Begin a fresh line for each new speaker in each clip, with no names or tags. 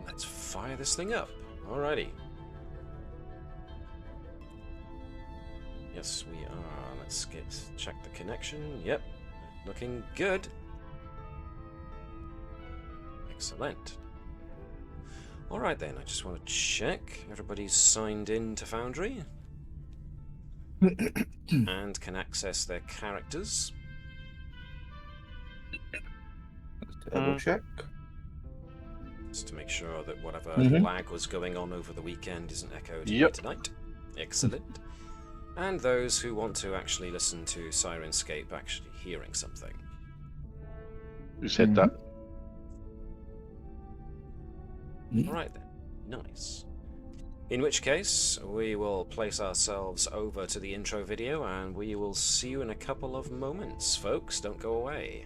Let's fire this thing up. Alrighty. Yes, we are. Let's check the connection. Yep, looking good. Excellent. Alright then, I just want to check everybody's signed in to Foundry and can access their characters.
Double check.
Just to make sure that whatever lag was going on over the weekend isn't echoed here tonight. Excellent. And those who want to actually listen to Sirenscape actually hearing something.
Who said that?
Alright then. Nice. In which case, we will place ourselves over to the intro video and we will see you in a couple of moments, folks. Don't go away.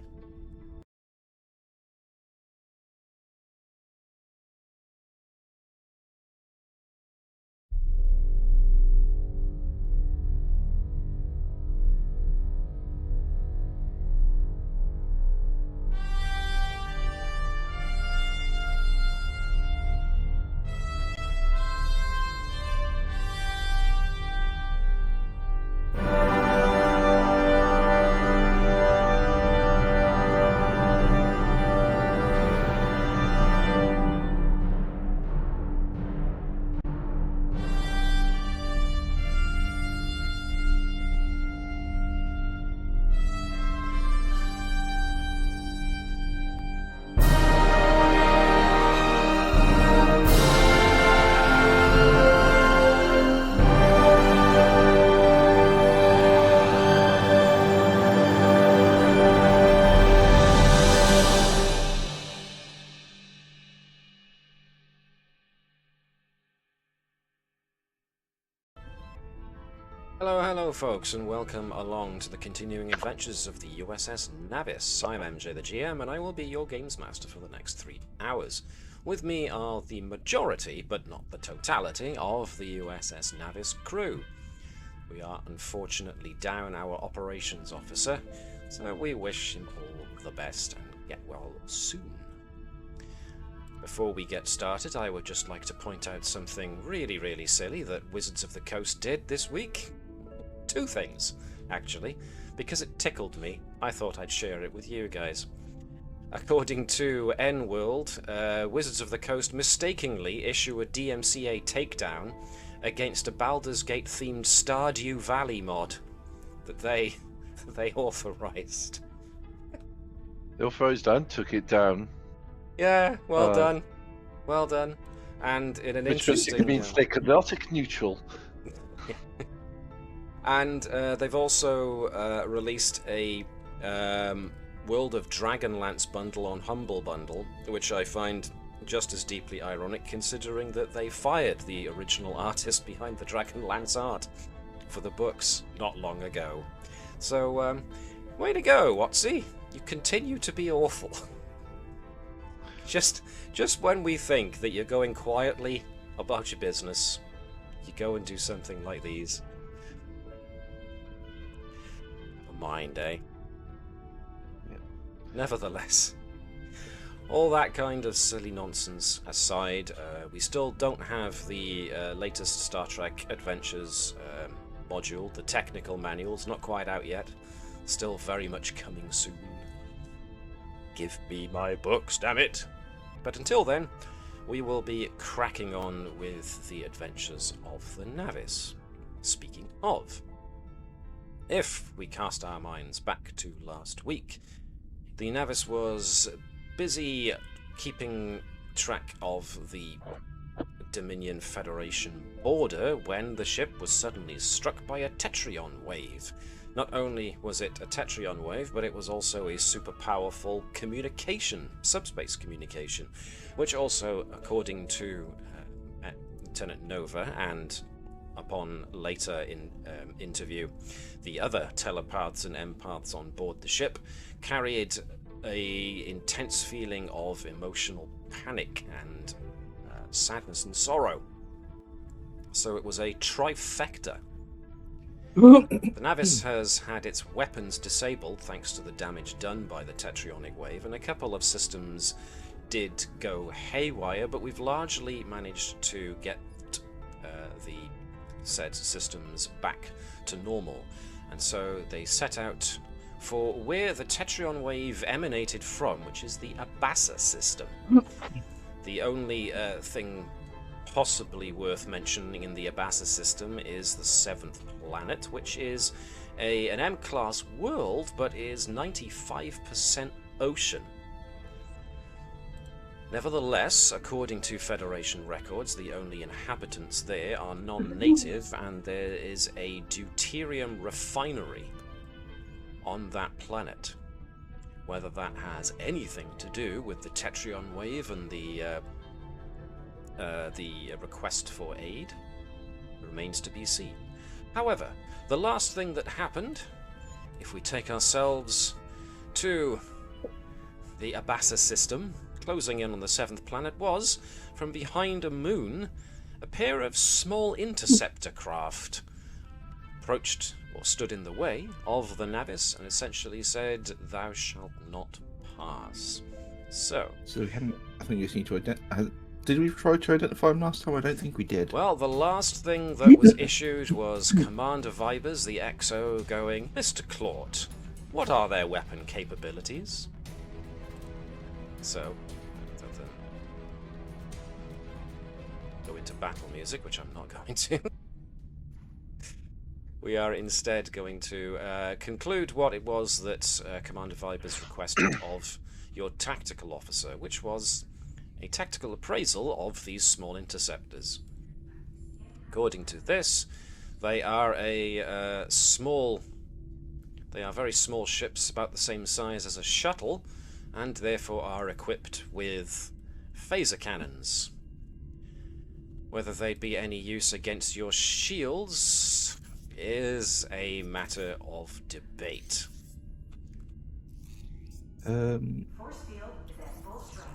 Hello folks, and welcome along to the continuing adventures of the USS Navis. I'm MJ the GM, and I will be your games master for the next 3 hours. With me are the majority, but not the totality, of the USS Navis crew. We are unfortunately down our operations officer, so we wish him all the best and get well soon. Before we get started, I would just like to point out something really silly that Wizards of the Coast did this week. 2 things, actually. Because it tickled me, I thought I'd share it with you guys. According to N-World, Wizards of the Coast mistakenly issue a DMCA takedown against a Baldur's Gate-themed Stardew Valley mod that they authorized.
They authorized and took it down.
Yeah, well done. Well done. And in an interesting...
It means they're chaotic neutral.
And they've also released a World of Dragonlance bundle on Humble Bundle, which I find just as deeply ironic, considering that they fired the original artist behind the Dragonlance art for the books not long ago. So, way to go, Watsy. You continue to be awful. Just when we think that you're going quietly about your business, you go and do something like these. Mind, eh?
Yeah.
Nevertheless, all that kind of silly nonsense aside, we still don't have the latest Star Trek Adventures module. The technical manual's not quite out yet. Still very much coming soon. Give me my books, damn it! But until then, we will be cracking on with the adventures of the Navis. Speaking of, if we cast our minds back to last week, the Navis was busy keeping track of the Dominion Federation border when the ship was suddenly struck by a Tetryon wave. Not only was it a Tetryon wave, but it was also a super powerful subspace communication, which also, according to Lieutenant Nova and upon later in interview, the other telepaths and empaths on board the ship carried a intense feeling of emotional panic and sadness and sorrow. So it was a trifecta. The Navis has had its weapons disabled thanks to the damage done by the Tetrionic wave, and a couple of systems did go haywire, but we've largely managed to get the said systems back to normal. And so they set out for where the Tetryon wave emanated from, which is the Abassa System. The only thing possibly worth mentioning in the Abassa System is the 7th planet, which is an M-class world, but is 95% ocean. Nevertheless, according to Federation records, the only inhabitants there are non-native, and there is a deuterium refinery on that planet. Whether that has anything to do with the Tetryon wave and the request for aid remains to be seen. However, the last thing that happened, if we take ourselves to the Abassa System, closing in on the 7th planet, was, from behind a moon, a pair of small interceptor craft approached or stood in the way of the Navis and essentially said, "Thou shalt not pass." So
we hadn't. I think you just need to identify. Did we try to identify them last time? I don't think we did.
Well, the last thing that was issued was Commander Vibers, the XO, going, "Mr. Claude, what are their weapon capabilities?" So, go into battle music, which I'm not going to. We are instead going to conclude what it was that Commander Vibers requested of your tactical officer, which was a tactical appraisal of these small interceptors. According to this, they are very small ships, about the same size as a shuttle, and therefore are equipped with phaser cannons. Whether they'd be any use against your shields is a matter of debate.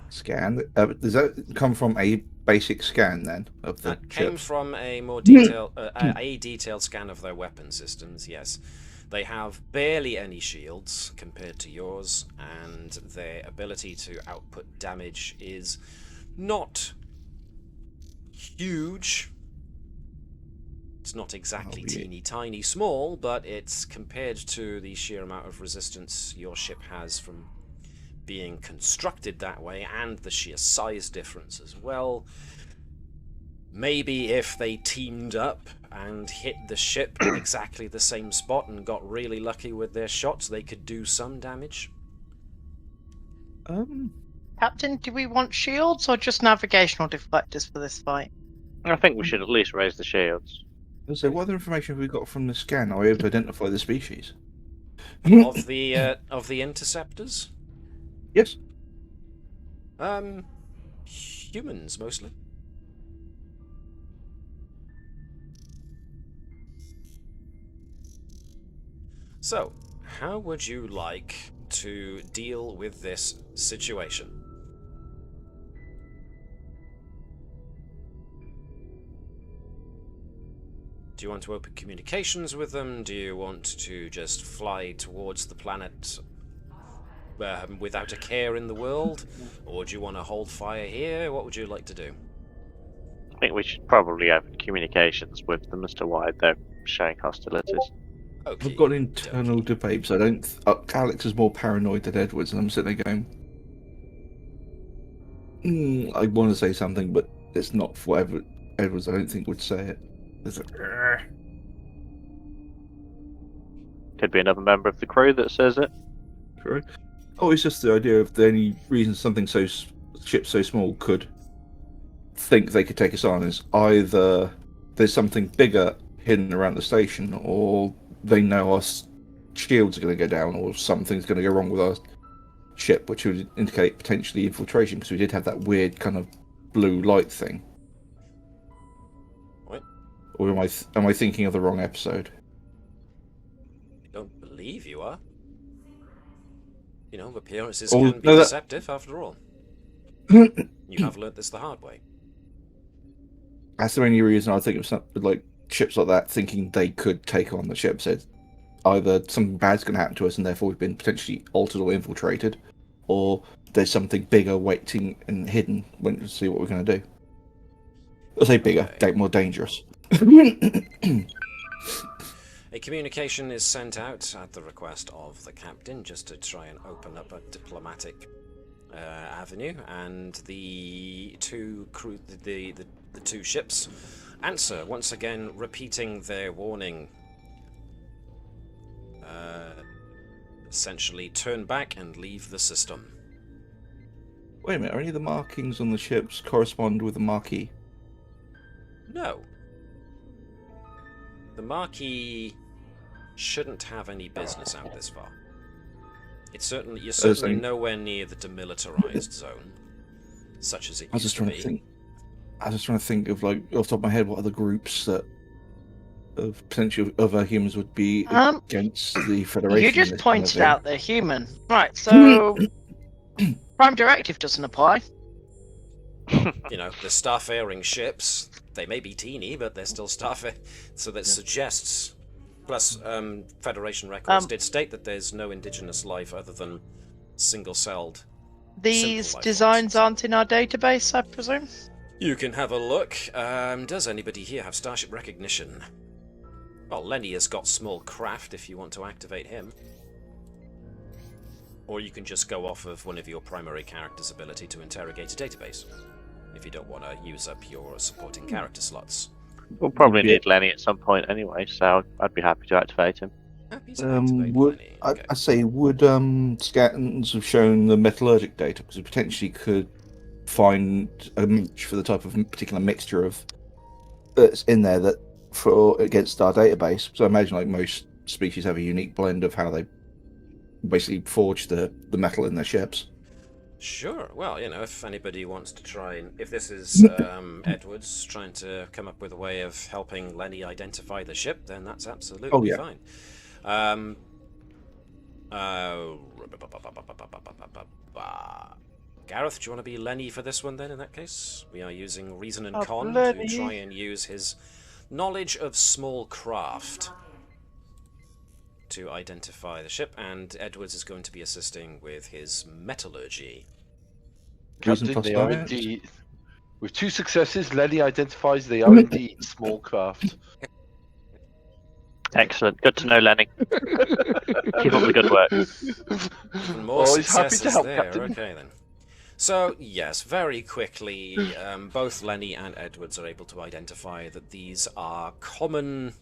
Scan. Does that come from a basic scan then of the
That came
ships?
from a more detailed, a detailed scan of their weapon systems. Yes, they have barely any shields compared to yours, and their ability to output damage is not huge. It's not exactly teeny tiny small, but it's compared to the sheer amount of resistance your ship has from being constructed that way, and the sheer size difference as well. Maybe if they teamed up and hit the ship in exactly the same spot and got really lucky with their shots, they could do some damage.
Captain, do we want shields or just navigational deflectors for this fight?
I think we should at least raise the shields.
So what other information have we got from the scan? Are we able to identify the species?
Of the interceptors?
Yes.
Humans mostly. So, how would you like to deal with this situation? Do you want to open communications with them? Do you want to just fly towards the planet without a care in the world? Or do you want to hold fire here? What would you like to do?
I think we should probably open communications with them as to why they're showing hostilities.
Okay.
I've got internal debates. I don't. Alex is more paranoid than Edwards, and I'm sitting there going, I want to say something, but it's not for Edwards. I don't think would say it.
Could be another member of the crew that says it.
Correct. Oh, it's just the idea of the only reason something ship so small could think they could take us on is either there's something bigger hidden around the station, or they know our shields are going to go down, or something's going to go wrong with our ship, which would indicate potentially infiltration, because we did have that weird kind of blue light thing.
What?
Or am I thinking of the wrong episode?
I don't believe you are. You know, appearances
Oh,
can be
no,
deceptive after all. You have learnt this the hard way.
That's the only reason I think of something like ships like that, thinking they could take on the ship. Said either something bad's going to happen to us, and therefore we've been potentially altered or infiltrated, or there's something bigger waiting and hidden when to see what we're going to do. I say bigger, more dangerous.
A communication is sent out at the request of the captain just to try and open up a diplomatic avenue, and the two ships answer, once again repeating their warning. Essentially turn back and leave the system.
Wait a minute, are any of the markings on the ships correspond with the marquee?
No. The marquee shouldn't have any business out this far. You're certainly nowhere near the demilitarized zone, such as it used to be.
I was just trying to think of, like, off the top of my head, what other groups that of potential other humans would be against the Federation.
You just pointed out they're human. Right, so Prime Directive doesn't apply.
You know, the starfaring ships, they may be teeny, but they're still starfaring. So that suggests... Plus, Federation records did state that there's no indigenous life other than single-celled.
These designs aren't in our database, I presume?
You can have a look. Does anybody here have starship recognition? Well, Lenny has got small craft if you want to activate him. Or you can just go off of one of your primary character's ability to interrogate a database, if you don't want to use up your supporting character slots.
We'll probably need Lenny at some point anyway, so I'd be happy to activate him.
I say, would scans have shown the metallurgic data? Because it potentially could find a match for the type of particular mixture of that's in there that for against our database. So I imagine, like, most species have a unique blend of how they basically forge the metal in their ships.
Sure. Well, you know, if anybody wants to try and... If this is Edwards trying to come up with a way of helping Lenny identify the ship, then that's absolutely fine. Gareth, do you want to be Lenny for this one then, in that case? We are using Reason and Con to try and use his knowledge of small craft to identify the ship, and Edwards is going to be assisting with his metallurgy.
Captain, they are indeed. With 2 successes, Lenny identifies they are indeed small craft.
Excellent. Good to know, Lenny. Keep up the good work.
Even more successes there. Captain. Okay, then. So, yes, very quickly, both Lenny and Edwards are able to identify that these are common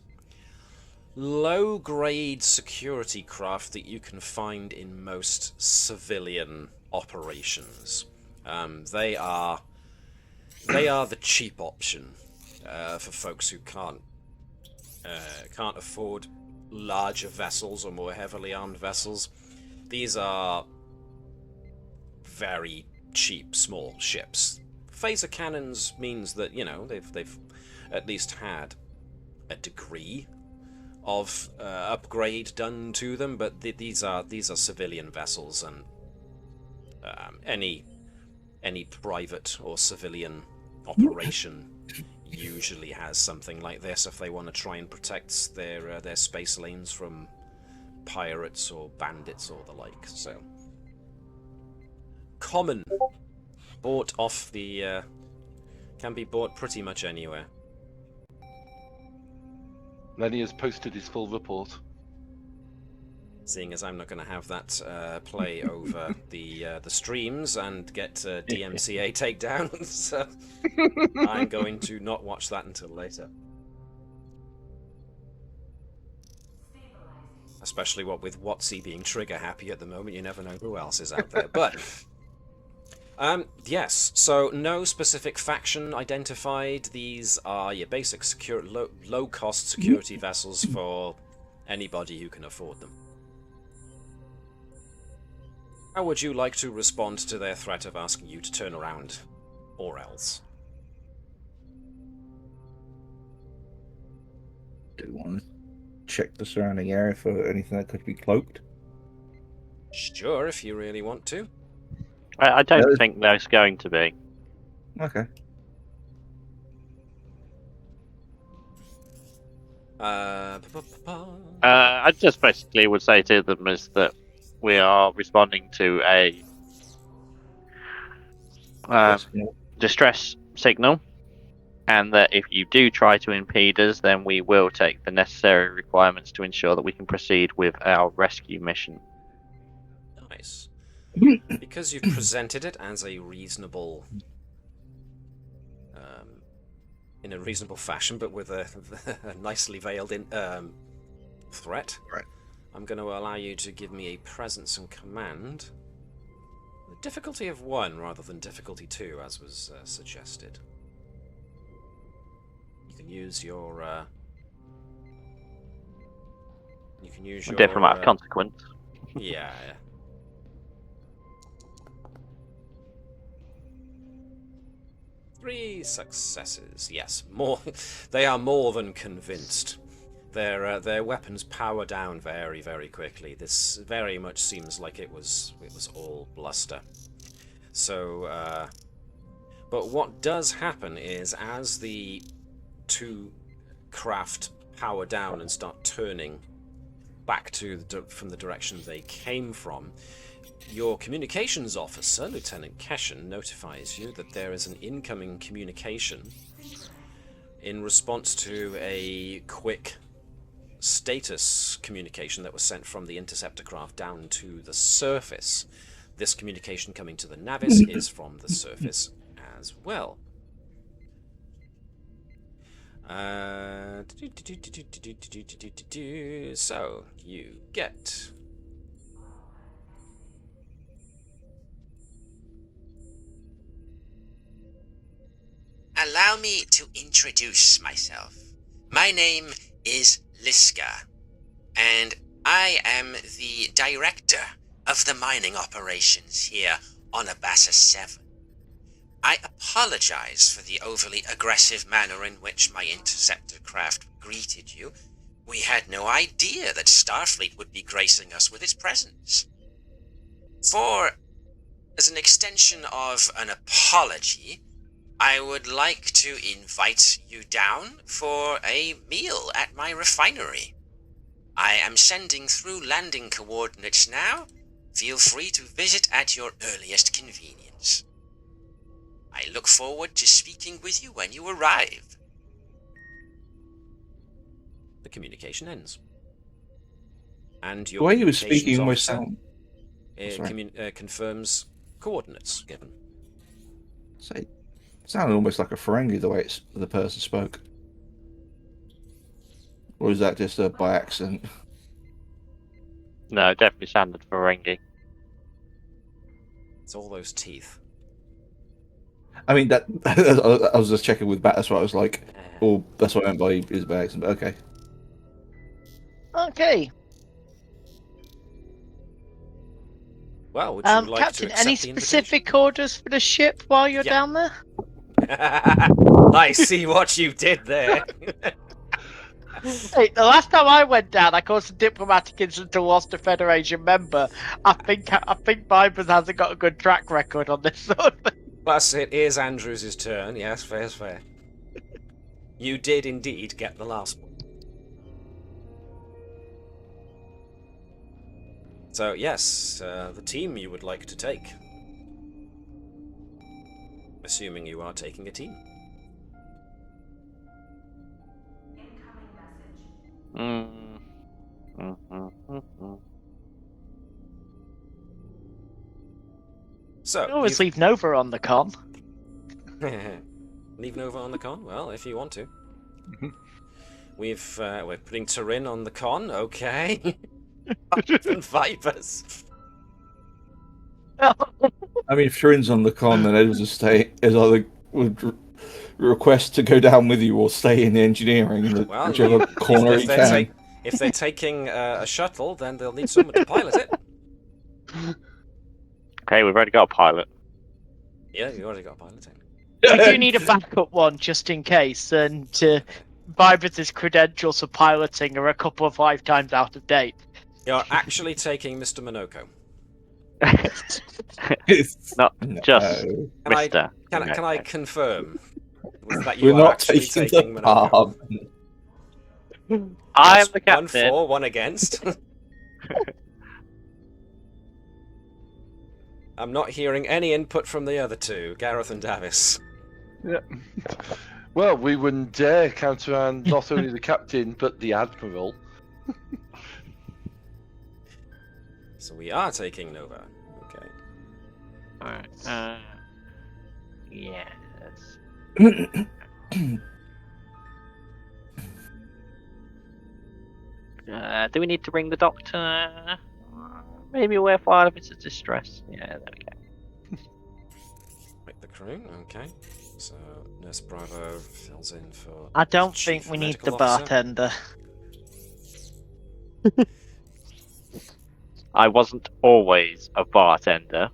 low-grade security craft that you can find in most civilian operations. They are the cheap option for folks who can't afford larger vessels or more heavily armed vessels. These are very cheap, small ships. Phaser cannons means that, you know, they've at least had a degree of upgrade done to them, but these are civilian vessels, and any private or civilian operation usually has something like this if they want to try and protect their space lanes from pirates or bandits or the like. So common, bought off the can be bought pretty much anywhere.
Lenny has posted his full report.
Seeing as I'm not going to have that play over the streams and get DMCA takedowns, so I'm going to not watch that until later. Especially with Watsy being trigger happy at the moment, you never know who else is out there. But yes, so no specific faction identified. These are your basic low-cost security vessels for anybody who can afford them. How would you like to respond to their threat of asking you to turn around, or else?
Do you want to check the surrounding area for anything that could be cloaked?
Sure, if you really want to.
I don't think there's going to be.
Okay.
I just basically would say to them is that we are responding to a distress signal, and that if you do try to impede us, then we will take the necessary requirements to ensure that we can proceed with our rescue mission.
Nice. Because you've presented it as a reasonable, in a reasonable fashion, but with a nicely veiled threat.
Right.
I'm going to allow you to give me a presence and command. The difficulty of 1 rather than difficulty 2, as was suggested. You can use your.
Diplomat of consequence.
Yeah. 3 successes. Yes, more. They are more than convinced. Their weapons power down very, very quickly. This very much seems like it was all bluster. So, but what does happen is, as the 2 craft power down and start turning back from the direction they came from, your communications officer, Lieutenant Keshen, notifies you that there is an incoming communication in response to a quick status communication that was sent from the interceptor craft down to the surface. This communication coming to the Navis is from the surface as well. So you get
Allow me to introduce myself. My name is Liska, and I am the director of the mining operations here on Abassa 7. I apologize for the overly aggressive manner in which my interceptor craft greeted you. We had no idea that Starfleet would be gracing us with its presence. As an extension of an apology, I would like to invite you down for a meal at my refinery. I am sending through landing coordinates now. Feel free to visit at your earliest convenience. I look forward to speaking with you when you arrive.
the communication ends. And
The
your
way he was
communications
speaking was
officer confirms coordinates given.
So it sounded almost like a Ferengi the way the person spoke. Or is that just by accident?
No, it definitely sounded Ferengi.
It's all those teeth.
I mean, that I was just checking with Bat. That's what I was like. Or that's what I meant by is by accident. But okay.
Okay.
Well, would you like
Captain,
to accept
any
the
specific orders for the ship while you're down there?
I see what you did there.
Hey, the last time I went down, I caused a diplomatic incident and lost a Federation member. I think Vibers hasn't got a good track record on this sort of thing.
Plus, it is Andrews' turn. Yes, fair's fair. You did indeed get the last one. So, yes, the team you would like to take. Assuming you are taking a team. So,
You can always leave Nova on the con.
Leave Nova on the con? Well, if you want to. We're putting Turin on the con, okay. And Vipers.
I mean, if Turin's on the con, then Ed would request to go down with you or stay in the engineering, whichever corner he can.
If they're taking a shuttle, then they'll need someone to pilot it.
Okay, we've already got a pilot.
Yeah, you already got a pilot.
We do need a backup one just in case, and Vibers' credentials for piloting are a couple of lifetimes out of date.
You're actually taking Mr. Monoko.
Not just Mr.
Can I confirm that you
We're
are
not
actually taking
the
Monoko?
I am the captain.
1 for, 1 against. I'm not hearing any input from the other two, Gareth and Navis.
Yeah. Well, we wouldn't dare countermand not only the captain but the admiral.
So we are taking Nova. Okay.
Alright. Yes. Do we need to ring the doctor? Maybe worthwhile if it's a distress. Yeah, there we go.
Wait, the crew. Okay. So Nurse Bravo fills in for.
I don't
Chief
think we need the
Medical Officer.
bartender.
I wasn't always a bartender.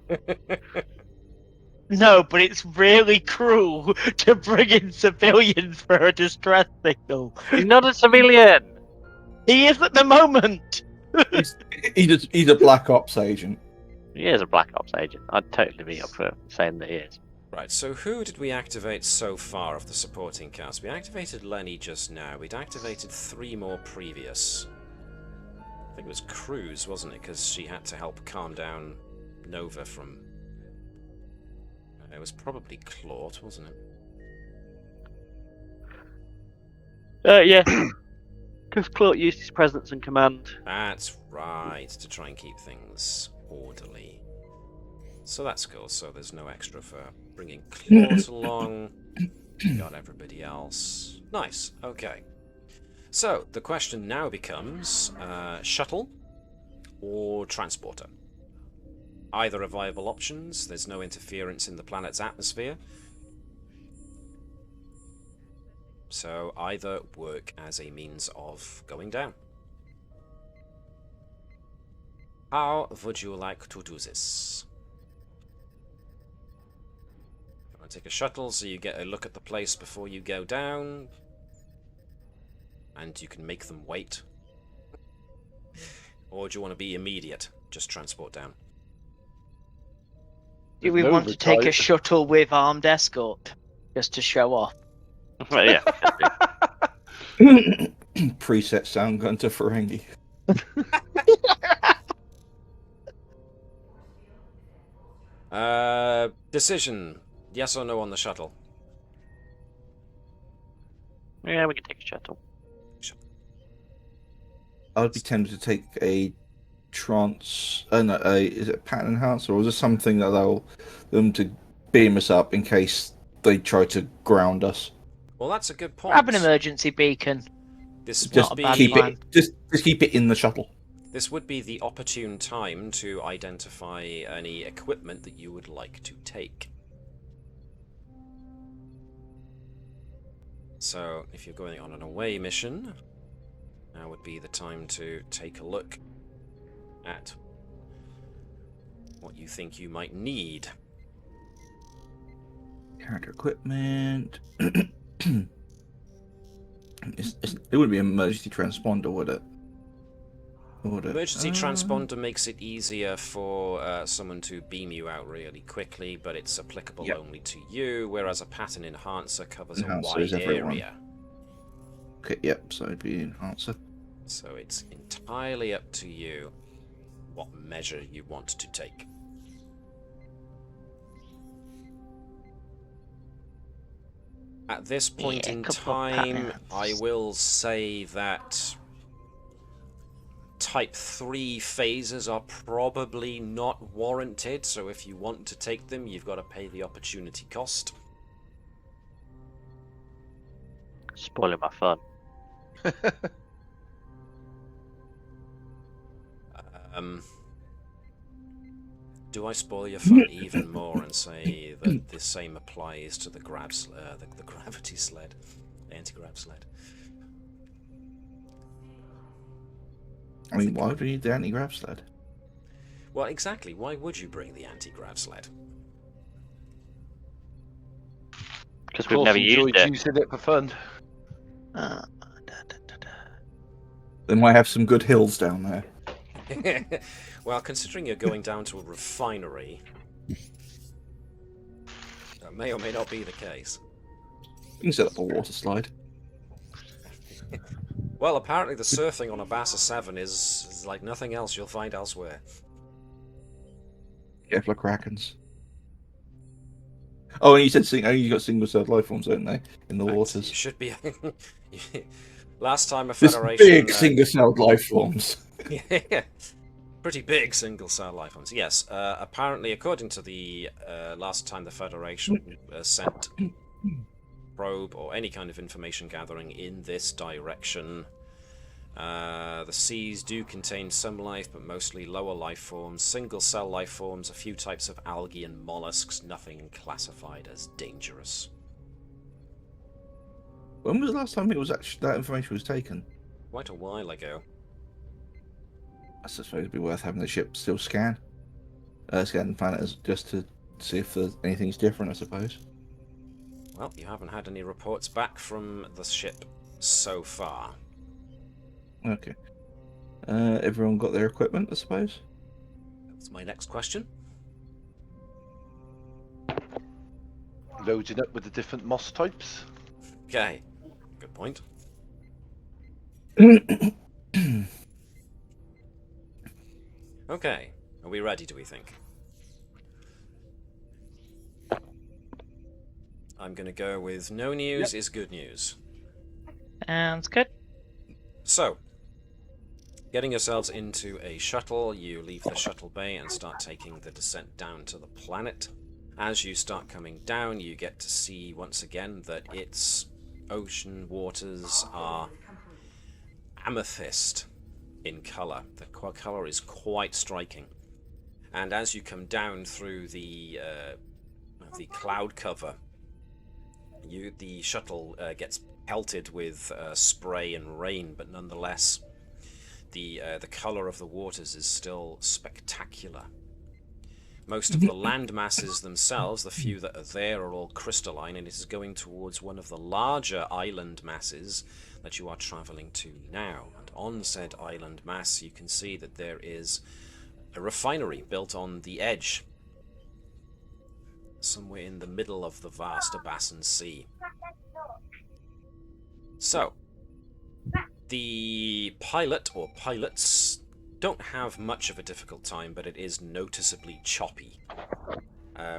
No, but it's really cruel to bring in civilians for a distress signal.
He's not a civilian!
He is at the moment.
He's a Black Ops agent.
He is a Black Ops agent. I'd totally be up for saying that he is.
Right, so who did we activate so far of the supporting cast? We activated Lenny just now. We'd activated 3 more previous. I think it was Cruz, wasn't it? Because she had to help calm down Nova from... It was probably Claude, wasn't it?
Yeah. Because Claude used his presence and command.
That's right, to try and keep things orderly. So that's cool, so there's no extra for bringing Claude along. Got everybody else. Nice, okay. So, the question now becomes, shuttle or transporter? Either are viable options, there's no interference in the planet's atmosphere. So either work as a means of going down. How would you like to do this? You want to take a shuttle so you get a look at the place before you go down, and you can make them wait? Or do you want to be immediate, just transport down?
Do we want to take a shuttle with armed escort? Just to show off?
Well, yeah.
Preset sound gun to Ferengi.
Decision. Yes or no on the shuttle?
Yeah, we can take a shuttle.
I would be tempted to take a is it a pattern enhancer, or is it something that allow them to beam us up in case they try to ground us?
Well, that's a good point.
Grab an emergency beacon.
This
Just
would be,
keep it. Just keep it in the shuttle.
This would be the opportune time to identify any equipment that you would like to take. So, if you're going on an away mission, now would be the time to take a look at what you think you might need.
Character equipment. It wouldn't be an emergency transponder, would it?
Emergency transponder makes it easier for someone to beam you out really quickly, but it's applicable only to you, whereas a pattern enhancer covers a wide area.
Okay, yep, so it'd be enhancer.
So it's entirely up to you what measure you want to take. At this point in time, I will say that Type 3 phases are probably not warranted, so if you want to take them, you've got to pay the opportunity cost.
Spoiling my fun.
Do I spoil your fun even more and say that the same applies to the the gravity sled, the anti-grav sled?
I mean, why would we need the anti-grav sled?
Well, exactly. Why would you bring the anti-grav sled?
Because we've never used it.
Using it for fun.
They might have some good hills down there.
Well, considering you're going down to a refinery, that may or may not be the case.
You can set up a water slide.
Well, apparently the surfing on Abassa 7 is like nothing else you'll find elsewhere.
Careful of krakens. Oh, and you said you got single-celled life forms, don't they, in the waters?
You should be. Last time a
This
Federation.
big single-celled life forms.
Yeah, pretty big single-cell life forms. Yes. Apparently, according to the last time the Federation sent probe or any kind of information gathering in this direction, the seas do contain some life, but mostly lower life forms, single-cell life forms, a few types of algae and mollusks, nothing classified as dangerous.
When was the last time it was actually that information was taken?
Quite a while ago.
I suppose it'd be worth having the ship still scan the planet just to see if anything's different, I suppose.
Well, you haven't had any reports back from the ship so far.
Okay. Everyone got their equipment, I suppose?
That's my next question.
Loading up with the different moss types.
Okay, good point. Okay, are we ready, do we think? I'm gonna go with no news is good news.
Sounds good.
So, getting yourselves into a shuttle, you leave the shuttle bay and start taking the descent down to the planet. As you start coming down, you get to see once again that its ocean waters are amethyst in colour. The colour is quite striking. And as you come down through the cloud cover, the shuttle gets pelted with spray and rain, but nonetheless, the colour of the waters is still spectacular. Most of the land masses themselves, the few that are there, are all crystalline, and it is going towards one of the larger island masses that you are travelling to now. And on said island mass, you can see that there is a refinery built on the edge, somewhere in the middle of the vast Abassan Sea. So, the pilot or pilots don't have much of a difficult time, but it is noticeably choppy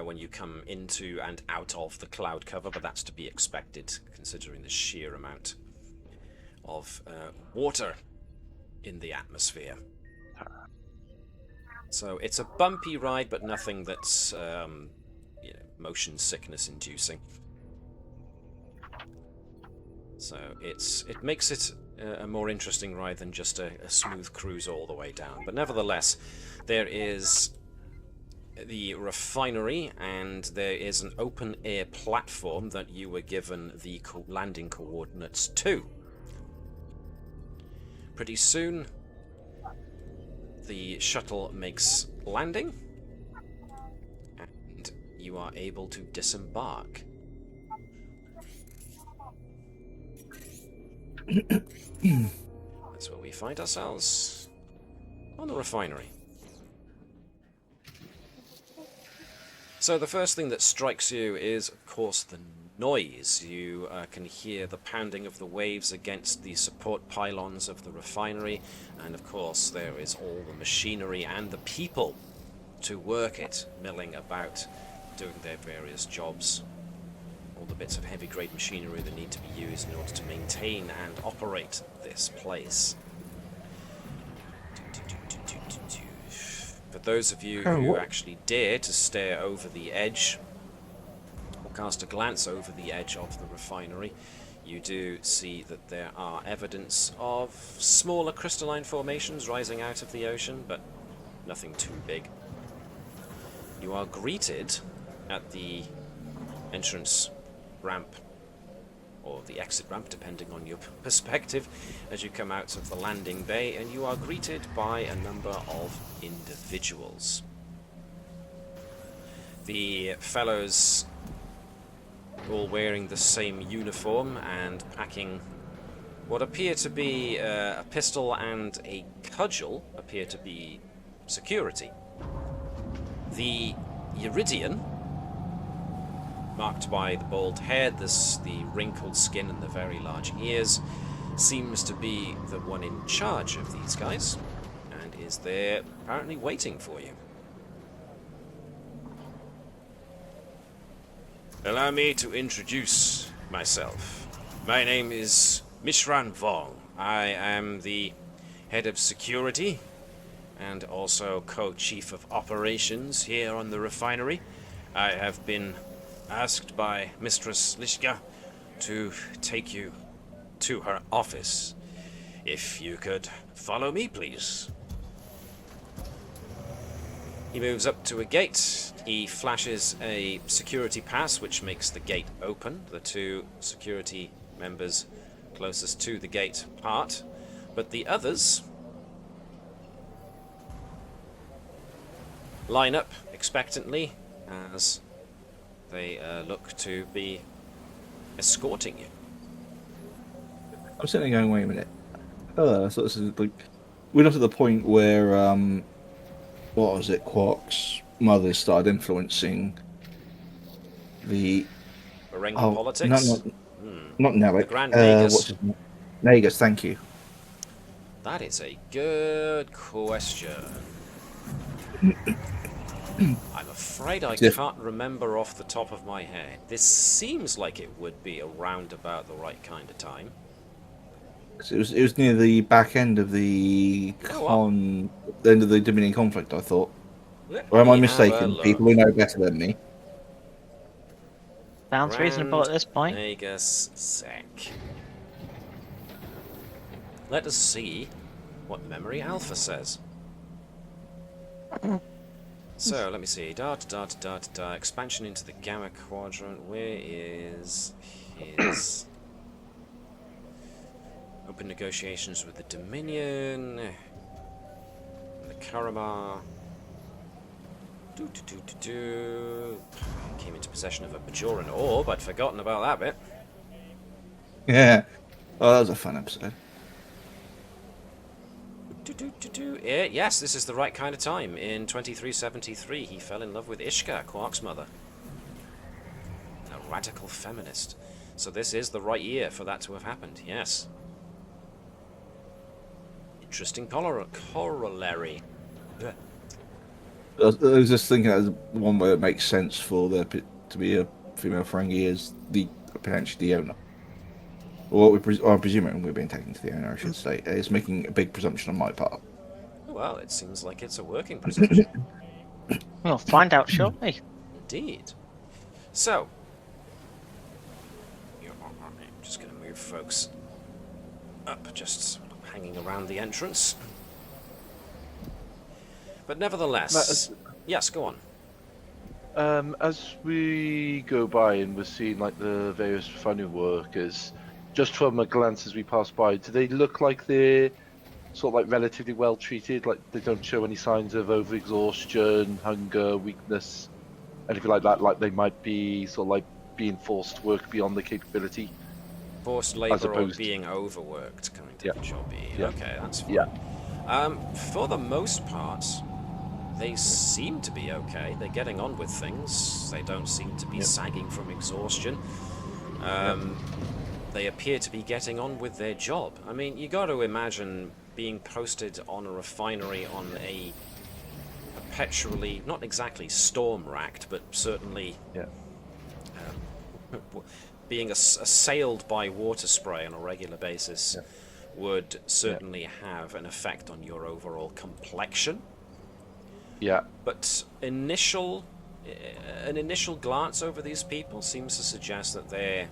when you come into and out of the cloud cover, but that's to be expected considering the sheer amount of water in the atmosphere. So it's a bumpy ride, but nothing that's motion sickness inducing. So it makes it a more interesting ride than just a smooth cruise all the way down. But nevertheless, there is the refinery, and there is an open air platform that you were given the landing coordinates to. Pretty soon, the shuttle makes landing, and you are able to disembark. That's where we find ourselves, on the refinery. So the first thing that strikes you is, of course, the noise. You can hear the pounding of the waves against the support pylons of the refinery, and of course there is all the machinery and the people to work it, milling about, doing their various jobs. All the bits of heavy-grade machinery that need to be used in order to maintain and operate this place. For those of you who actually dare to stare over the edge, or cast a glance over the edge of the refinery, you do see that there are evidence of smaller crystalline formations rising out of the ocean, but nothing too big. You are greeted at the entrance ramp, or the exit ramp, depending on your perspective, as you come out of the landing bay, and you are greeted by a number of individuals. The fellows all wearing the same uniform and packing what appear to be a pistol and a cudgel, appear to be security. The Iridian, marked by the bald head, the wrinkled skin and the very large ears, seems to be the one in charge of these guys, and is there apparently waiting for you. Allow me to introduce myself. My name is Mishran Vong. I am the head of security and also co-chief of operations here on the refinery. I have been asked by Mistress Lishka to take you to her office. If you could follow me, please. He moves up to a gate. He flashes a security pass, which makes the gate open. The two security members closest to the gate part, but the others line up expectantly as they look to be escorting you.
I'm sitting there going, wait a minute. So this is like, we're not at the point where what was it? Quark's mother started influencing the
Barenga politics.
Not Nellick.
The Grand Nagus.
What's his name? Nagus, thank you.
That is a good question. I'm afraid I can't remember off the top of my head. This seems like it would be around about the right kind of time.
It was near the back end of the the end of the Dominion conflict, I thought. Or am I mistaken? People who know better than me.
Sounds reasonable at this point.
Nagus Sec. Let us see what Memory Alpha says. So, let me see. Expansion into the Gamma Quadrant. Where is his... Open negotiations with the Dominion. The Karamar. Came into possession of a Bajoran orb. I'd forgotten about that bit.
Yeah. Oh, that was a fun episode.
Yes, this is the right kind of time. In 2373, he fell in love with Ishka, Quark's mother. A radical feminist. So this is the right year for that to have happened, yes. Interesting corollary.
I was just thinking that one way it makes sense for there to be a female Ferengi is potentially the owner. Or I'm presuming we're being taken to the owner, I should say. It's making a big presumption on my part.
Well, it seems like it's a working presumption.
We'll find out shortly.
Indeed. So, I'm just going to move folks up, just hanging around the entrance. But nevertheless, yes, go on.
As we go by and we're seeing like the various refinery workers, just from a glance as we pass by, do they look like they're sort of like relatively well treated? Like they don't show any signs of overexhaustion, hunger, weakness, anything like that? Like they might be sort of like being forced to work beyond their capability?
Forced labour or being overworked kind of jobby. Yeah. Okay, that's fine. Yeah. For the most part, they seem to be okay. They're getting on with things. They don't seem to be sagging from exhaustion. They appear to be getting on with their job. I mean, you got to imagine being posted on a refinery on a perpetually, not exactly storm-racked, but certainly being assailed by water spray on a regular basis would certainly have an effect on your overall complexion.
Yeah.
But an initial glance over these people seems to suggest that they're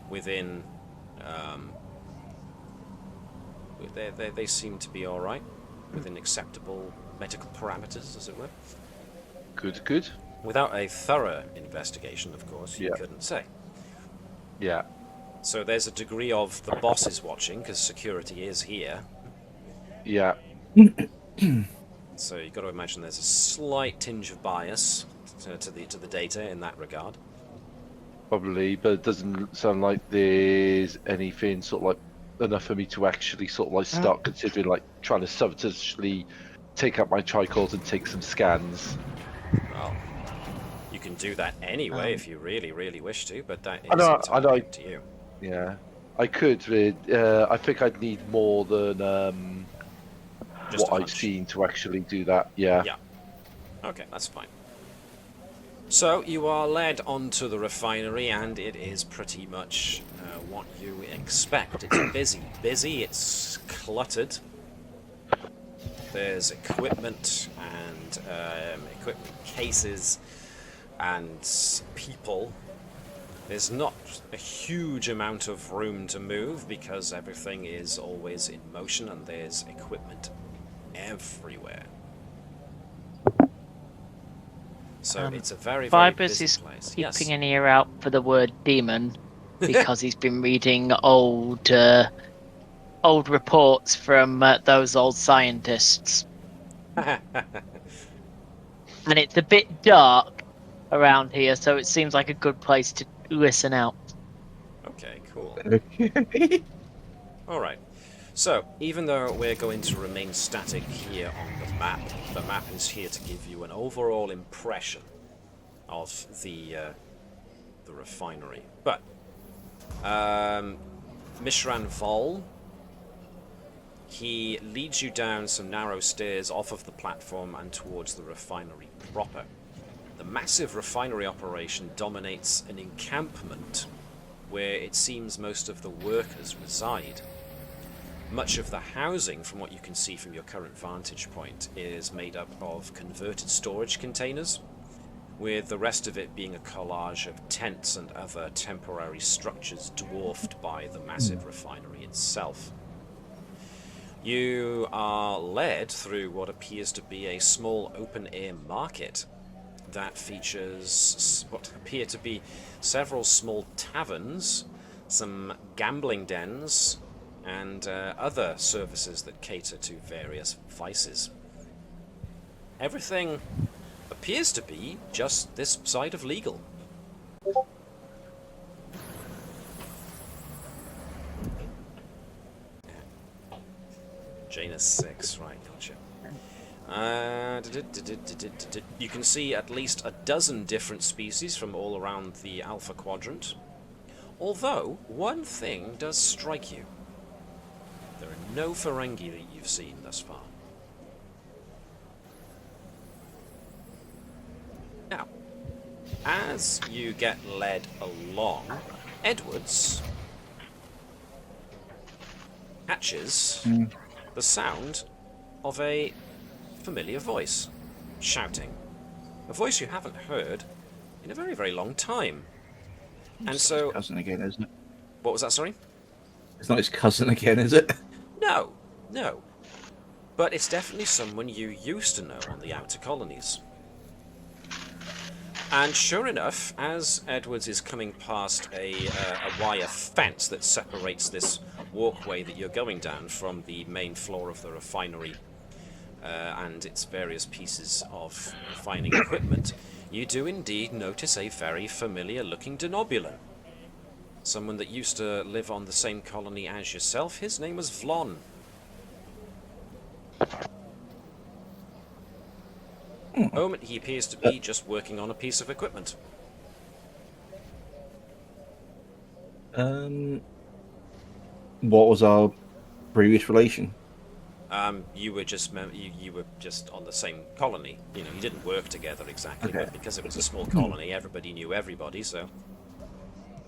within they seem to be all right, within acceptable medical parameters, as it were.
Good.
Without a thorough investigation, of course, you couldn't say.
Yeah.
So there's a degree of the boss is watching, because security is here.
Yeah.
So you've got to imagine there's a slight tinge of bias to the data in that regard.
Probably, but it doesn't sound like there's anything sort of like enough for me to actually sort of like start considering like trying to surreptitiously take out my tricores and take some scans.
Well, you can do that anyway if you really, really wish to, but that is entirely up to you.
Yeah, I could. I think I'd need more than what I've seen to actually do that. Yeah.
Yeah. Okay, that's fine. So you are led onto the refinery, and it is pretty much what you expect. It's busy, it's cluttered. There's equipment and equipment cases and people. There's not a huge amount of room to move because everything is always in motion and there's equipment everywhere. So it's a very, very
Vibers
busy
is
place.
keeping
Yes.
an ear out for the word demon because he's been reading old reports from those old scientists, and it's a bit dark around here, so it seems like a good place to listen out.
Okay, cool.
Okay.
Alright. So, even though we're going to remain static here on the map is here to give you an overall impression of the refinery. But, Mishran Vol, he leads you down some narrow stairs off of the platform and towards the refinery proper. The massive refinery operation dominates an encampment where it seems most of the workers reside. Much of the housing, from what you can see from your current vantage point, is made up of converted storage containers, with the rest of it being a collage of tents and other temporary structures dwarfed by the massive refinery itself. You are led through what appears to be a small open-air market that features what appear to be several small taverns, some gambling dens, and other services that cater to various vices. Everything appears to be just this side of legal. Janus 6, right, gotcha. You can see at least a dozen different species from all around the Alpha Quadrant. Although, one thing does strike you. There are no Ferengi that you've seen thus far. Now, as you get led along, Edwards catches the sound of a familiar voice shouting. A voice you haven't heard in a very, very long time. And
It's
so...
his cousin again, isn't it?
What was that, sorry?
It's not his cousin again, is it?
No, no. But it's definitely someone you used to know on the outer colonies. And sure enough, as Edwards is coming past a wire fence that separates this walkway that you're going down from the main floor of the refinery and its various pieces of refining equipment, you do indeed notice a very familiar looking denobulan. Someone that used to live on the same colony as yourself. His name was Vlon. At the moment, he appears to be just working on a piece of equipment.
What was our previous relation?
You were just you were just on the same colony. You know, you didn't work together exactly,
Okay.
but because it was a small colony, everybody knew everybody. So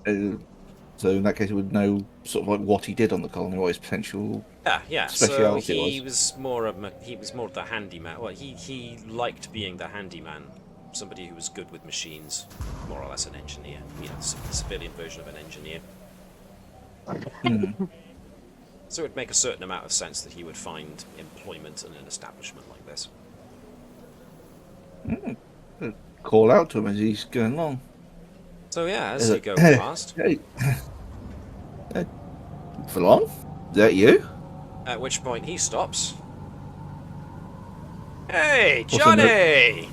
So in that case, we would know sort of like what he did on the colony, what his potential.
yeah. So
Speciality
he was more of the handyman. Well, he liked being the handyman, somebody who was good with machines, more or less an engineer. You know, the civilian version of an engineer. So it would make a certain amount of sense that he would find employment in an establishment like this.
Call out to him as he's going along.
So yeah, as you go past,
Hey, Fallon, is that you?
at which point he stops. Hey,
What's on
Johnny!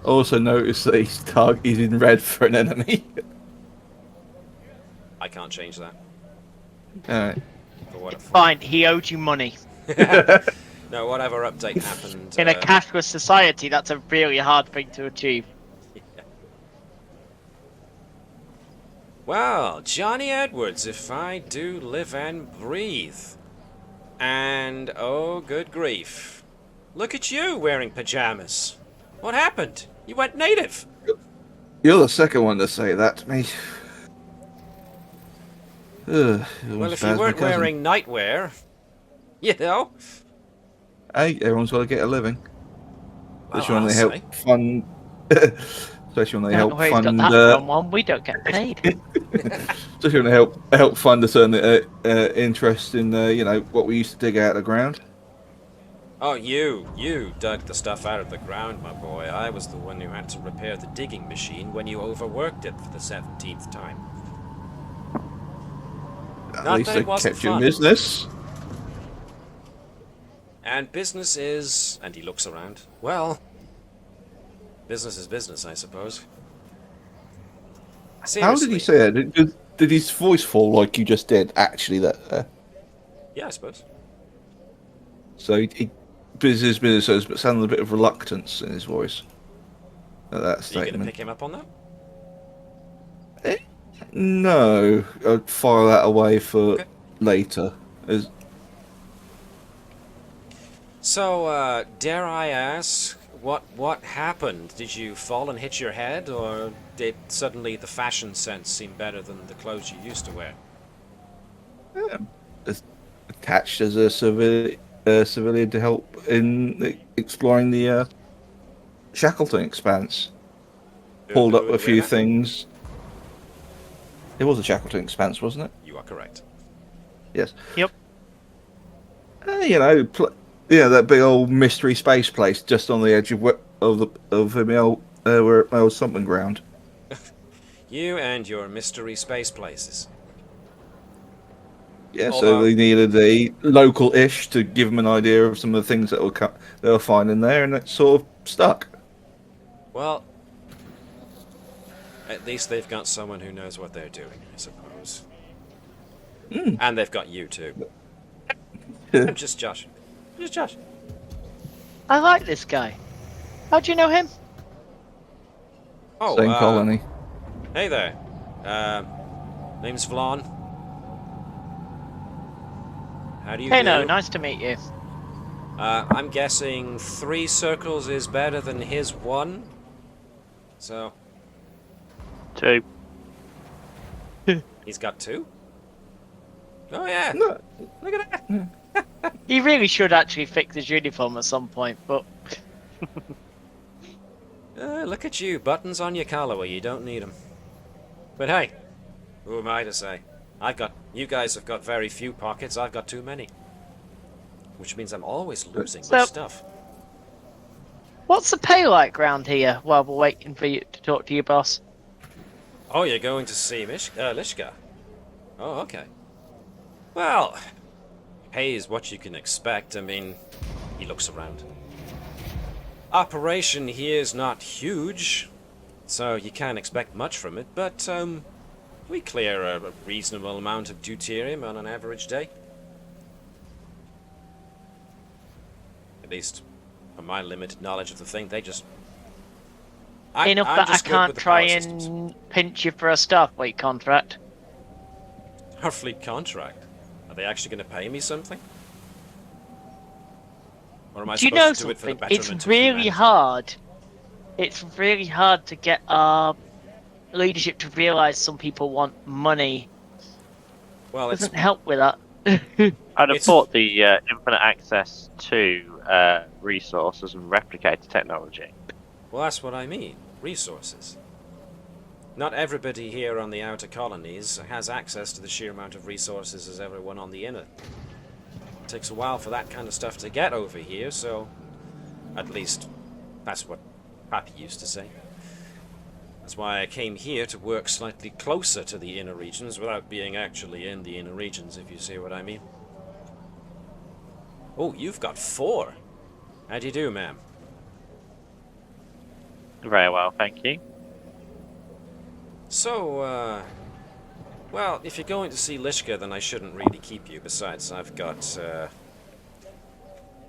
Also notice that he's in red for an enemy.
I can't change that.
Alright.
For what
Fine, he owed you money.
No, whatever update happened.
In a cashless society, that's a really hard thing to achieve.
Well, Johnny Edwards, if I do live and breathe. And, oh, good grief. Look at you wearing pajamas. What happened? You went native.
You're the second one to say that to me. Ugh,
Well, if you weren't wearing nightwear, you know.
Hey, everyone's got to get a living.
Well,
Especially when
I'll
they
say.
help fund. Especially when they
Don't know
help
where he's got
fund.
that from. One, we don't get paid.
Especially when they help fund a certain interest in what we used to dig out of the ground.
Oh, you dug the stuff out of the ground, my boy. I was the one who had to repair the digging machine when you overworked it for the 17th time.
At
Not
least
that
they
it wasn't
kept you in
fun.
business.
And business is... And he looks around. Well, business is business, I suppose. Seriously.
How did he say it? Did his voice fall like you just did, actually?
Yeah, I suppose.
So business has sounded a bit of reluctance in his voice at that
Are you going to
statement.
pick him up on that?
No, I'd file that away for
Okay.
later.
So, dare I ask, what happened? Did you fall and hit your head, or did suddenly the fashion sense seem better than the clothes you used to wear?
Attached as a civilian to help in exploring the Shackleton expanse. Pulled up
Who
a
would
few
wear that?
things. It was a Shackleton expanse, wasn't it?
You are correct.
Yes.
Yep.
That big old mystery space place just on the edge of my old something ground.
You and your mystery space places.
Yeah, so
Although-
they needed a local-ish to give them an idea of some of the things that they were finding there, and it sort of stuck.
Well, at least they've got someone who knows what they're doing, I suppose. And they've got you, too. I'm just Josh. Just Josh.
I like this guy. How do you know him?
Oh,
Same colony.
Hey there. Name's Vlon. How do you
Hey,
do?
no, nice to meet you.
I'm guessing 3 circles is better than his 1. So,
2.
he's got 2? Oh, yeah.
No.
Look at that.
He really should actually fix his uniform at some point, but
Look at you. Buttons on your collar where you don't need them. But hey, who am I to say? You guys have got very few pockets, I've got too many. Which means I'm always losing my stuff.
what's the pay like round here while we're waiting for you to talk to your boss?
Oh, you're going to see Lishka? Oh, okay. Well, pay is what you can expect. I mean, he looks around. Operation here is not huge, so you can't expect much from it, but, we clear a reasonable amount of deuterium on an average day. At least, from my limited knowledge of the thing, they just...
Enough
I'm
that I
just good
can't
with the
try
power
and
systems.
pinch you for a Starfleet contract.
Our fleet contract? Are they actually going to pay me something? Or am I
Do you
supposed
know
to do it for the
something?
betterment
It's
of
really
humanity?
hard. It's really hard to get our leadership to realise some people want money.
Well, it's
Doesn't help with that.
I'd have
It's-
thought the infinite access to resources and replicator technology.
well, that's what I mean. Resources. Not everybody here on the outer colonies has access to the sheer amount of resources as everyone on the inner. It takes a while for that kind of stuff to get over here, so at least that's what Pappy used to say. That's why I came here to work slightly closer to the inner regions without being actually in the inner regions, if you see what I mean. Oh, you've got 4. How do you do, ma'am?
Very well, thank you.
So, well, if you're going to see Lishka, then I shouldn't really keep you. Besides, I've got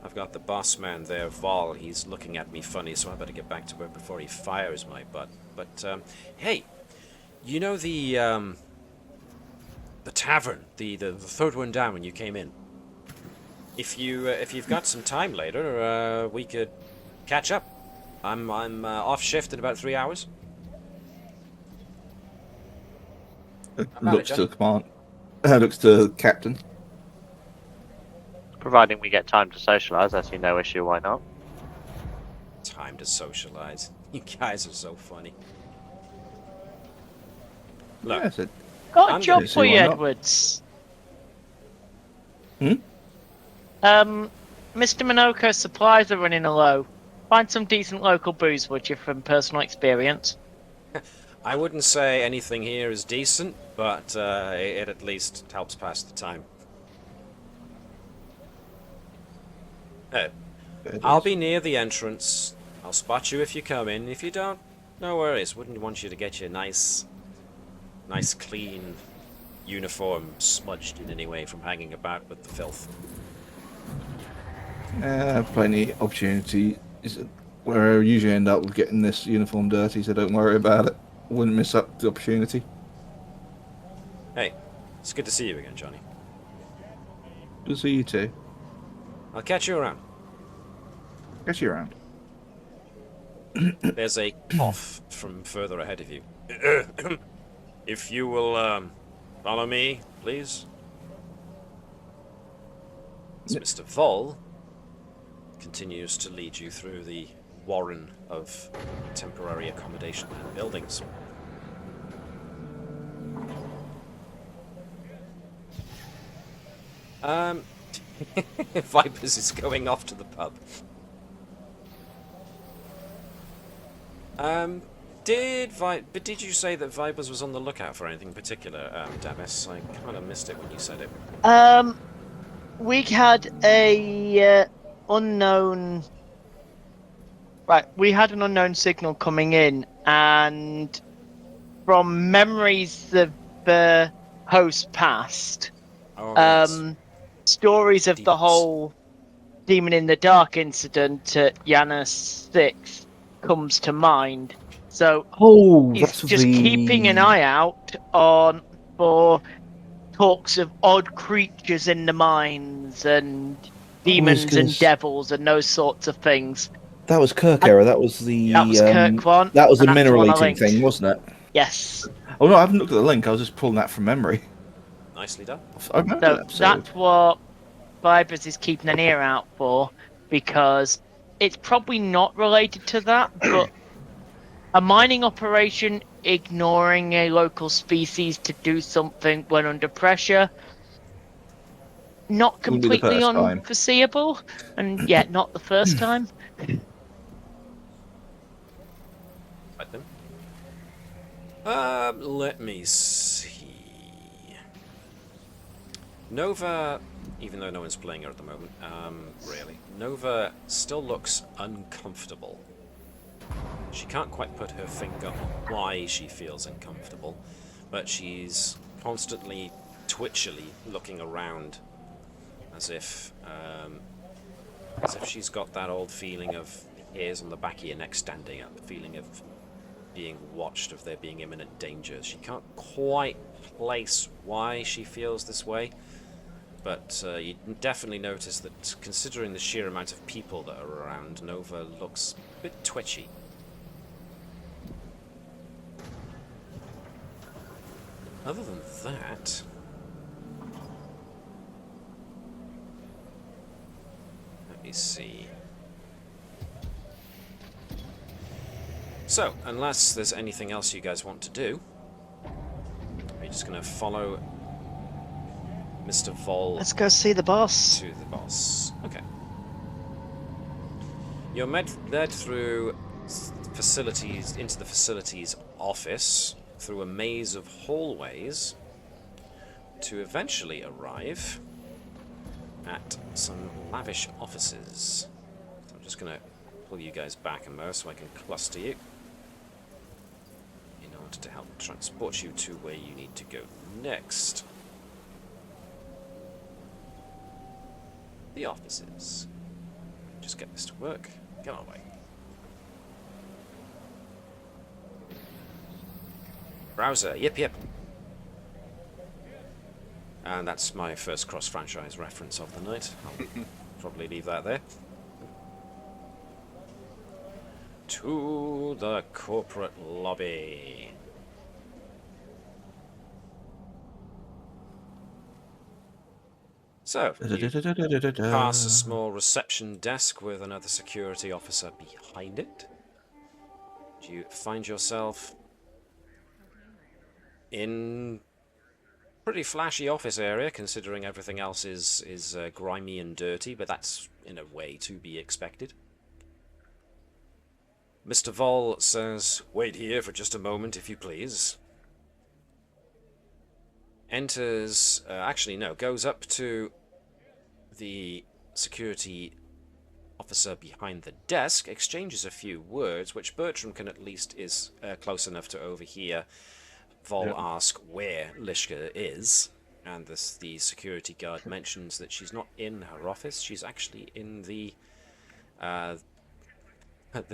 the boss man there, Vol. He's looking at me funny, so I better get back to work before he fires my butt. But, hey, you know the tavern, the third one down when you came in? If you've got some time later, we could catch up. I'm off shift in about 3 hours.
Looks to the command. Looks to the captain.
Providing we get time to socialise, I see no issue. Why not?
Time to socialize. You guys are so funny. Look,
Yeah, I said,
Got
I'm
a job
gonna
see
for you,
why not.
Edwards.
Hmm?
Mr. Minoko's supplies are running low. Find some decent local booze, would you, from personal experience?
I wouldn't say anything here is decent, but it at least helps pass the time. I'll be near the entrance. I'll spot you if you come in. If you don't, no worries. Wouldn't want you to get your nice clean uniform smudged in any way from hanging about with the filth.
Plenty opportunity. Is it where I usually end up with getting this uniform dirty, so don't worry about it. Wouldn't miss up the opportunity.
Hey, it's good to see you again, Johnny.
Good to see you too.
I'll catch you around.
Catch you around.
There's a cough from further ahead of you. If you will follow me, please. As Mr. Vol continues to lead you through the warren of temporary accommodation and buildings. Vipers is going off to the pub. Did you say that Vipers was on the lookout for anything particular, Davis? I kind of missed it when you said it.
We had a unknown. Right, we had an unknown signal coming in, and from memories of the host past,
Oh, yes.
stories of the
Demons.
whole Demon in the Dark incident at Yana 6 comes to mind. So
Oh,
he's just keeping an eye out for talks of odd creatures in the mines and demons and devils and those sorts of things.
That was Kirk era. That was the.
That was Kirk one.
That was the
and that's the
mineral
one I
eating
linked.
thing, wasn't it?
Yes.
Oh no, I haven't looked at the link. I was just pulling that from memory.
Nicely done.
I remember
So
that episode.
that's what Vipers is keeping an ear out for, because it's probably not related to that, but a mining operation ignoring a local species to do something when under pressure, not
Wouldn't be the
completely
first time.
unforeseeable, and yet not the first time.
Right then. Let me see. Nova, even though no one's playing her at the moment, really, Nova still looks uncomfortable. She can't quite put her finger on why she feels uncomfortable, but she's constantly twitchily looking around as if she's got that old feeling of hairs on the back of your neck standing up, feeling of being watched, of there being imminent danger. She can't quite place why she feels this way, but you definitely notice that considering the sheer amount of people that are around, Nova looks a bit twitchy. Other than that, let me see. So, unless there's anything else you guys want to do, we're just going to follow Mr. Vol.
Let's go see the boss.
To the boss. Okay. You're led through facilities, into the facilities office, through a maze of hallways, to eventually arrive at some lavish offices. So I'm just going to pull you guys back a moment so I can cluster you in order to help transport you to where you need to go next. The offices. Just get this to work. Get on away. Browser, yip. And that's my first cross-franchise reference of the night. I'll probably leave that there. To the corporate lobby. So, you pass a small reception desk with another security officer behind it. You find yourself in pretty flashy office area, considering everything else is grimy and dirty, but that's in a way to be expected. Mr. Vol says, "Wait here for just a moment, if you please." Enters, goes up to the security officer behind the desk, exchanges a few words, which Bertram can at least is close enough to overhear. Vol asks where Lishka is, and the security guard mentions that she's not in her office, she's actually in the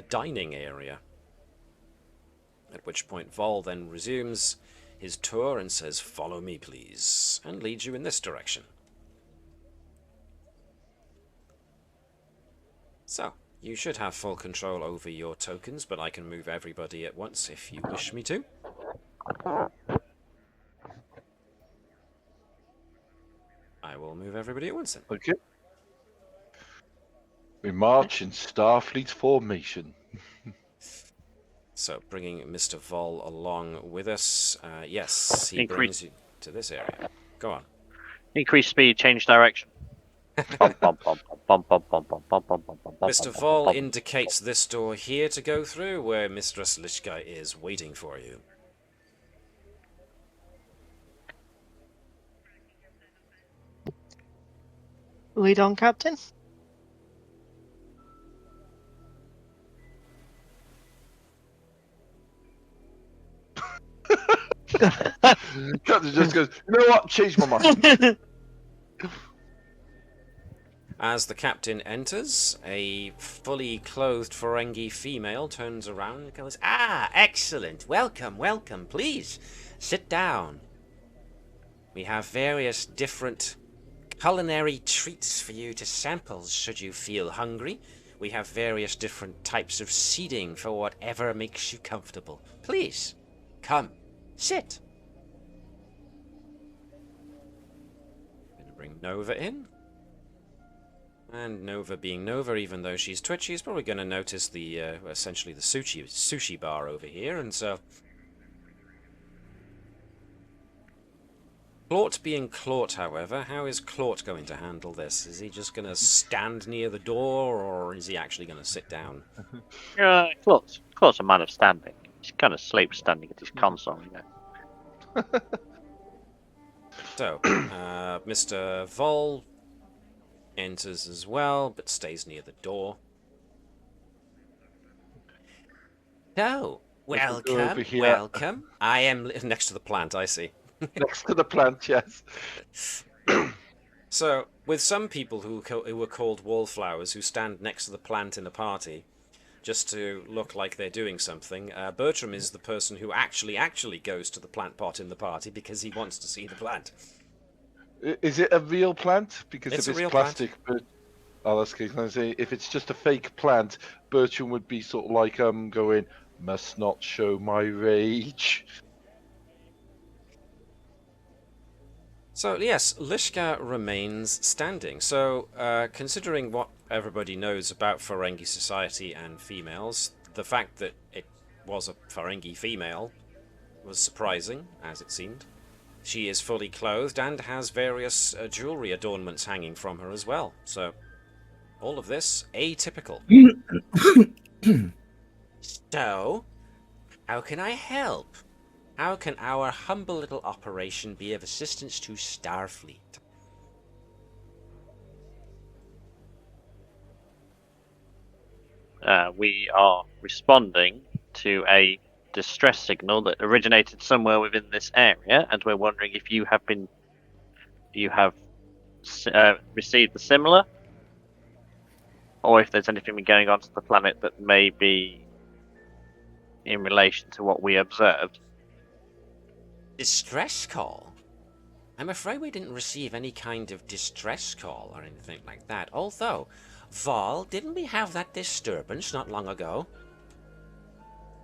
dining area. At which point Vol then resumes his tour and says, "Follow me, please," and leads you in this direction. So, you should have full control over your tokens, but I can move everybody at once if you wish me to. I will move everybody at once then.
Okay. We march in Starfleet formation.
So, bringing Mr. Vol along with us. Yes, he brings you to this area. Go on.
Increase speed, change direction.
Mr. Vol indicates this door here to go through, where Mistress Lishka is waiting for you.
Lead on, Captain.
Captain just goes, "You know what? Change my mind."
As the captain enters, a fully clothed Ferengi female turns around and goes, "Ah, excellent. Welcome, welcome. Please, sit down. We have various different culinary treats for you to sample should you feel hungry. We have various different types of seating for whatever makes you comfortable. Please, come, sit." Gonna bring Nova in. And Nova being Nova, even though she's twitchy, is probably going to notice the, essentially the sushi bar over here, and so... Claught being Claught, however, how is Claught going to handle this? Is he just going to stand near the door, or is he actually going to sit down?
Claught's a man of standing. He's kind of sleep standing at his console, you know.
So, Mr. Vol enters as well, but stays near the door. So, welcome, welcome. I am next to the plant, I see.
Next to the plant, yes.
So, with some people who were called wallflowers who stand next to the plant in a party, just to look like they're doing something, Bertram is the person who actually goes to the plant pot in the party because he wants to see the plant.
Is it a real plant? Because
It's
if
a real
it's plastic, oh, that's good. I say if it's just a fake plant, Bertram would be sort of like going, "Must not show my rage."
So yes, Lishka remains standing. So considering what everybody knows about Ferengi society and females, the fact that it was a Ferengi female was surprising, as it seemed. She is fully clothed and has various jewelry adornments hanging from her as well. So, all of this, atypical. So, how can I help? How can our humble little operation be of assistance to Starfleet?
We are responding to a distress signal that originated somewhere within this area, and we're wondering if you have received the similar, or if there's anything going on to the planet that may be in relation to what we observed.
Distress call? I'm afraid we didn't receive any kind of distress call or anything like that. Although, Vol, didn't we have that disturbance not long ago?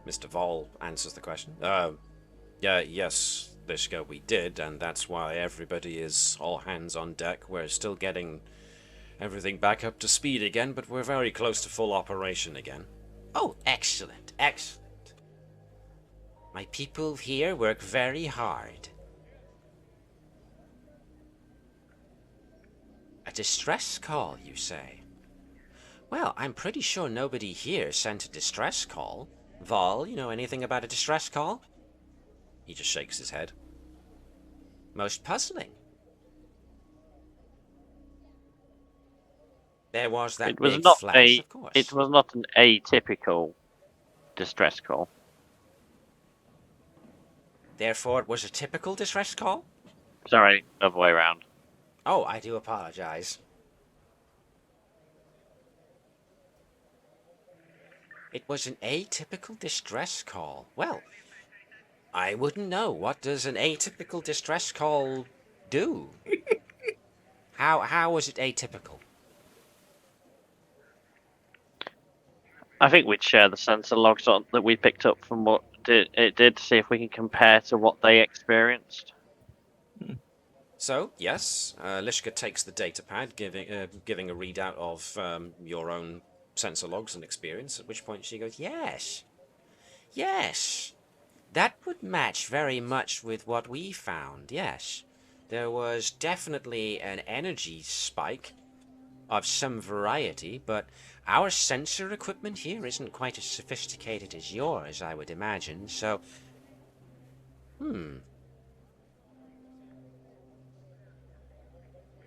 Mr. Vol answers the question. Yeah, yes, Lishka, we did, and that's why everybody is all hands on deck. We're still getting everything back up to speed again, but we're very close to full operation again.
Oh, excellent, excellent. My people here work very hard. A distress call, you say? Well, I'm pretty sure nobody here sent a distress call. Vol, you know anything about a distress call?
He just shakes his head.
Most puzzling. There was that
It was
big
not
flash, of course.
It was not an atypical distress call.
Therefore, it was a typical distress call?
Sorry, other way around.
Oh, I do apologize. It was an atypical distress call. Well, I wouldn't know. What does an atypical distress call do? How was it atypical?
I think we'd share the sensor logs on that we picked up from what it did to see if we can compare to what they experienced.
So, yes, Lishka takes the datapad, giving a readout of your own sensor logs and experience, at which point she goes,
Yes. Yes. That would match very much with what we found, yes. There was definitely an energy spike of some variety, but our sensor equipment here isn't quite as sophisticated as yours, I would imagine, so...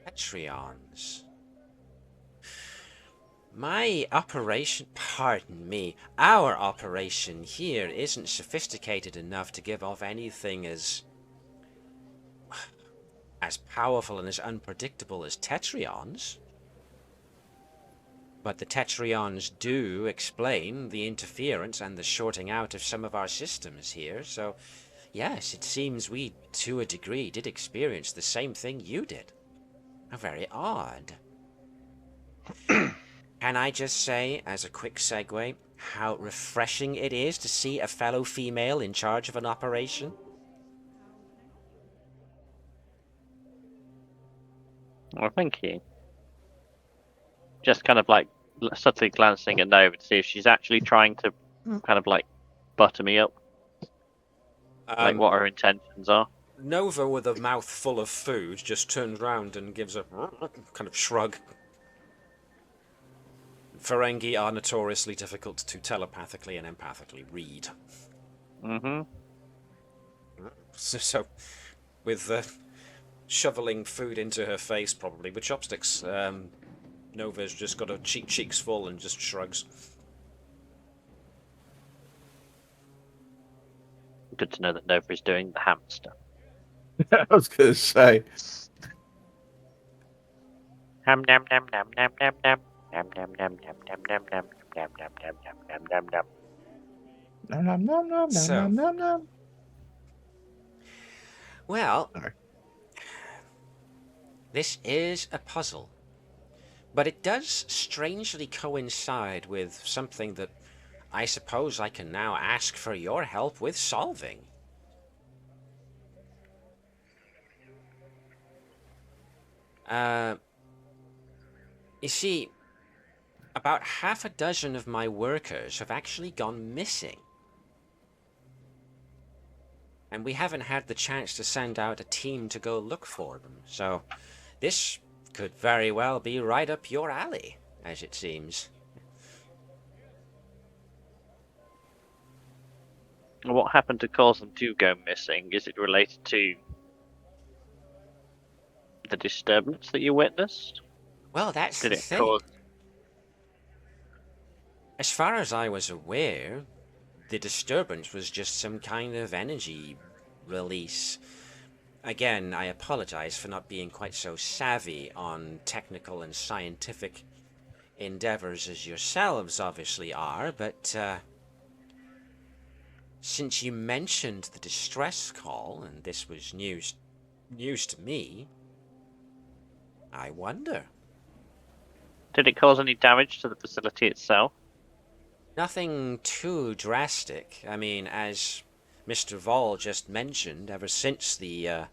Petrions. Our operation here isn't sophisticated enough to give off anything as powerful and as unpredictable as Tetrions. But the Tetrions do explain the interference and the shorting out of some of our systems here, so yes, it seems we, to a degree, did experience the same thing you did. How very odd. Can I just say, as a quick segue, how refreshing it is to see a fellow female in charge of an operation?
Well, thank you. Just kind of like subtly glancing at Nova to see if she's actually trying to kind of like butter me up. Like what her intentions are.
Nova, with a mouth full of food, just turns round and gives a kind of shrug. Ferengi are notoriously difficult to telepathically and empathically read.
Mm-hmm.
So with shoveling food into her face, probably with chopsticks, Nova's just got her cheeks full and just shrugs.
Good to know that Nova is doing the hamster.
I was going to say.
Ham nam nam nam nam nam nam nam nam nam nam nam nam nam nam nam nam nam nam nam.
Nom, nom, nom, nom,
So-
nom, nom, nom.
Well,
Sorry.
this is a puzzle. But it does strangely coincide with something that I suppose I can now ask for your help with solving. You see, about half a dozen of my workers have actually gone missing. And we haven't had the chance to send out a team to go look for them, so this could very well be right up your alley, as it seems.
What happened to cause them to go missing? Is it related to the disturbance that you witnessed?
Well, that's
Did
the
it
thing.
cause?
As far as I was aware, the disturbance was just some kind of energy release. Again, I apologize for not being quite so savvy on technical and scientific endeavors as yourselves obviously are, but since you mentioned the distress call, and this was news to me, I wonder.
Did it cause any damage to the facility itself?
Nothing too drastic. I mean, as
Mr. Vol just mentioned, ever since the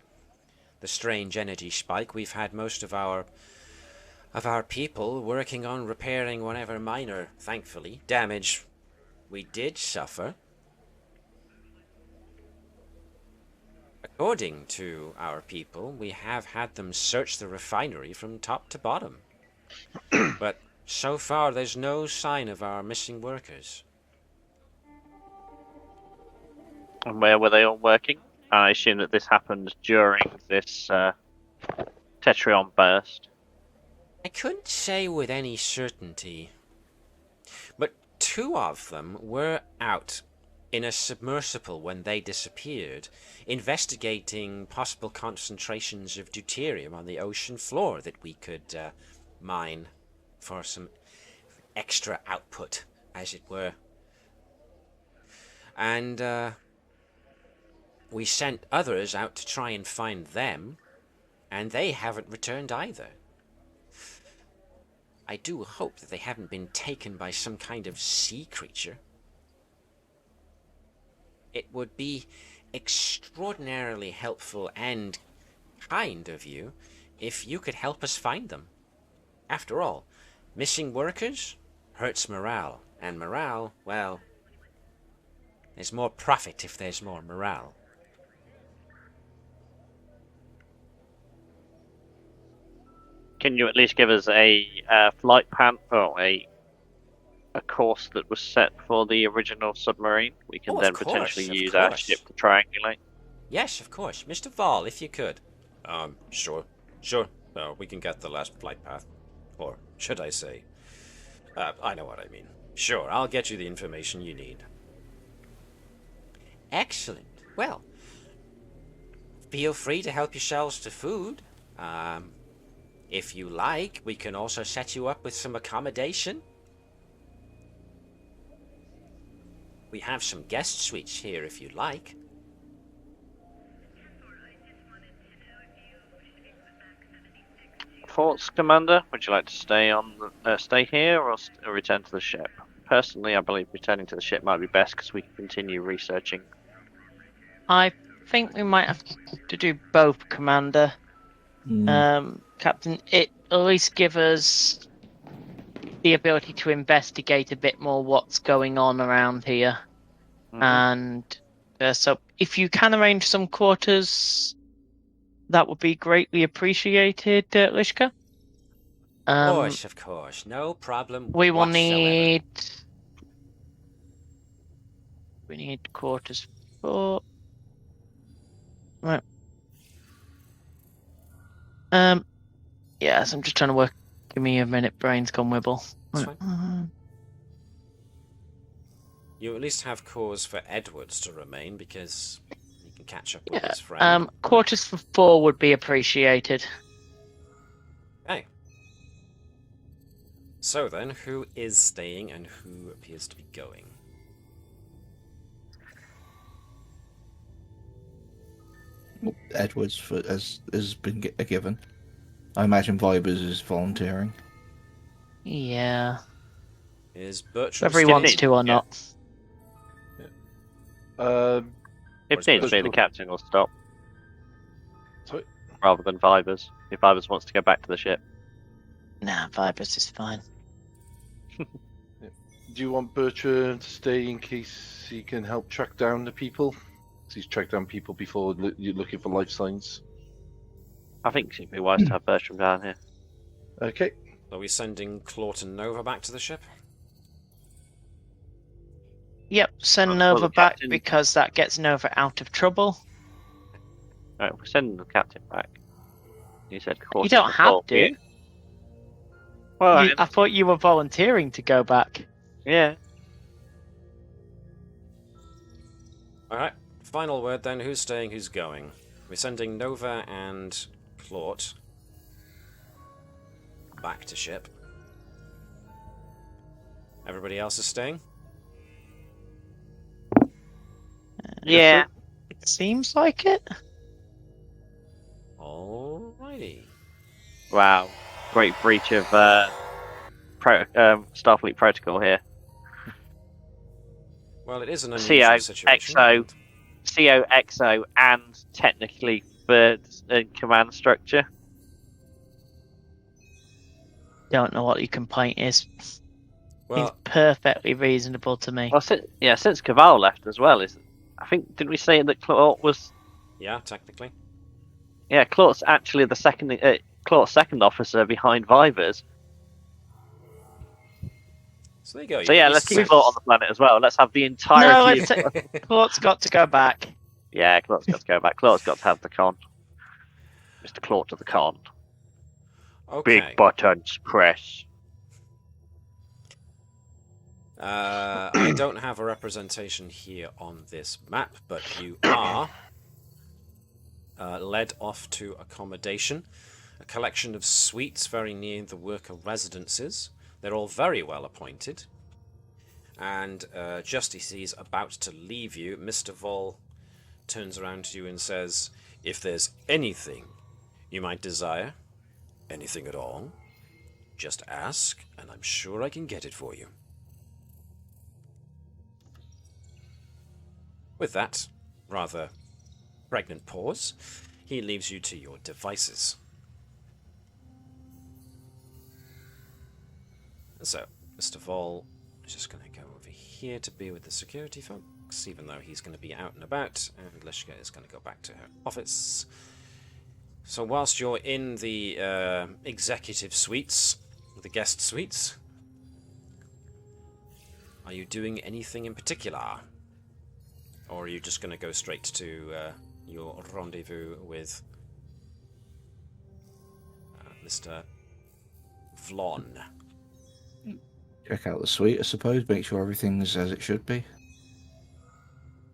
strange energy spike, we've had most of our people working on repairing whatever minor, thankfully, damage we did suffer. According to our people, we have had them search the refinery from top to bottom. But so far, there's no sign of our missing workers.
And where were they all working? I assume that this happened during this Tetrion burst.
I couldn't say with any certainty, but 2 of them were out in a submersible when they disappeared, investigating possible concentrations of deuterium on the ocean floor that we could mine for some extra output, as it were. And we sent others out to try and find them, and they haven't returned either. I do hope that they haven't been taken by some kind of sea creature. It would be extraordinarily helpful and kind of you if you could help us find them. After all, missing workers hurts morale, and morale, well, there's more profit if there's more morale.
Can you at least give us a flight plan or a course that was set for the original submarine? We can then potentially use our ship to triangulate.
Yes, of course. Mr. Vol, if you could. Sure. We can get the last flight path. Or should I say... I know what I mean. Sure, I'll get you the information you need. Excellent. Well, feel free to help yourselves to food. If you like, we can also set you up with some accommodation. We have some guest suites here if you'd like.
Thoughts, Commander? Would you like to stay here or return to the ship? Personally, I believe returning to the ship might be best because we can continue researching.
I think we might have to do both, Commander. Captain, it at least give us the ability to investigate a bit more what's going on around here.
Mm-hmm.
And so if you can arrange some quarters, that would be greatly appreciated, Lishka.
Of course. No problem
we will
whatsoever.
We need quarters for... Right. Yes, I'm just trying to work. Give me a minute, brain's gone wibble.
That's fine. You at least have cause for Edwards to remain because he can catch up with his friend.
Quarters for 4 would be appreciated.
Okay. So then, who is staying and who appears to be going?
Edwards has been a given. I imagine Vibers is volunteering.
Yeah.
Is Bertram
whether he wants to or not.
If needs be, the captain will stop.
Sorry?
Rather than Vibers. If Vibers wants to go back to the ship.
Nah, Vibers is fine.
Do you want Bertram to stay in case he can help track down the people? He's tracked down people before you're looking for life signs.
I think it'd be wise to have Bertram down here.
Okay.
Are we sending Claught and Nova back to the ship?
Yep, send Nova back because that gets Nova out of trouble.
Right, we're sending the captain back. You said
you don't have to.
Yeah. Well,
I thought you were volunteering to go back.
Yeah.
Alright, final word then. Who's staying, who's going? We're sending Nova and Claught back to ship. Everybody else is staying?
Yeah.
It seems like it.
Alrighty.
Wow. Great breach of Starfleet protocol here.
Well, it is an unusual situation.
XO COXO and technically third in command structure.
Don't know what your complaint is.
Well,
Seems perfectly reasonable to me.
Well, since Cavall left as well, I think did we say that Claude was?
yeah, technically.
Yeah, Claude's actually the Claude's second officer behind Vivers.
So there you go.
So yeah, let's keep Claude on the planet as well. Let's have the
No,
entirety.
Claude's got to go back.
Yeah, Claude's got to go back. Claude's got to have the con. Mr. Claude to the con.
Okay.
Big buttons press.
I don't have a representation here on this map, but you are led off to accommodation, a collection of suites very near the worker residences. They're all very well appointed. And just as he's about to leave you, Mr. Vol turns around to you and says, "If there's anything you might desire, anything at all, just ask, and I'm sure I can get it for you." With that rather pregnant pause, he leaves you to your devices. And so, Mr. Vol is just going to go over here to be with the security folks, even though he's going to be out and about, and Lishka is going to go back to her office. So whilst you're in the executive suites, the guest suites, are you doing anything in particular? Or are you just going to go straight to your rendezvous with Mr. Vlon?
Check out the suite, I suppose. Make sure everything's as it should be.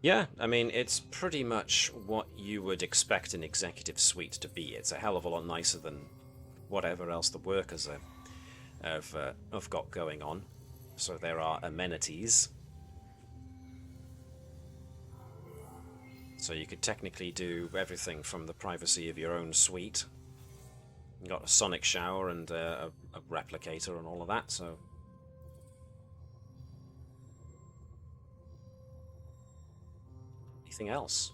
Yeah, I mean, it's pretty much what you would expect an executive suite to be. It's a hell of a lot nicer than whatever else the workers have got going on. So there are amenities. So you could technically do everything from the privacy of your own suite. You've got a sonic shower and a replicator and all of that, so... Anything else?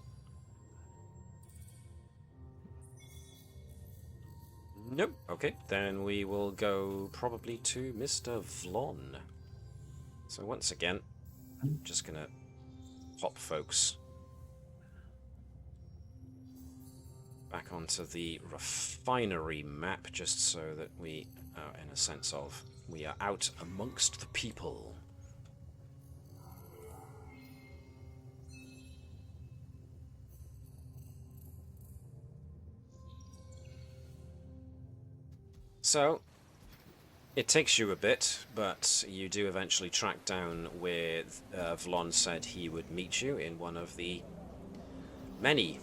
Nope. Okay, then we will go probably to Mr. Vlon. So once again, I'm just gonna pop folks back onto the refinery map, just so that we are in a sense of we are out amongst the people. So, it takes you a bit, but you do eventually track down where Vlon said he would meet you in one of the many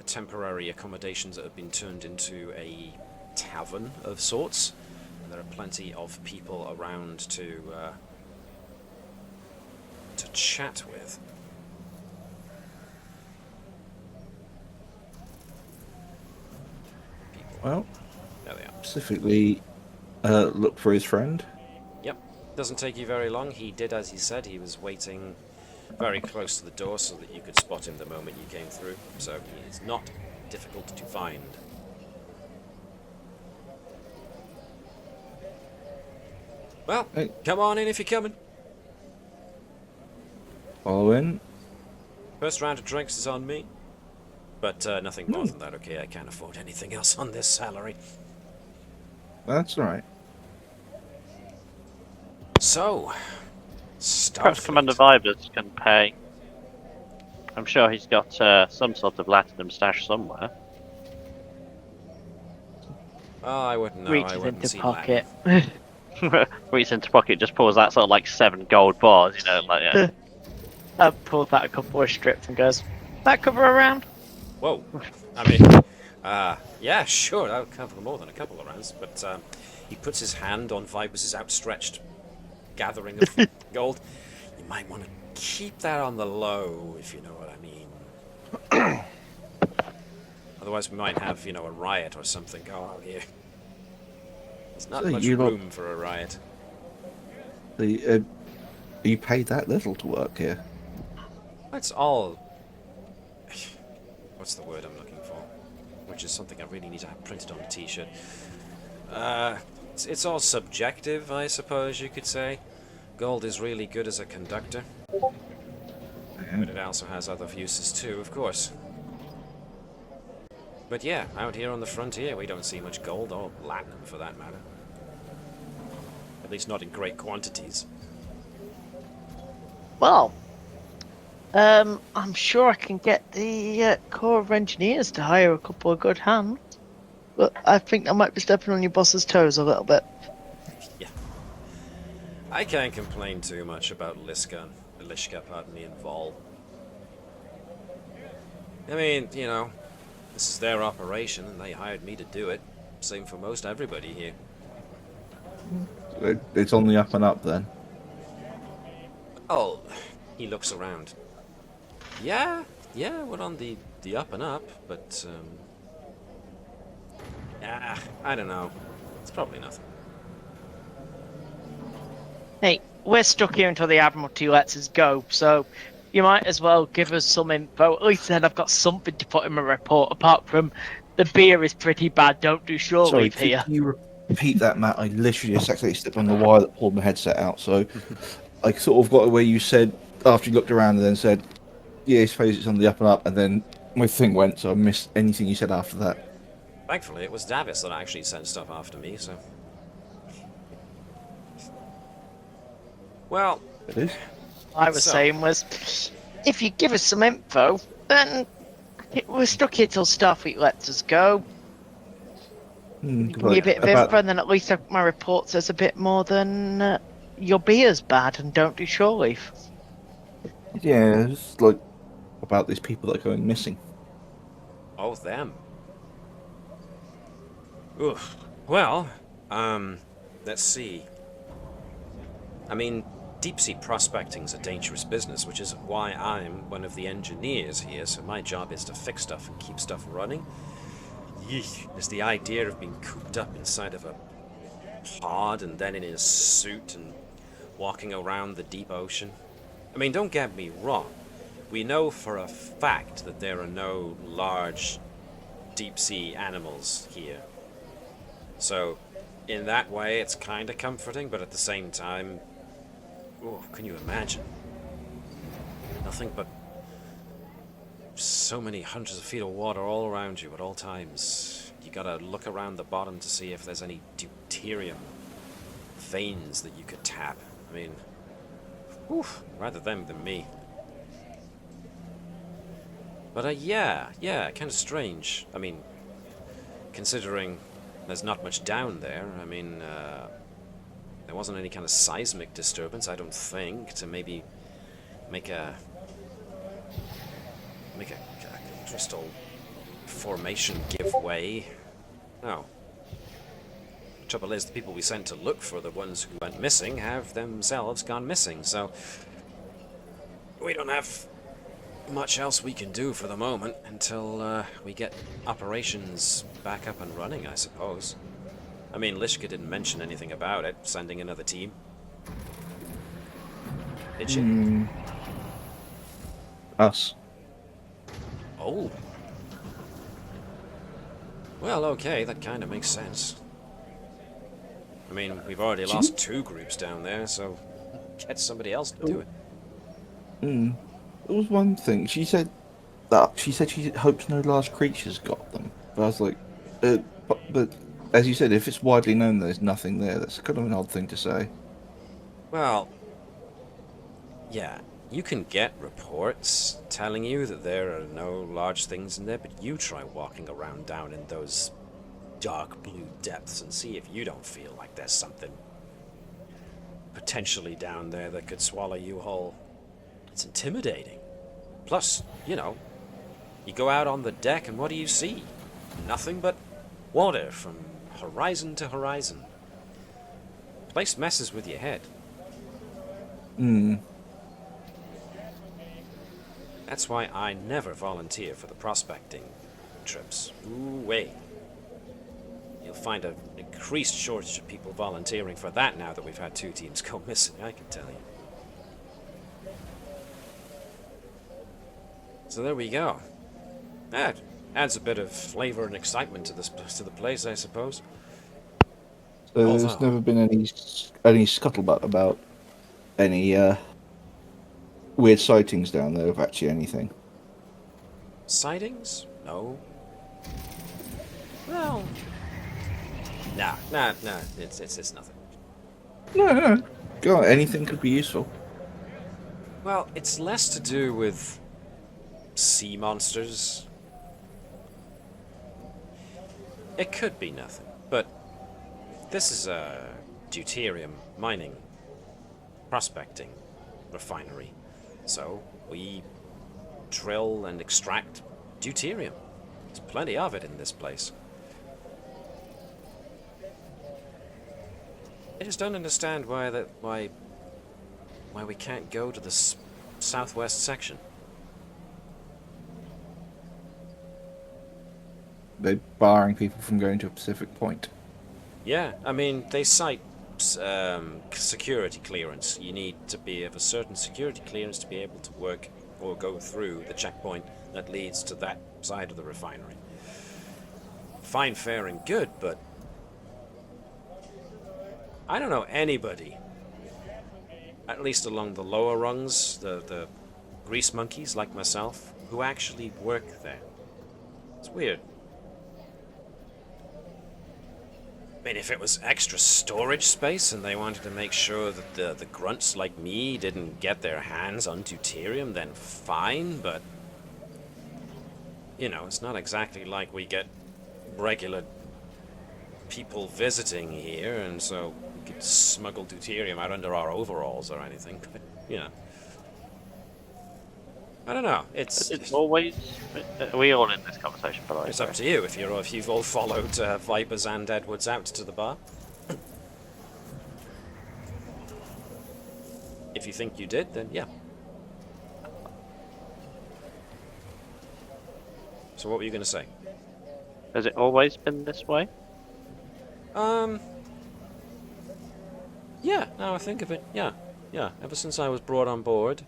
temporary accommodations that have been turned into a tavern of sorts. And there are plenty of people around to chat with. People.
Well,
There they are.
specifically look for his friend.
Yep. Doesn't take you very long. He did as he said. He was waiting very close to the door so that you could spot him the moment you came through. So he is not difficult to find. Well,
Hey.
come on in if you're coming.
Follow in.
First round of drinks is on me. But nothing more than that, okay? I can't afford anything else on this salary.
That's all right.
So,
Perhaps Commander Vibers can pay. I'm sure he's got some sort of platinum stash somewhere.
Oh, I wouldn't know. I
Reaches
wouldn't
into
see
pocket.
Reaches into pocket, just pulls out sort of like 7 gold bars, you know, like yeah.
Pulls out a couple of strips and goes, "That cover around?"
Whoa. I mean, yeah, sure, that would cover more than a couple of rounds, but he puts his hand on Vibers' outstretched gathering of gold. You might want to keep that on the low, if you know what I mean. Otherwise we might have, you know, a riot or something go on here. There's not
So
much
you
room for a riot.
You paid that little to work here.
It's all... What's the word I'm looking for? Which is something I really need to have printed on a t-shirt. It's all subjective, I suppose you could say. Gold is really good as a conductor. But it also has other uses too, of course. But yeah, out here on the frontier, we don't see much gold, or platinum for that matter. At least not in great quantities.
Well, I'm sure I can get the Corps of Engineers to hire a couple of good hands. But I think I might be stepping on your boss's toes a little bit.
Yeah. I can't complain too much about Lishka, pardon me, and Vol. I mean, you know, this is their operation, and they hired me to do it. Same for most everybody here.
It's on the up and up then.
Oh, he looks around. Yeah, we're on the up and up, but, I don't know. It's probably nothing.
Hey, we're stuck here until the Admiralty lets us go, so you might as well give us some info. At least then I've got something to put in my report, apart from the beer is pretty bad, don't do shore
Sorry,
leave here.
could you repeat that, Matt? I literally just accidentally stepped on the wire that pulled my headset out, so I sort of got where you said, after you looked around and then said, yeah, I suppose it's on the up and up, and then my thing went, so I missed anything you said after that.
Thankfully, it was Navis that actually sent stuff after me, so... Well...
It is?
I was saying was, if you give us some info, then we're stuck here till Starfleet lets us go. Give me a bit of info, and then at least my report says a bit more than your beer's bad and don't do shore leave.
Yeah, it's like about these people that are going missing.
Oh, them. Oof. Well, let's see. I mean, deep-sea prospecting's a dangerous business, which is why I'm one of the engineers here, so my job is to fix stuff and keep stuff running. Yeesh. There's the idea of being cooped up inside of a pod and then in a suit and walking around the deep ocean. I mean, don't get me wrong. We know for a fact that there are no large deep-sea animals here. So, in that way, it's kind of comforting, but at the same time, oh, can you imagine? Nothing but so many hundreds of feet of water all around you at all times. You gotta look around the bottom to see if there's any deuterium veins that you could tap. I mean, oof, rather them than me. But yeah, kind of strange. I mean, considering there's not much down there. I mean, there wasn't any kind of seismic disturbance, I don't think, to maybe make a crystal formation give way. No. The trouble is, the people we sent to look for the ones who went missing have themselves gone missing, so we don't have much else we can do for the moment until we get operations back up and running, I suppose. I mean, Lishka didn't mention anything about it, sending another team. Did she?
Us.
Oh. Well, okay, that kind of makes sense. I mean, we've already lost 2 groups down there, so get somebody else to do it.
There was one thing. She said she hopes no large creatures got them. But I was like, but as you said, if it's widely known there's nothing there, that's kind of an odd thing to say.
Well, yeah, you can get reports telling you that there are no large things in there, but you try walking around down in those dark blue depths and see if you don't feel like there's something potentially down there that could swallow you whole. It's intimidating. Plus, you know, you go out on the deck and what do you see? Nothing but water from horizon to horizon. The place messes with your head. That's why I never volunteer for the prospecting trips. Ooh, wait. You'll find an increased shortage of people volunteering for that now that we've had 2 teams go missing, I can tell you. So there we go. That adds a bit of flavour and excitement to the place, I suppose.
So
Although-
there's never been any scuttlebutt about any weird sightings down there of actually anything.
Sightings? No. Well, nah. It's nothing.
No. Go on, anything could be useful.
Well, it's less to do with sea monsters. It could be nothing, but this is a deuterium mining, prospecting refinery. So we drill and extract deuterium. There's plenty of it in this place. I just don't understand why we can't go to the southwest section.
They're barring people from going to a Pacific Point.
Yeah, I mean, they cite security clearance. You need to be of a certain security clearance to be able to work or go through the checkpoint that leads to that side of the refinery. Fine, fair, and good, but I don't know anybody, at least along the lower rungs, the grease monkeys like myself, who actually work there. It's weird. I mean, if it was extra storage space and they wanted to make sure that the grunts like me didn't get their hands on deuterium, then fine, but you know, it's not exactly like we get regular people visiting here, and so we could smuggle deuterium out under our overalls or anything, but, you know. I don't know.
It's always. Are we all in this conversation, by the way?
It's up to you if you've all followed Vipers and Edwards out to the bar. If you think you did, then yeah. So what were you going to say?
Has it always been this way?
Yeah, now I think of it, yeah. Ever since I was brought on board,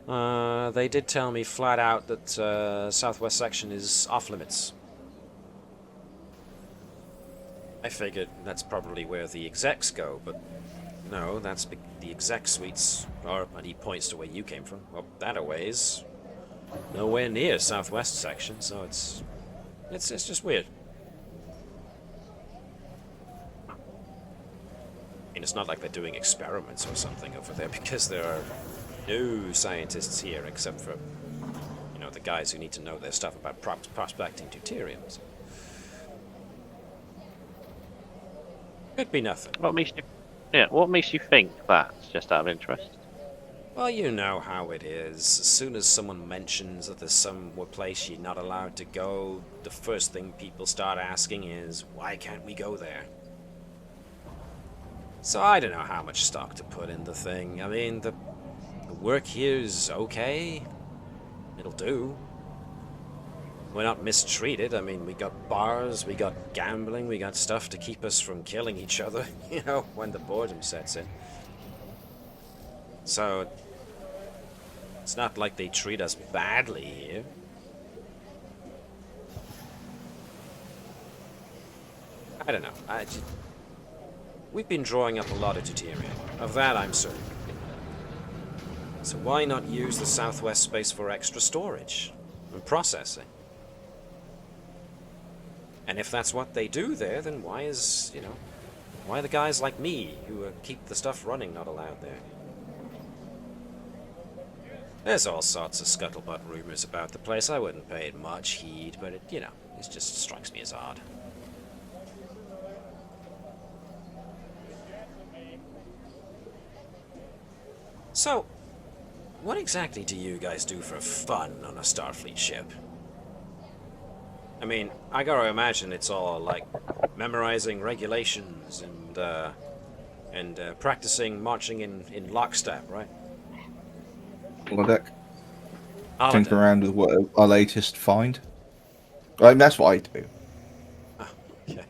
they did tell me flat out that Southwest Section is off limits. I figured that's probably where the execs go, but no, that's the exec suites are, and he points to where you came from, well, that a ways. Nowhere near Southwest Section, so it's just weird. I mean, it's not like they're doing experiments or something over there, because there are no scientists here except for, you know, the guys who need to know their stuff about prospecting deuterium. So. Could be nothing.
What makes you think that? Just out of interest.
Well, you know how it is. As soon as someone mentions that there's somewhere place you're not allowed to go, the first thing people start asking is, why can't we go there? So I don't know how much stock to put in the thing. I mean, the work here is okay. It'll do. We're not mistreated. I mean, we got bars, we got gambling, we got stuff to keep us from killing each other, you know, when the boredom sets in. So, it's not like they treat us badly here. I don't know. We've been drawing up a lot of deuterium. Of that, I'm certain. So why not use the southwest space for extra storage and processing? And if that's what they do there, then why are the guys like me who keep the stuff running not allowed there? There's all sorts of scuttlebutt rumors about the place. I wouldn't pay it much heed, but it just strikes me as odd. So, what exactly do you guys do for fun on a Starfleet ship? I mean, I gotta imagine it's all like memorizing regulations and practicing marching in lockstep, right?
Holodeck.
Holodeck.
Tinker around with what our latest find. I mean, that's what I do.
Oh, okay.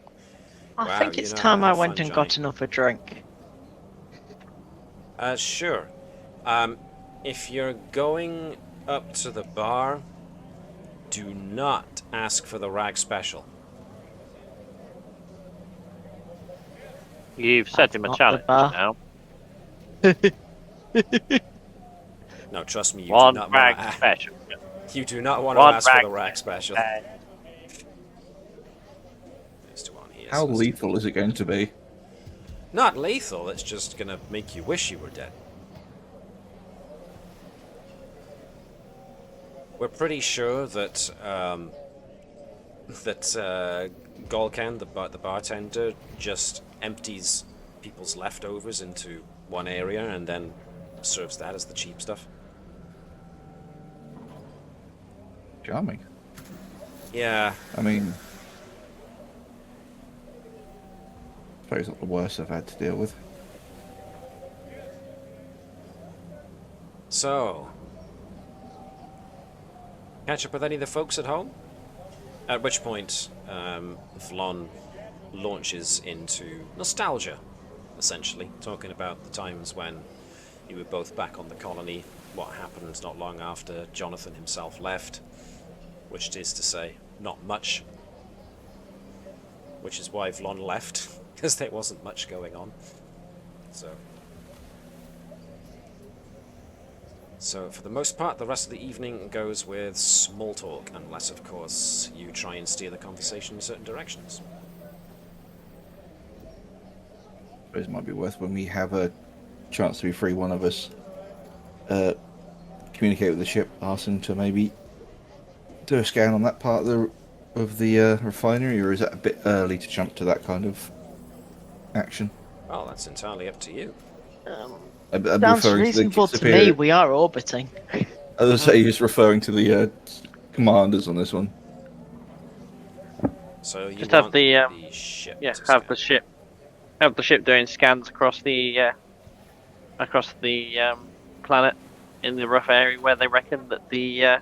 I
Wow,
think
you
it's
know
time
how
I
to
went
fun,
and got
Johnny.
another drink.
Sure. If you're going up to the bar, do not ask for the rag special.
You've set
That's
him a
not
challenge
the bar.
now.
No, trust me, you
One
do not
rag
want to.
special.
You do not want to
One
ask for
rag
the rag special.
Okay.
There's two on here,
How
so let's-
lethal is it going to be?
Not lethal. It's just gonna make you wish you were dead. We're pretty sure that Golkan, the bartender, just empties people's leftovers into one area and then serves that as the cheap stuff.
Charming.
Yeah.
I mean, I suppose not the worst I've had to deal with.
So, catch up with any of the folks at home? At which point, Vlon launches into nostalgia, essentially, talking about the times when you were both back on the colony, what happened not long after Jonathan himself left, which is to say, not much. Which is why Vlon left, because there wasn't much going on. So for the most part, the rest of the evening goes with small talk, unless, of course, you try and steer the conversation in certain directions.
I suppose it might be worth when we have a chance to be free, one of us communicate with the ship, ask them to maybe do a scan on that part of the refinery, or is that a bit early to jump to that kind of action?
Well, that's entirely up to you.
I'm
Sounds
referring
reasonable
to the
to me. We are orbiting.
I was say he's referring to the commanders on this one.
So you
Just have
want
the,
ship
Yeah,
to
have
scan.
the ship doing scans across the planet in the rough area where they reckon that the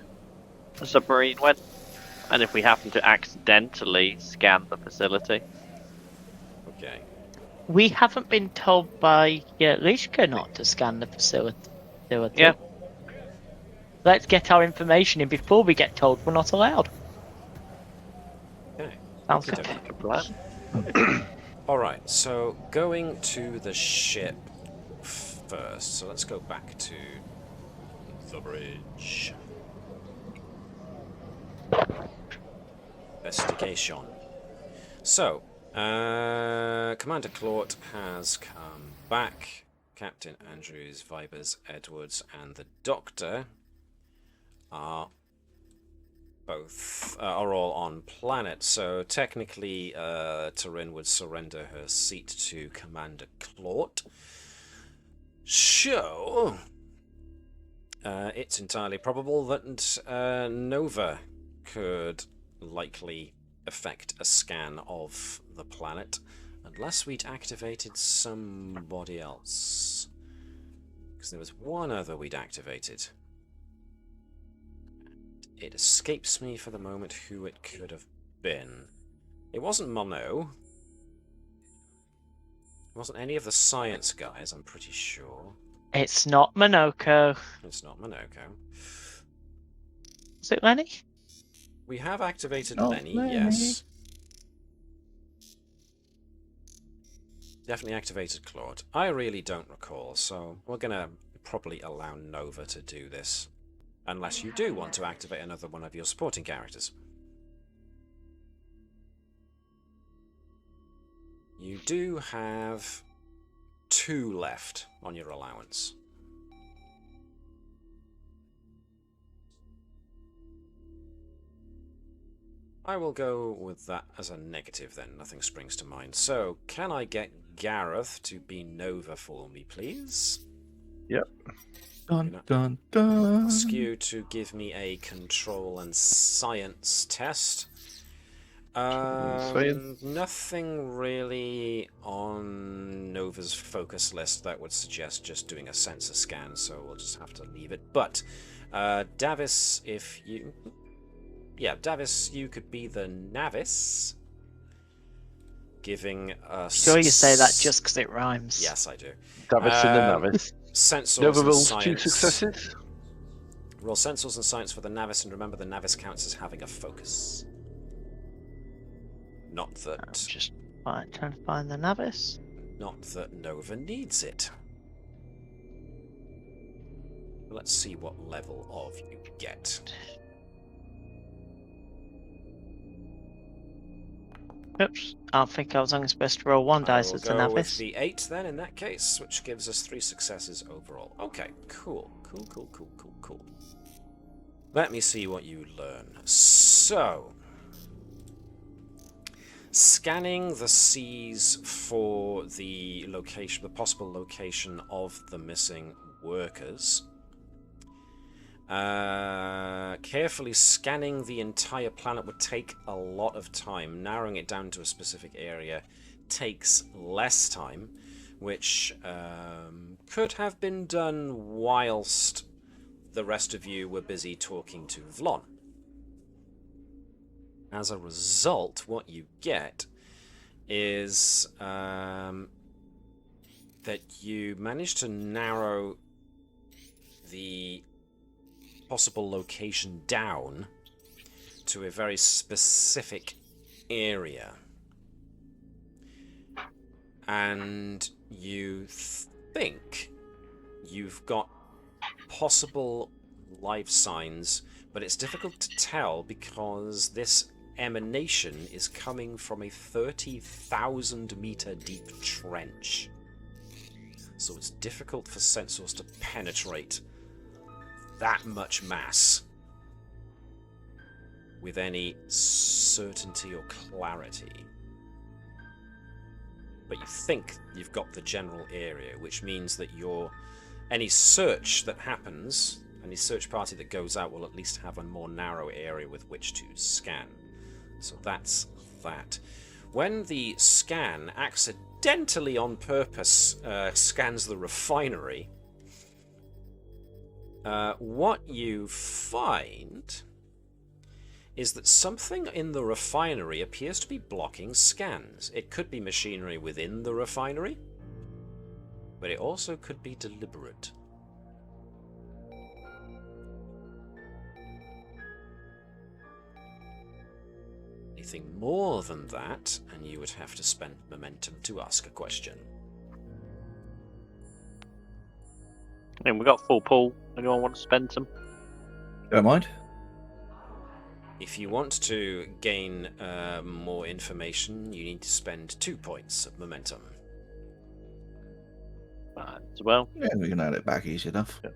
submarine went, and if we happen to accidentally scan the facility.
Okay.
We haven't been told by Lishka not to scan the facility.
Yeah.
Let's get our information in before we get told we're not allowed.
Okay.
Sounds
Okey-dokey.
good.
Good plan.
Alright, so going to the ship first. So let's go back to the bridge. Investigation. So, Commander Claude has come back. Captain Andrews, Vibers, Edwards, and the Doctor are all on planet. So technically, Taryn would surrender her seat to Commander Claude. So, it's entirely probable that Nova could likely effect a scan of the planet, unless we'd activated somebody else. Because there was one other we'd activated. It escapes me for the moment who it could have been. It wasn't Mono. It wasn't any of the science guys, I'm pretty sure.
It's not Monoko.
It's not Monoko.
Is it Lenny?
We have activated
Not
Lenny,
Lenny.
yes. Definitely activated Claude. I really don't recall, so we're going to probably allow Nova to do this. Unless you do want to activate another one of your supporting characters. You do have 2 left on your allowance. I will go with that as a negative then, nothing springs to mind. So, can I get Gareth to be Nova for me, please?
Yep.
Dun dun dun.
Ask you to give me a control and science test.
Science.
Nothing really on Nova's focus list that would suggest just doing a sensor scan, so we'll just have to leave it. But, Davis, if you... Yeah, Davis, you could be the Navis, giving us...
Sure you say that just because it rhymes.
Yes, I do.
Davis and the Navis.
Sensors
Nova
and
rolls 2
science.
successes.
Roll sensors and science for the Navis, and remember the Navis counts as having a focus. Not
I'm
that...
just trying to find the Navis.
Not that Nova needs it. Let's see what level of you get.
Oops, I think I was only supposed to roll one dice as the
I will go with
Navis.
the 8 then in that case, which gives us 3 successes overall. Okay, cool. Cool. Let me see what you learn. So, scanning the seas for the location, the possible location of the missing workers. Carefully scanning the entire planet would take a lot of time. Narrowing it down to a specific area takes less time, which could have been done whilst the rest of you were busy talking to Vlon. As a result, what you get is that you manage to narrow the possible location down to a very specific area. And you think you've got possible life signs, but it's difficult to tell because this emanation is coming from a 30,000 meter deep trench. So it's difficult for sensors to penetrate that much mass with any certainty or clarity. But you think you've got the general area, which means that any search that happens, any search party that goes out will at least have a more narrow area with which to scan. So that's that. When the scan accidentally on purpose scans the refinery, what you find is that something in the refinery appears to be blocking scans. It could be machinery within the refinery, but it also could be deliberate. Anything more than that, and you would have to spend momentum to ask a question.
I mean, we got full pool. Anyone want to spend some?
Don't mind.
If you want to gain more information, you need to spend 2 points of momentum.
As well.
Yeah, we can add it back easy enough.
Yeah.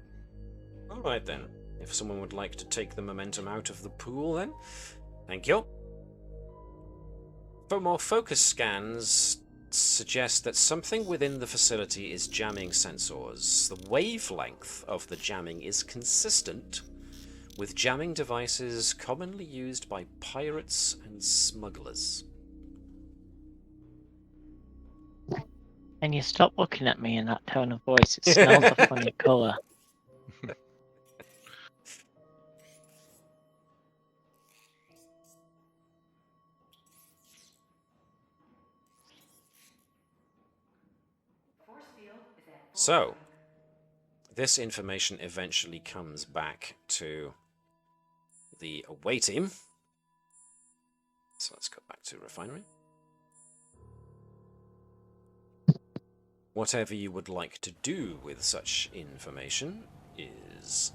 Alright then. If someone would like to take the momentum out of the pool then. Thank you. For more focus scans suggest that something within the facility is jamming sensors. The wavelength of the jamming is consistent with jamming devices commonly used by pirates and smugglers.
And you stop looking at me in that tone of voice. It smells a funny colour.
So, this information eventually comes back to the away team. So let's go back to refinery. Whatever you would like to do with such information is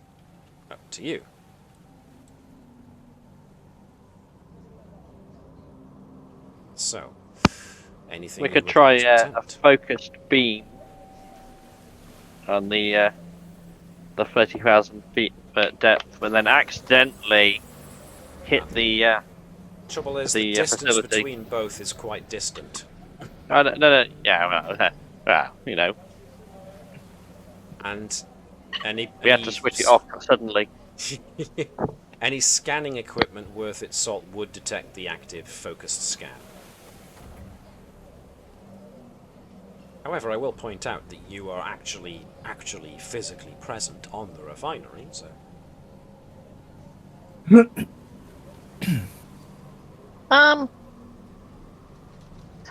up to you. So, anything
We
you
could
would
try
like to
a
attempt?
focused beam on the 30,000 feet depth, and then accidentally hit the.
Trouble is,
the
the distance
facility.
between both is quite distant.
Oh, no, yeah, well, you know,
And any
we had to switch it off suddenly.
any scanning equipment worth its salt would detect the active focused scan. However, I will point out that you are actually physically present on the refinery, so...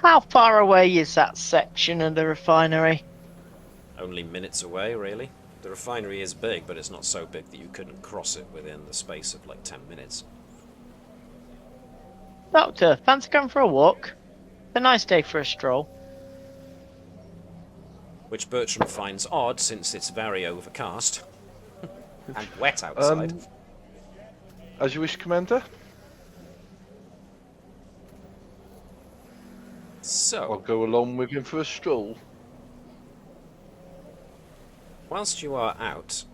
How far away is that section of the refinery?
Only minutes away, really. The refinery is big, but it's not so big that you couldn't cross it within the space of like 10 minutes.
Doctor, fancy going for a walk? It's a nice day for a stroll.
Which Bertram finds odd since it's very overcast and wet outside.
As you wish, Commander. I'll
So,
go along with him for a stroll.
whilst you are out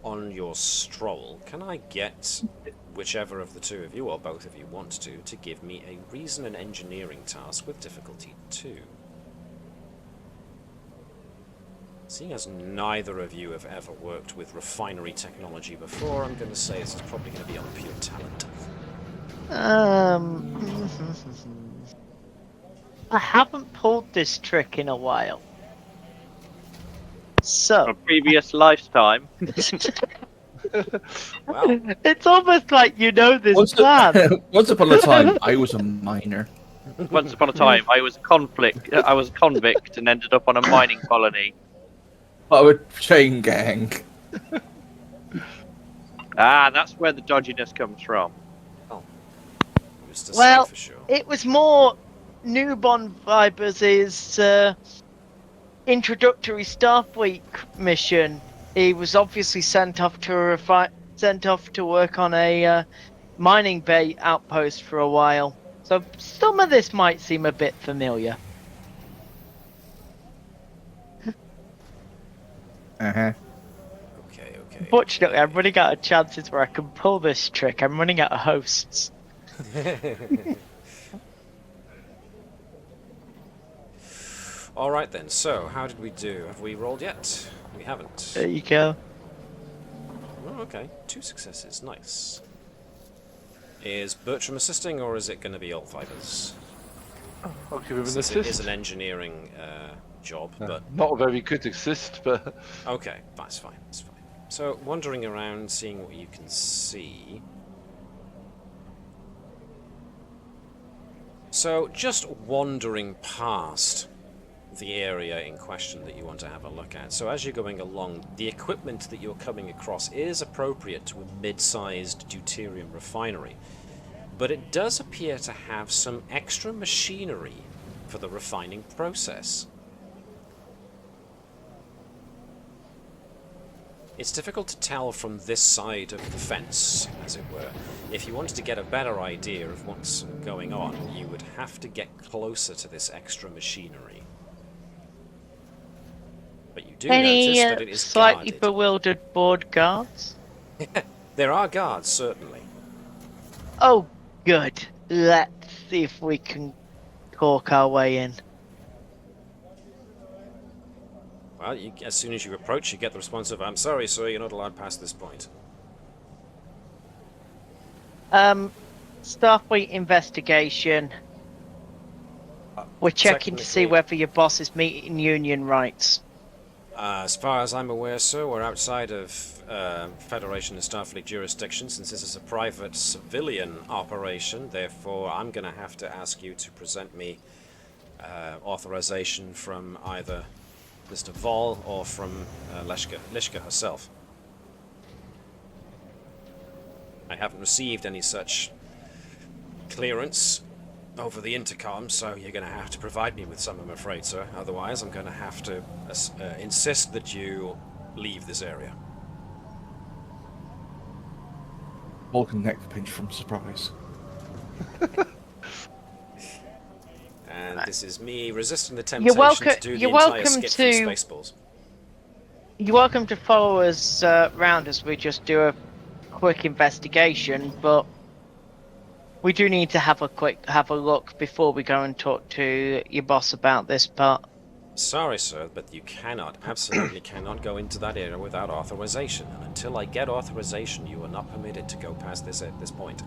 on your stroll, can I get whichever of the two of you, or both of you want to give me a reason and engineering task with difficulty 2? Seeing as neither of you have ever worked with refinery technology before, I'm going to say it's probably going to be on pure talent.
I haven't pulled this trick in a while. So,
A previous lifetime.
Well,
it's almost like you know this plan.
Once upon a time, I was a miner.
Once upon a time, I was a convict and ended up on a mining colony.
Oh, a chain gang.
Ah, that's where the dodginess comes from.
who's to
Well,
say for sure?
It was more Newbon Vibers' introductory Starfleet mission. He was obviously sent off to work on a mining bay outpost for a while. So some of this might seem a bit familiar.
Uh-huh.
Okay.
Unfortunately, I'm running out of chances where I can pull this trick. I'm running out of hosts.
Alright then, so how did we do? Have we rolled yet? We haven't.
There you go.
Oh, okay, 2 successes, nice. Is Bertram assisting, or is it going to be all fibers?
I'll give him an
Since it is
assist.
an engineering job, but
Not a very good assist, but
okay, that's fine. So, wandering around, seeing what you can see. So, just wandering past the area in question that you want to have a look at. So, as you're going along, the equipment that you're coming across is appropriate to a mid-sized deuterium refinery, but it does appear to have some extra machinery for the refining process. It's difficult to tell from this side of the fence, as it were. If you wanted to get a better idea of what's going on, you would have to get closer to this extra machinery. But you do
Any
notice that it is
slightly
guarded.
bewildered board guards?
There are guards, certainly.
Oh, good. Let's see if we can talk our way in.
Well, as soon as you approach, you get the response of, "I'm sorry, sir, you're not allowed past this point."
Starfleet investigation. We're checking to see
Technically-
whether your boss is meeting union rights.
As far as I'm aware, sir, we're outside of Federation and Starfleet jurisdiction, since this is a private civilian operation. Therefore, I'm going to have to ask you to present me authorization from either Mr. Vol or from Lishka herself. I haven't received any such clearance over the intercom, so you're going to have to provide me with some, I'm afraid, sir. Otherwise, I'm going to have to insist that you leave this area.
Vulcan neck pinch from surprise.
And this is me resisting the
You're
temptation
welcome-
to do the
you're
entire
welcome
skip from
to-
Spaceballs.
You're welcome to follow us round as we just do a quick investigation, but we do need to have a look before we go and talk to your boss about this part.
Sorry, sir, but you cannot, absolutely cannot go into that area without authorization. And until I get authorization, you are not permitted to go past this at this point.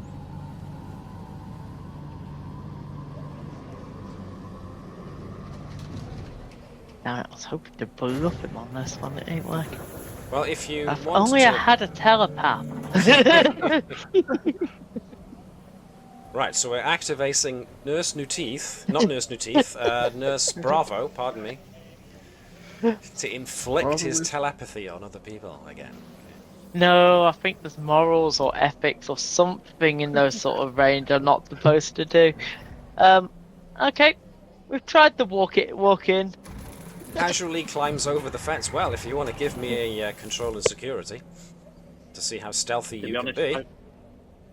Now, I was hoping to bluff him on this one, it ain't working.
Well, if you
If
want
only
to...
I had a telepath.
Right, so we're activating Nurse New Teeth, not Nurse New Teeth, Nurse Bravo, pardon me. To inflict
Rather
his
with-
telepathy on other people again.
No, I think there's morals or ethics or something in those sort of range I'm not supposed to do. Okay, we've tried the walk in.
Casually climbs over the fence. Well, if you want to give me a control and security to see how stealthy
To
you
be
can
honest,
be.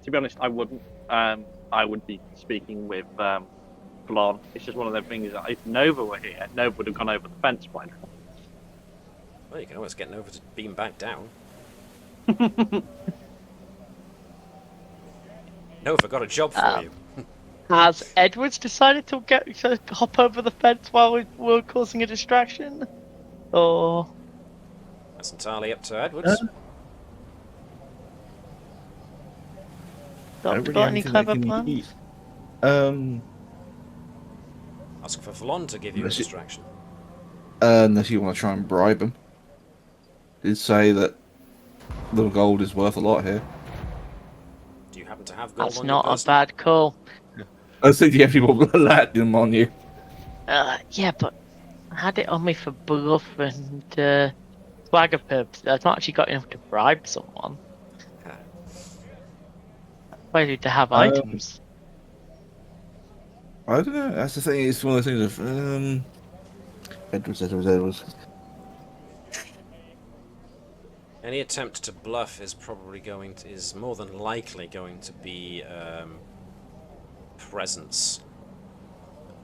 to be honest, I wouldn't. I would be speaking with Blon. It's just one of those things that if Nova were here, Nova would have gone over the fence by now.
Well, you can always get Nova to beam back down. Nova, got a job for you.
Has Edwards decided to hop over the fence while we're causing a distraction? Or
That's entirely up to Edwards.
I don't
Doctor
really
got
have
any
anything I
clever
can
plans?
use.
Ask for Vlon to give you a
Unless you-
distraction.
Unless you want to try and bribe him. Did say that the gold is worth a lot here.
Do you happen to have gold
That's
on
not
your
a
person?
bad call.
I think you have any more platinum on you.
Yeah, but I had it on me for bluff and swagger purposes. I've not actually got enough to bribe someone. Why do to have items?
I don't know. That's the thing. It's one of those things of Edwards.
Any attempt to bluff is probably is more than likely going to be presence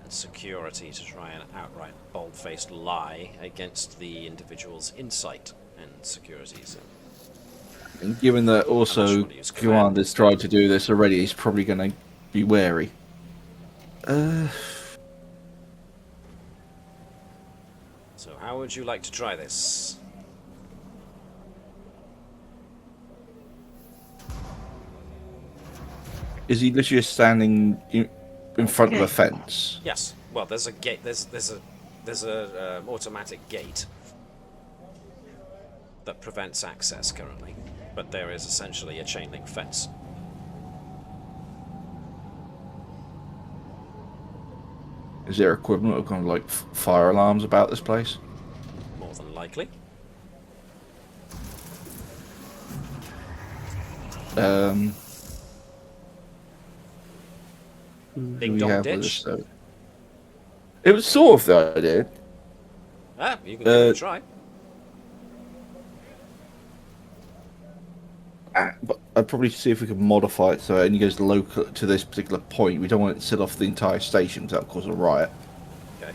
and security to try an outright bold-faced lie against the individual's insight and securities.
And given that
I'm not sure
also
to use
Commander's tried to do this already, he's probably going to be wary.
So how would you like to try this?
Is he literally just standing in front of a fence?
Yes. Well, there's a gate. There's a automatic gate that prevents access currently, but there is essentially a chain link fence.
Is there equivalent of kind of like fire alarms about this place?
More than likely. Ding
we
dong
have with
ditch.
us, it was sort of the idea.
Ah, you can give it a try.
But I'd probably see if we could modify it so it only goes local to this particular point. We don't want it to set off the entire station because that would cause a riot.
Okay.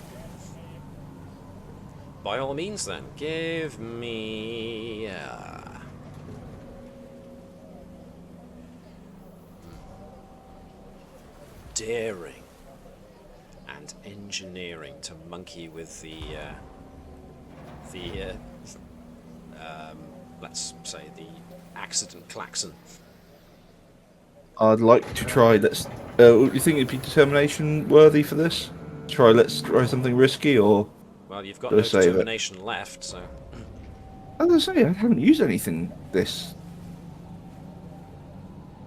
By all means, then, give me. Daring and engineering to monkey with the let's say the accident klaxon.
I'd like to try. You think it'd be determination worthy for this? Let's try something risky, or
Well, you've got
Did I
no
say that?
determination left, so
as I say, I haven't used anything.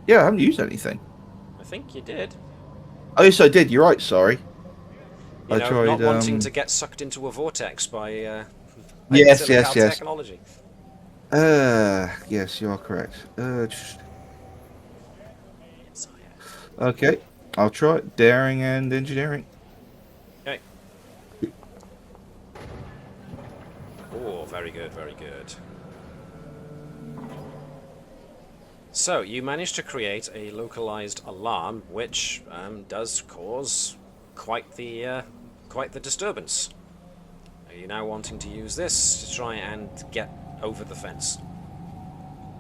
Yeah, I haven't used anything.
I think you did.
Oh, yes, I did. You're right. Sorry.
You
I
know,
tried.
not wanting to get sucked into a vortex by
Yes,
Silicon
yes.
technology.
Yes, you are correct. Okay, I'll try it. Daring and engineering.
Okay. Oh, very good, very good. So, you managed to create a localized alarm, which does cause quite the disturbance. Are you now wanting to use this to try and get over the fence?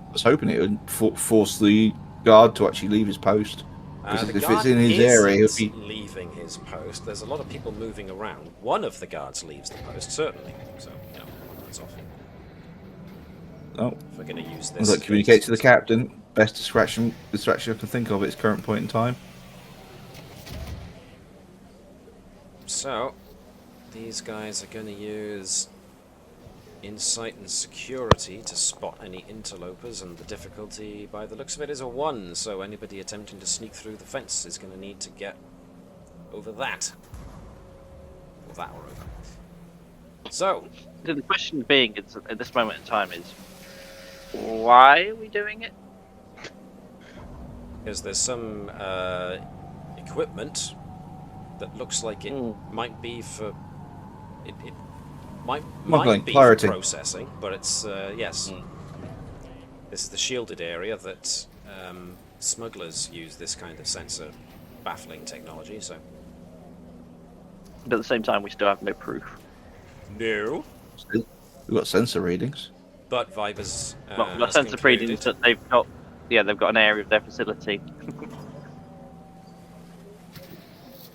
I was hoping it would force the guard to actually leave his post. Because
The
if
guard
it's in his area, he'll
isn't
be.
leaving his post. There's a lot of people moving around. One of the guards leaves the post, certainly. So, that's off.
Oh,
If we're going to use
I
this.
was like, communicate to the captain. Best distraction I can think of at its current point in time.
So, these guys are going to use insight and security to spot any interlopers, and the difficulty, by the looks of it, is a 1, so anybody attempting to sneak through the fence is going to need to get over that. Or that or over. So,
So the question being is, at this moment in time is, why are we doing it?
because there's some equipment that looks like it might be for... It might
Smuggling,
be
clarity.
for processing, but it's, yes. This is the shielded area that smugglers use this kind of sensor baffling technology, so...
But at the same time, we still have no proof.
No.
We've got sensor readings.
But Viper's
Well, the
has
sense of
concluded-
readings that they've got, they've got an area of their facility.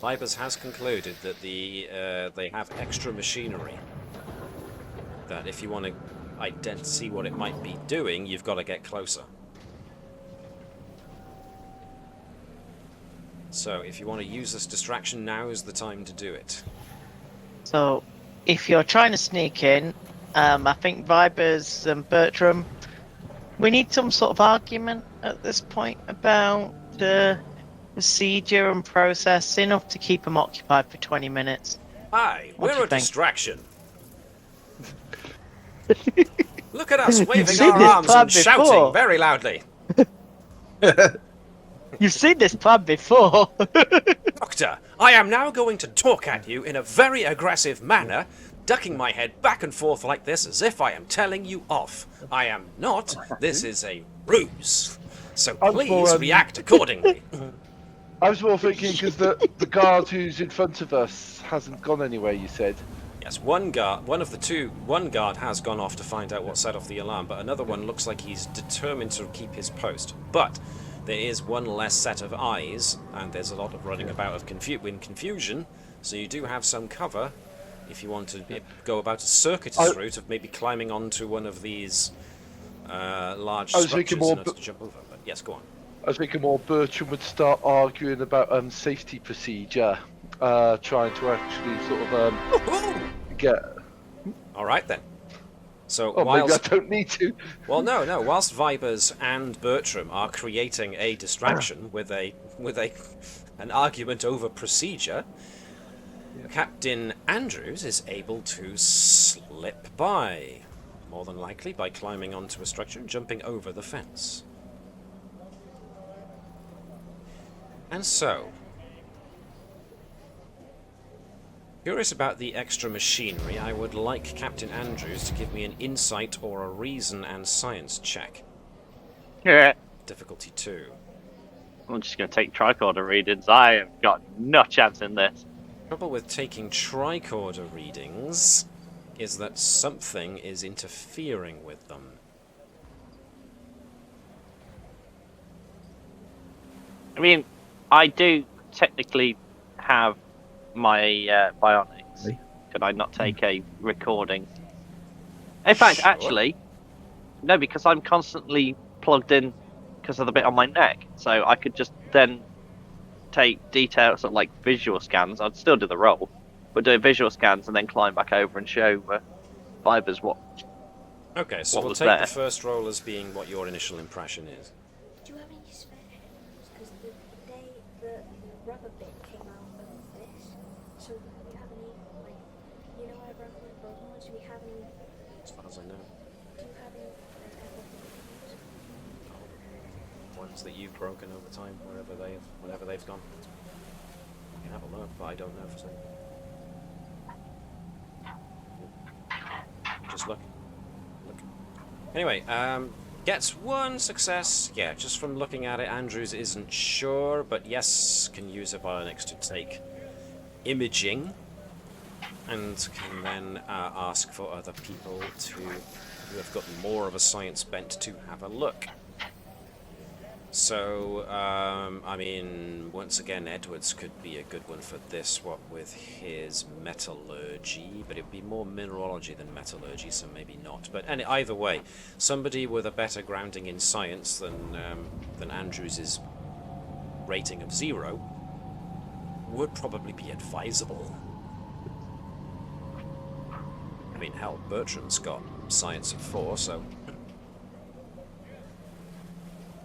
Vipers has concluded that they have extra machinery. That if you want to see what it might be doing, you've got to get closer. So if you want to use this distraction, now is the time to do it.
So, if you're trying to sneak in, I think Vibers and Bertram, we need some sort of argument at this point about the procedure and process, enough to keep them occupied for 20 minutes.
Hi,
What do
we're
you
a
think?
distraction. Look at us waving
seen
our
this
arms
plan
and shouting
before.
very loudly.
You've seen this plan before.
Doctor, I am now going to talk at you in a very aggressive manner, ducking my head back and forth like this as if I am telling you off. I am not. This is a ruse. So please react accordingly.
I was more thinking because the guard who's in front of us hasn't gone anywhere. You said.
Yes, one guard has gone off to find out what set off the alarm, but another one looks like he's determined to keep his post. But there is one less set of eyes, and there's a lot of running about of confusion, so you do have some cover if you want to go about a circuitous route of maybe climbing onto one of these large structures in order to jump over. But yes, go on.
I was thinking more Bertram would start arguing about safety procedure, trying to actually sort of get.
All right then. So
Oh, maybe I
whilst
don't need to.
well, no. Whilst Vibers and Bertram are creating a distraction with an argument over procedure, Captain Andrews is able to slip by, more than likely by climbing onto a structure and jumping over the fence. And so, curious about the extra machinery, I would like Captain Andrews to give me an insight or a reason and science check.
Yeah.
Difficulty 2.
I'm just going to take tricorder readings. I have got no chance in this.
Trouble with taking tricorder readings is that something is interfering with them.
I mean, I do technically have my bionics.
Really?
Could I not take a recording? In fact,
Sure.
actually, no, because I'm constantly plugged in because of the bit on my neck. So I could just then take details, sort of like visual scans. I'd still do the roll, but do visual scans and then climb back over and show Vibers what.
Okay, so
What
we'll
was
take
there?
the first roll as being what your initial impression is.
Do you have any spare headphones? Because the day the rubber bit came out of this, so do we have any, like, you know where rubber bit broken was? Do we have any,
As far as I know.
do you have any headphones?
Ones that you've broken over time, whenever they've gone. You can have a look, but I don't know for certain. Just look. Anyway, gets one success. Yeah, just from looking at it, Andrews isn't sure, but yes, can use a bionics to take imaging, and can then ask for other people who have got more of a science bent to have a look. So, I mean, once again, Edwards could be a good one for this, what with his metallurgy, but it would be more mineralogy than metallurgy, so maybe not. But either way, somebody with a better grounding in science than Andrews' rating of 0 would probably be advisable. I mean, hell, Bertram's got science of 4, so...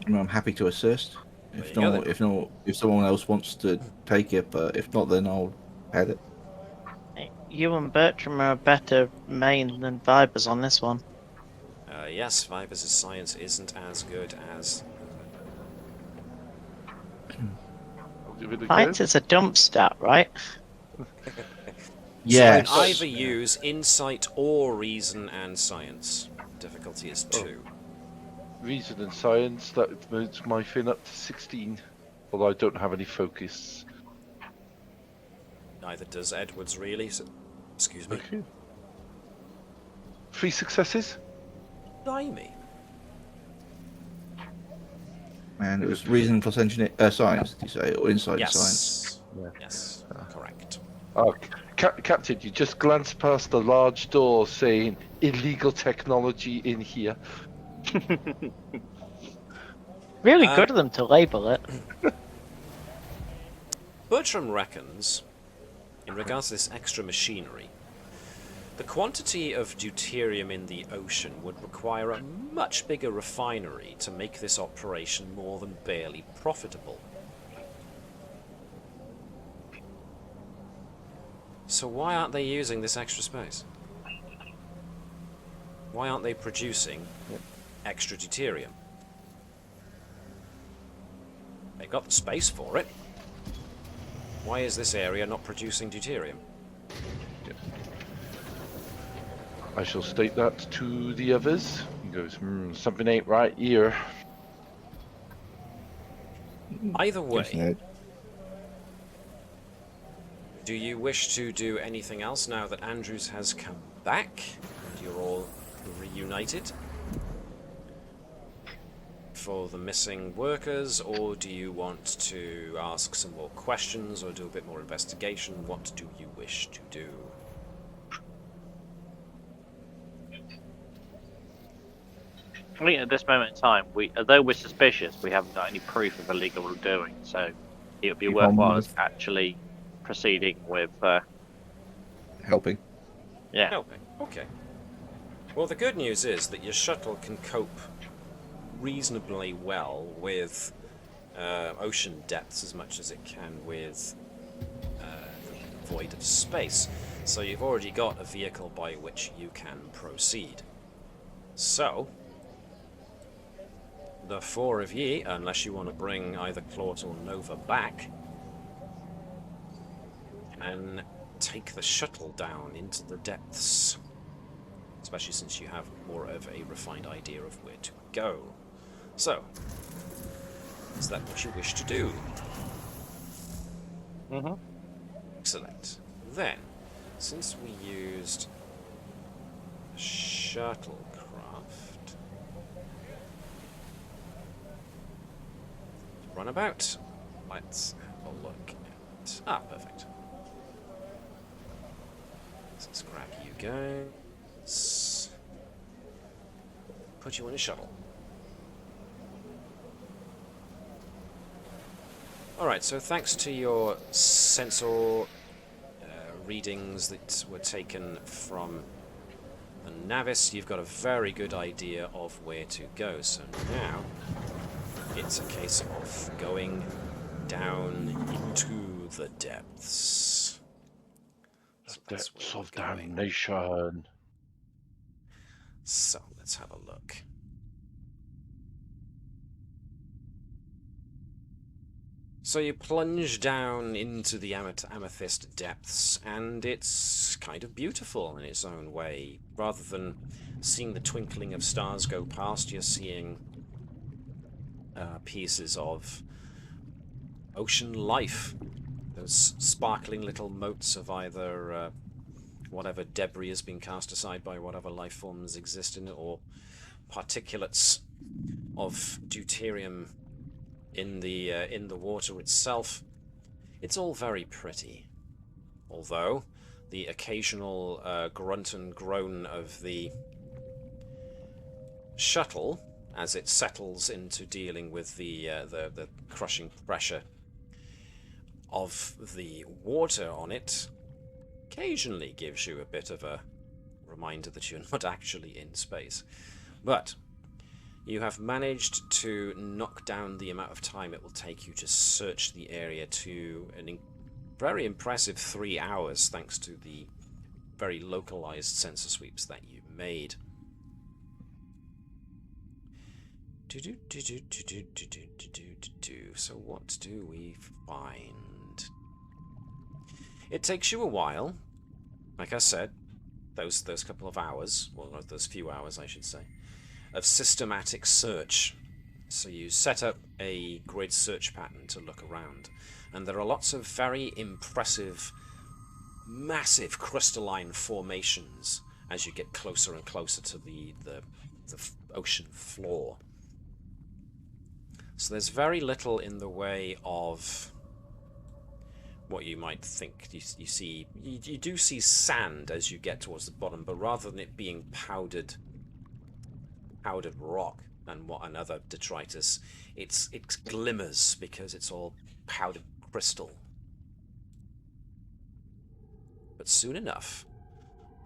I'm happy to assist. If
There you
not,
go
if someone else wants to take it, but if not, then I'll head it.
you and Bertram are a better main than Vibers on this one.
Yes, Vibers' science isn't as good as...
I'll give it a go.
Science is a dump stat, right?
Yes.
So you can either use insight or reason and science. Difficulty is 2.
Reason and science, that moves my fin up to 16. Although I don't have any focus.
Neither does Edwards, really. So, excuse me.
Okay. 3 successes?
Blimey.
And it was reason plus science, did you say? Or insight and science?
Yes, correct.
Oh, Captain, you just glanced past the large door saying illegal technology in here.
Really good of them to label it.
Bertram reckons, in regards to this extra machinery, the quantity of deuterium in the ocean would require a much bigger refinery to make this operation more than barely profitable. So why aren't they using this extra space? Why aren't they producing extra deuterium? They've got the space for it. Why is this area not producing deuterium?
I shall state that to the others. He goes, something ain't right here.
Either way,
Yes,
do you wish to do anything else now that Andrews has come back and you're all reunited? For the missing workers, or do you want to ask some more questions or do a bit more investigation? What do you wish to do?
I think at this moment in time, although we're suspicious, we haven't got any proof of illegal wrongdoing, so it would be
Keep on
worthwhile
with-
us actually proceeding with,
helping.
yeah.
Helping. Okay. Well, the good news is that your shuttle can cope reasonably well with ocean depths as much as it can with the void of space. So you've already got a vehicle by which you can proceed. So, the 4 of ye, unless you want to bring either Claude or Nova back, and take the shuttle down into the depths. Especially since you have more of a refined idea of where to go. So, is that what you wish to do?
Mm-hmm.
Excellent. Then, since we used shuttlecraft, runabout, let's have a look at... perfect. Let's grab you guys. Put you in a shuttle. Alright, so thanks to your sensor readings that were taken from the Navis, you've got a very good idea of where to go. So now it's a case of going down into the depths. So that's
Depths
where
of
we're going.
damnation.
So let's have a look. So you plunge down into the amethyst depths, and it's kind of beautiful in its own way. Rather than seeing the twinkling of stars go past, you're seeing pieces of ocean life. Those sparkling little motes of either whatever debris has been cast aside by whatever life forms exist in it, or particulates of deuterium in the water itself. It's all very pretty, although the occasional grunt and groan of the shuttle as it settles into dealing with the crushing pressure of the water on it occasionally gives you a bit of a reminder that you're not actually in space. But you have managed to knock down the amount of time it will take you to search the area to very impressive 3 hours, thanks to the very localized sensor sweeps that you made. So what do we find? It takes you a while, like I said, those couple of hours, well, those few hours, I should say, of systematic search. So you set up a grid search pattern to look around, and there are lots of very impressive, massive crystalline formations as you get closer and closer to the ocean floor. So there's very little in the way of what you might think. You do see sand as you get towards the bottom, but rather than it being powdered rock and what another detritus, it glimmers because it's all powdered crystal. But soon enough,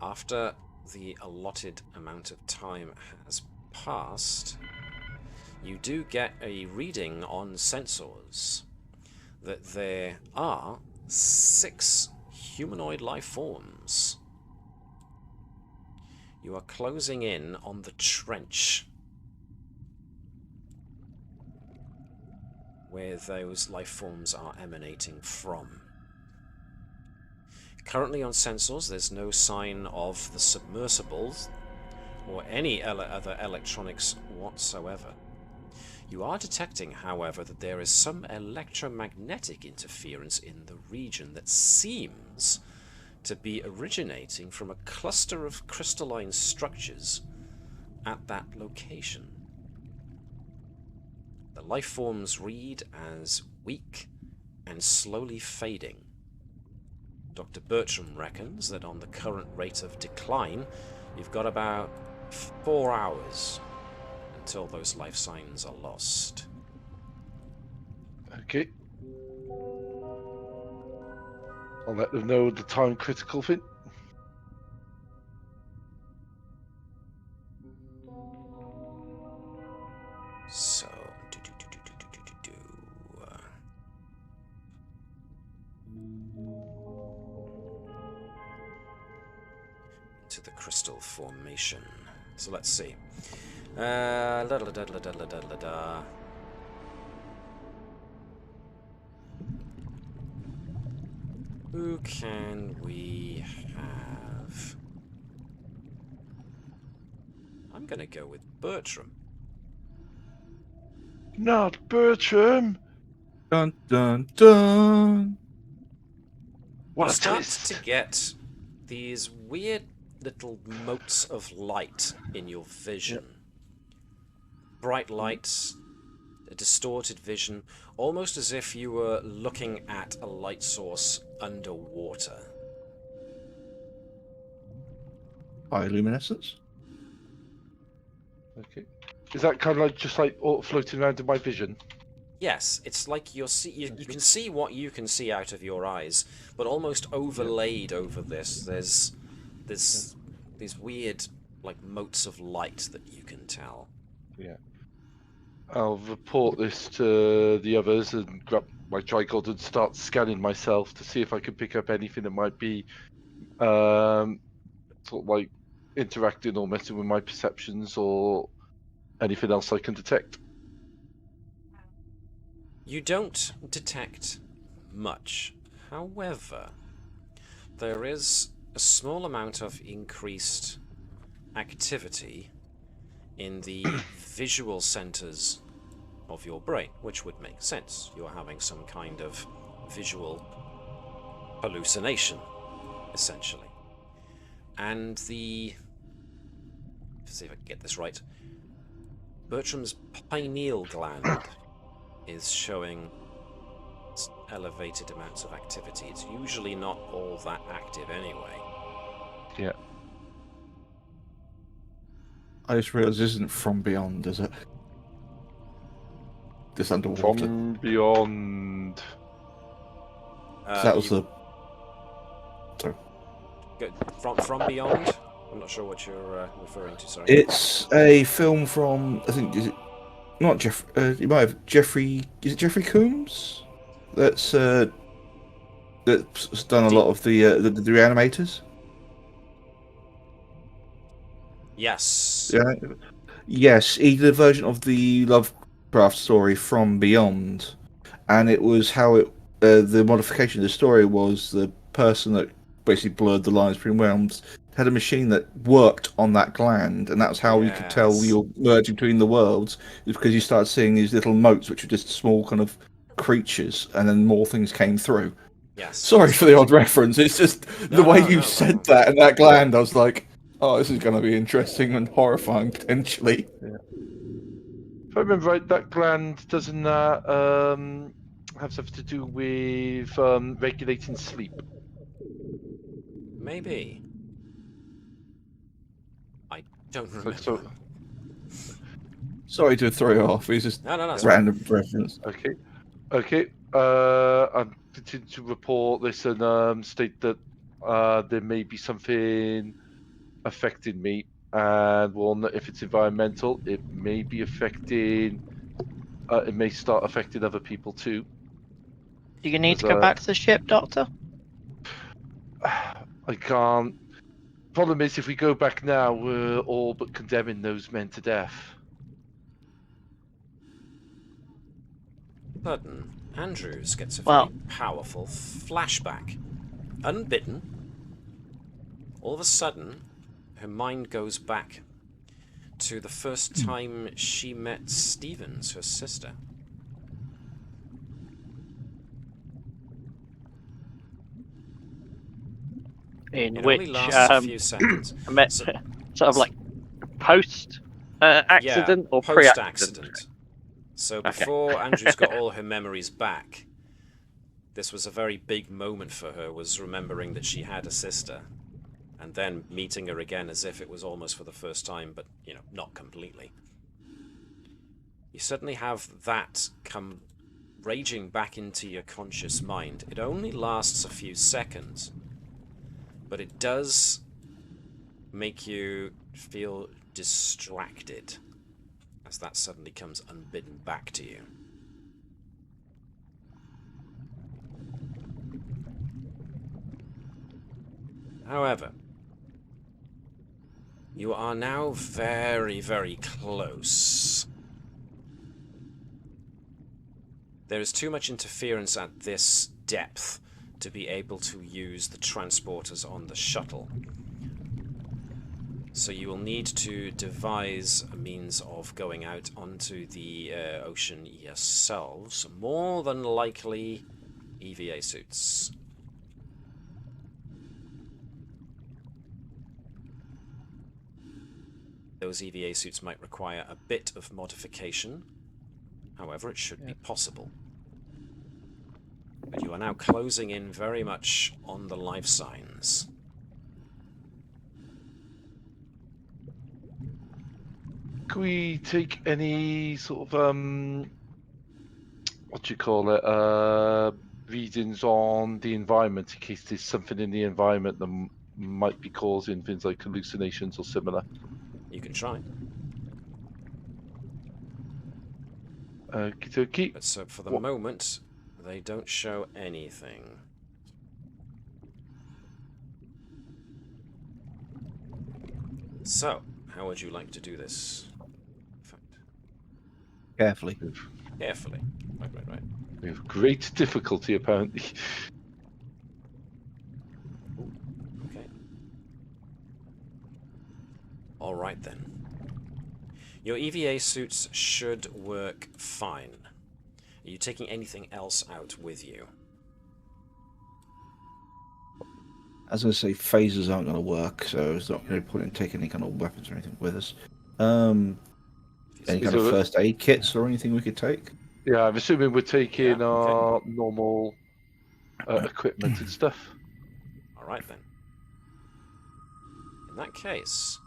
after the allotted amount of time has passed, you do get a reading on sensors that there are 6 humanoid life forms. You are closing in on the trench where those life forms are emanating from. Currently on sensors, there's no sign of the submersibles or any other electronics whatsoever. You are detecting, however, that there is some electromagnetic interference in the region that seems to be originating from a cluster of crystalline structures at that location. The life forms read as weak and slowly fading. Dr. Bertram reckons that on the current rate of decline, you've got about 4 hours until those life signs are lost.
Okay. I'll let them know the time critical thing.
So, into the crystal formation. So let's see. Who can we have? I'm gonna go with Bertram.
Not Bertram!
Dun dun dun.
What
You
a
start
twist!
to get these weird little motes of light in your vision. Bright lights, a distorted vision, almost as if you were looking at a light source underwater.
Bioluminescence?
Okay. Is that kind of like just like all floating around in my vision?
Yes, it's like you can see what you can see out of your eyes, but almost overlaid over this, there's these weird like motes of light that you can tell.
Yeah. I'll report this to the others and grab my tricod and start scanning myself to see if I can pick up anything that might be sort of like interacting or messing with my perceptions or anything else I can detect.
You don't detect much. However, there is a small amount of increased activity in the visual centers of your brain, which would make sense. You're having some kind of visual hallucination, essentially. And let's see if I can get this right. Bertram's pineal gland is showing elevated amounts of activity. It's usually not all that active anyway.
Yeah.
I just realised this isn't From Beyond, is it? This underwater.
From Beyond.
'Cause that was
You-
Sorry.
From Beyond? I'm not sure what you're referring to, sorry.
It's a film from, I think, is it not Jeff? You might have Jeffrey. Is it Jeffrey Combs? That's done a lot of the reanimators.
Yes.
Yeah. Yes, he did a version of the Lovecraft story From Beyond, and it was how it the modification of the story was the person that basically blurred the lines between realms had a machine that worked on that gland, and that's how you could tell
Yes.
you're merging between the worlds, is because you started seeing these little motes, which are just small kind of creatures, and then more things came through.
Yes.
Sorry
that's
for the
right.
odd reference. It's just the
No,
way
no,
you
no
said
problem.
that and that gland. I was like, oh, this is going to be interesting and horrifying potentially.
If I remember right, that gland doesn't have something to do with regulating sleep.
Maybe. I don't
So,
remember.
so
Sorry to throw you off. It's just
No, that's
random reference.
okay. I'm continuing to report this and state that there may be something affecting me, and if it's environmental, it may be affecting. It may start affecting other people too.
Do you need to
There's
go back to the ship, Doctor?
I can't. Problem is, if we go back now, we're all but condemning those men to death.
Sudden, Andrews gets a
Well-
very powerful flashback. Unbidden, all of a sudden, her mind goes back to the first time she met Stevens, her sister.
In
It
which
only lasts a few seconds.
I met
So-
sort of like post accident
yeah,
or pre-accident.
post-accident. So
Okay.
before Andrews got all her memories back, this was a very big moment for her, was remembering that she had a sister, and then meeting her again as if it was almost for the first time, but, you know, not completely. You suddenly have that come raging back into your conscious mind. It only lasts a few seconds, but it does make you feel distracted as that suddenly comes unbidden back to you. However, you are now very, very close. There is too much interference at this depth to be able to use the transporters on the shuttle. So you will need to devise a means of going out onto the ocean yourselves. More than likely, EVA suits. Those EVA suits might require a bit of modification. However, it should be possible. But you are now closing in very much on the life signs.
Can we take any sort of what do you call it? Readings on the environment in case there's something in the environment that might be causing things like hallucinations or similar.
You can try.
Okie dokie.
But so for the
What-
moment, they don't show anything. So, how would you like to do this? In fact,
Carefully.
carefully. Right.
We have great difficulty apparently.
Okay. Alright then. Your EVA suits should work fine. Are you taking anything else out with you?
I was going to say phasers aren't going to work, so it's not going to put in taking any kind of weapons or anything with us. Any kind of
So-
first aid kits or anything we could take?
Yeah, I'm assuming we're taking
Yeah, okay.
our normal equipment and stuff.
Alright then. In that case,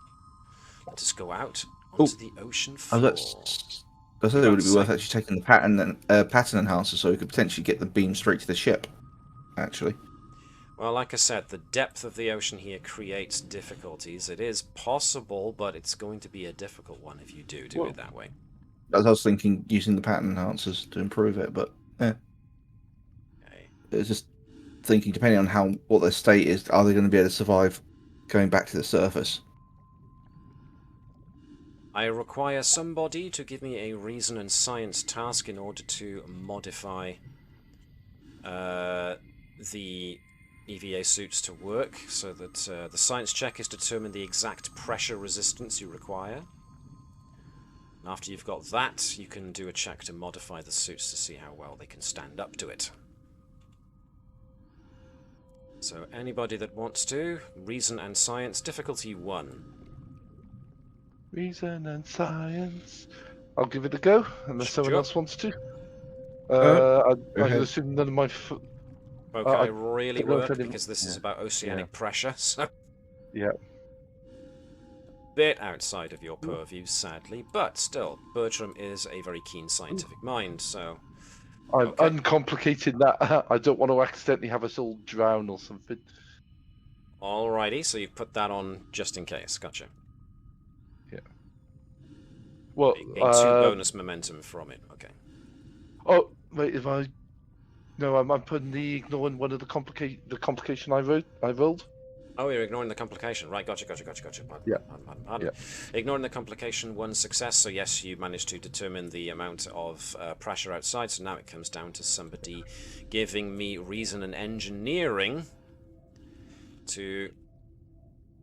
let us go out onto the ocean floor.
I said it would be worth actually taking the pattern enhancer so we could potentially get the beam straight to the ship, actually.
Well, like I said, the depth of the ocean here creates difficulties. It is possible, but it's going to be a difficult one if you do it that way.
As I was thinking, using the pattern enhancers to improve it, but yeah.
Okay.
It's just thinking, depending on what their state is, are they going to be able to survive going back to the surface?
I require somebody to give me a reason and science task in order to modify the EVA suits to work, so that the science check is determine the exact pressure resistance you require. And after you've got that, you can do a check to modify the suits to see how well they can stand up to it. So anybody that wants to, reason and science, difficulty 1.
Reason and science. I'll give it a go, unless someone
Sure.
else wants to.
Go
I
ahead.
assume none of my...
Okay, really
don't know if
work,
any-
because this is
yeah.
about oceanic pressure, so...
Yeah.
Bit outside of your purview, sadly, but still, Bertram is a very keen scientific mind, so...
I'm
Okay.
uncomplicated that. I don't want to accidentally have us all drown or something.
Alrighty, so you've put that on just in case, gotcha.
Well,
A 2 bonus momentum from it, okay.
Oh, wait, if I... No, I'm putting ignoring one of the complication I rolled.
Oh, you're ignoring the complication. Right, gotcha. Pardon,
Yeah.
pardon. Ignoring the complication, 1 success, so yes, you managed to determine the amount of pressure outside, so now it comes down to somebody giving me reason and engineering to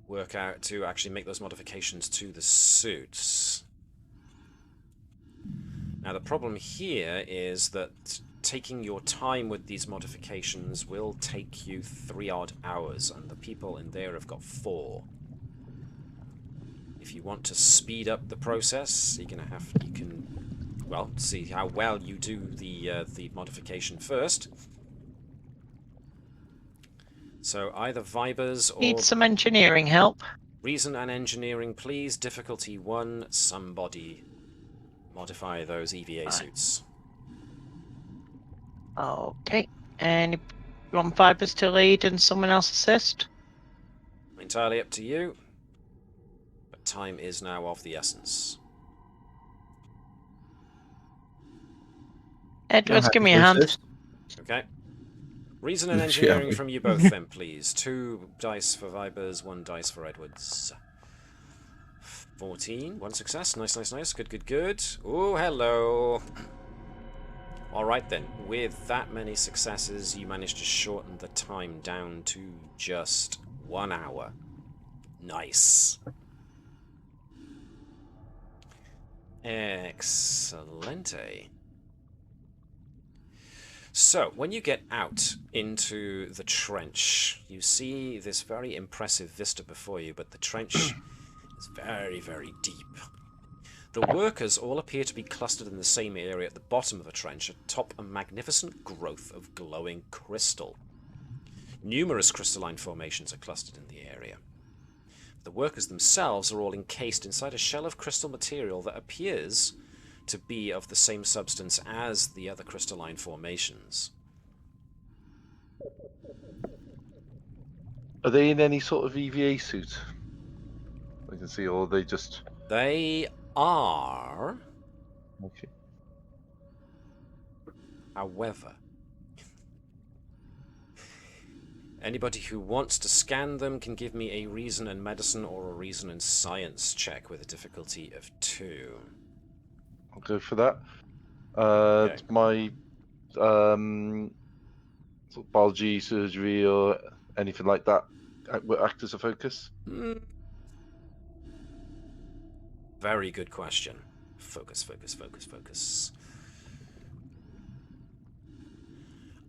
work out, to actually make those modifications to the suits. Now, the problem here is that taking your time with these modifications will take you 3-odd hours, and the people in there have got 4. If you want to speed up the process, you can, well, see how well you do the modification first. So either Vibers or...
Need some engineering help.
Reason and engineering, please. Difficulty 1, somebody modify those EVA suits.
Okay. And you want Vibers to lead and someone else assist?
Entirely up to you. But time is now of the essence.
Edwards, give me a hand.
Okay. Reason and
Yeah.
engineering from you both then, please. 2 dice for Vibers, 1 dice for Edwards. 14. 1 success. Nice. Good. Oh, hello. Alright then. With that many successes, you managed to shorten the time down to just 1 hour. Nice. Excellente. So, when you get out into the trench, you see this very impressive vista before you, but the trench is very, very deep. The workers all appear to be clustered in the same area at the bottom of the trench, atop a magnificent growth of glowing crystal. Numerous crystalline formations are clustered in the area. The workers themselves are all encased inside a shell of crystal material that appears to be of the same substance as the other crystalline formations.
Are they in any sort of EVA suit? I can see, or are they just...
They are,
Okay.
however, anybody who wants to scan them can give me a reason and medicine or a reason and science check with a difficulty of 2.
I'll go for that.
Okay.
My sort of biology, surgery, or anything like that will act as a focus.
Very good question. Focus.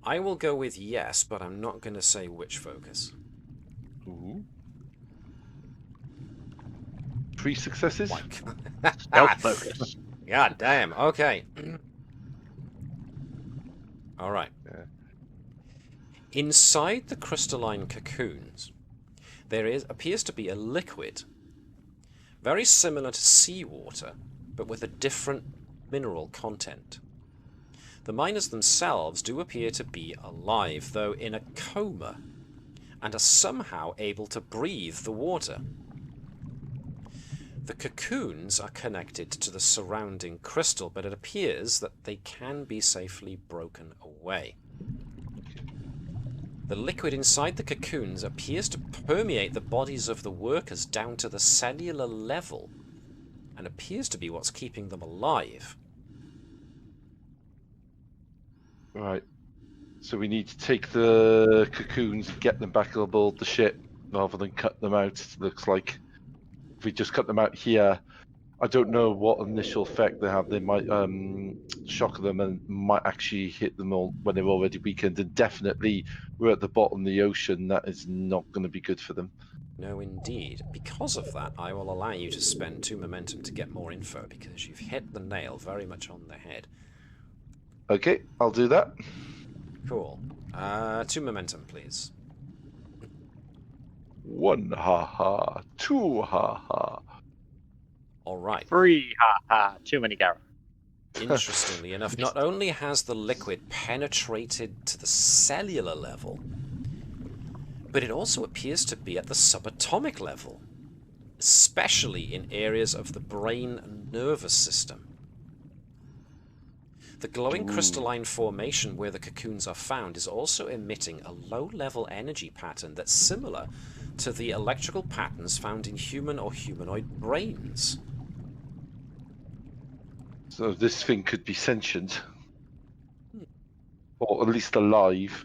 I will go with yes, but I'm not going to say which focus.
Ooh. 3 successes.
Stealth focus.
God damn. Okay. All right.
Yeah.
Inside the crystalline cocoons, there appears to be a liquid, very similar to seawater, but with a different mineral content. The miners themselves do appear to be alive, though in a coma, and are somehow able to breathe the water. The cocoons are connected to the surrounding crystal, but it appears that they can be safely broken away. The liquid inside the cocoons appears to permeate the bodies of the workers down to the cellular level and appears to be what's keeping them alive.
Right. So we need to take the cocoons and get them back on board the ship rather than cut them out. It looks like if we just cut them out here, I don't know what initial effect they have. They might shock them and might actually hit them all when they're already weakened. And definitely, we're at the bottom of the ocean. That is not going to be good for them.
No, indeed. Because of that, I will allow you to spend 2 momentum to get more info, because you've hit the nail very much on the head.
Okay, I'll do that.
Cool. 2 momentum, please.
1 ha-ha, 2 ha-ha.
Alright.
3, ha ha. Too many Gareth.
Interestingly enough, not only has the liquid penetrated to the cellular level, but it also appears to be at the subatomic level, especially in areas of the brain and nervous system. The glowing crystalline formation where the cocoons are found is also emitting a low-level energy pattern that's similar to the electrical patterns found in human or humanoid brains.
So this thing could be sentient. Or at least alive.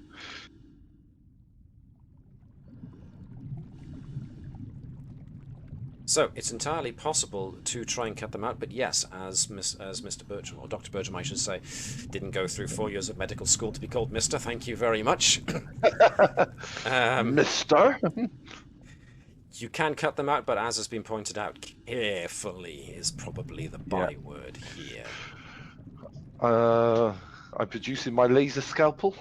So, it's entirely possible to try and cut them out, but yes, as Mr. Bertram, or Dr. Bertram, I should say, didn't go through 4 years of medical school to be called Mr. Thank you very much.
Mister?
You can cut them out, but as has been pointed out, carefully is probably the byword here.
I'm producing my laser scalpel.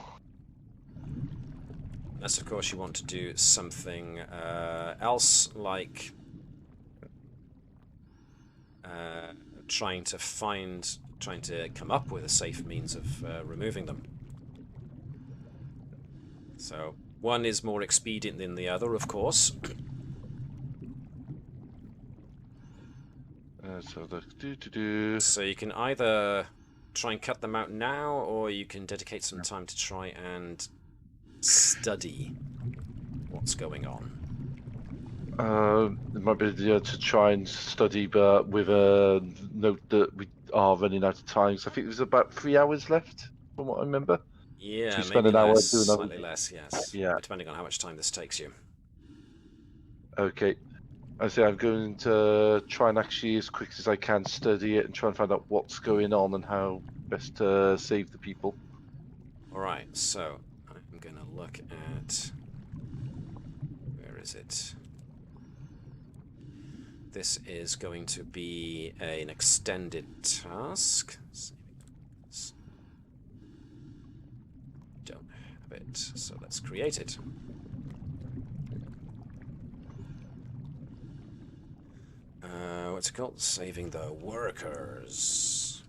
Unless, of course, you want to do something else, like trying to come up with a safe means of removing them. So, one is more expedient than the other, of course. So you can either try and cut them out now, or you can dedicate some time to try and study what's going on.
It might be easier to try and study, but with a note that we are running out of time. So I think there's about 3 hours left, from what I remember.
Yeah,
we spend
maybe
an hour
less,
doing
slightly less, yes.
Yeah.
Depending on how much time this takes you.
Okay. I say I'm going to try and actually, as quick as I can, study it and try and find out what's going on and how best to save the people.
Alright, so I'm going to look at... Where is it? This is going to be an extended task. Don't have it, so let's create it. What's it called? Saving the workers.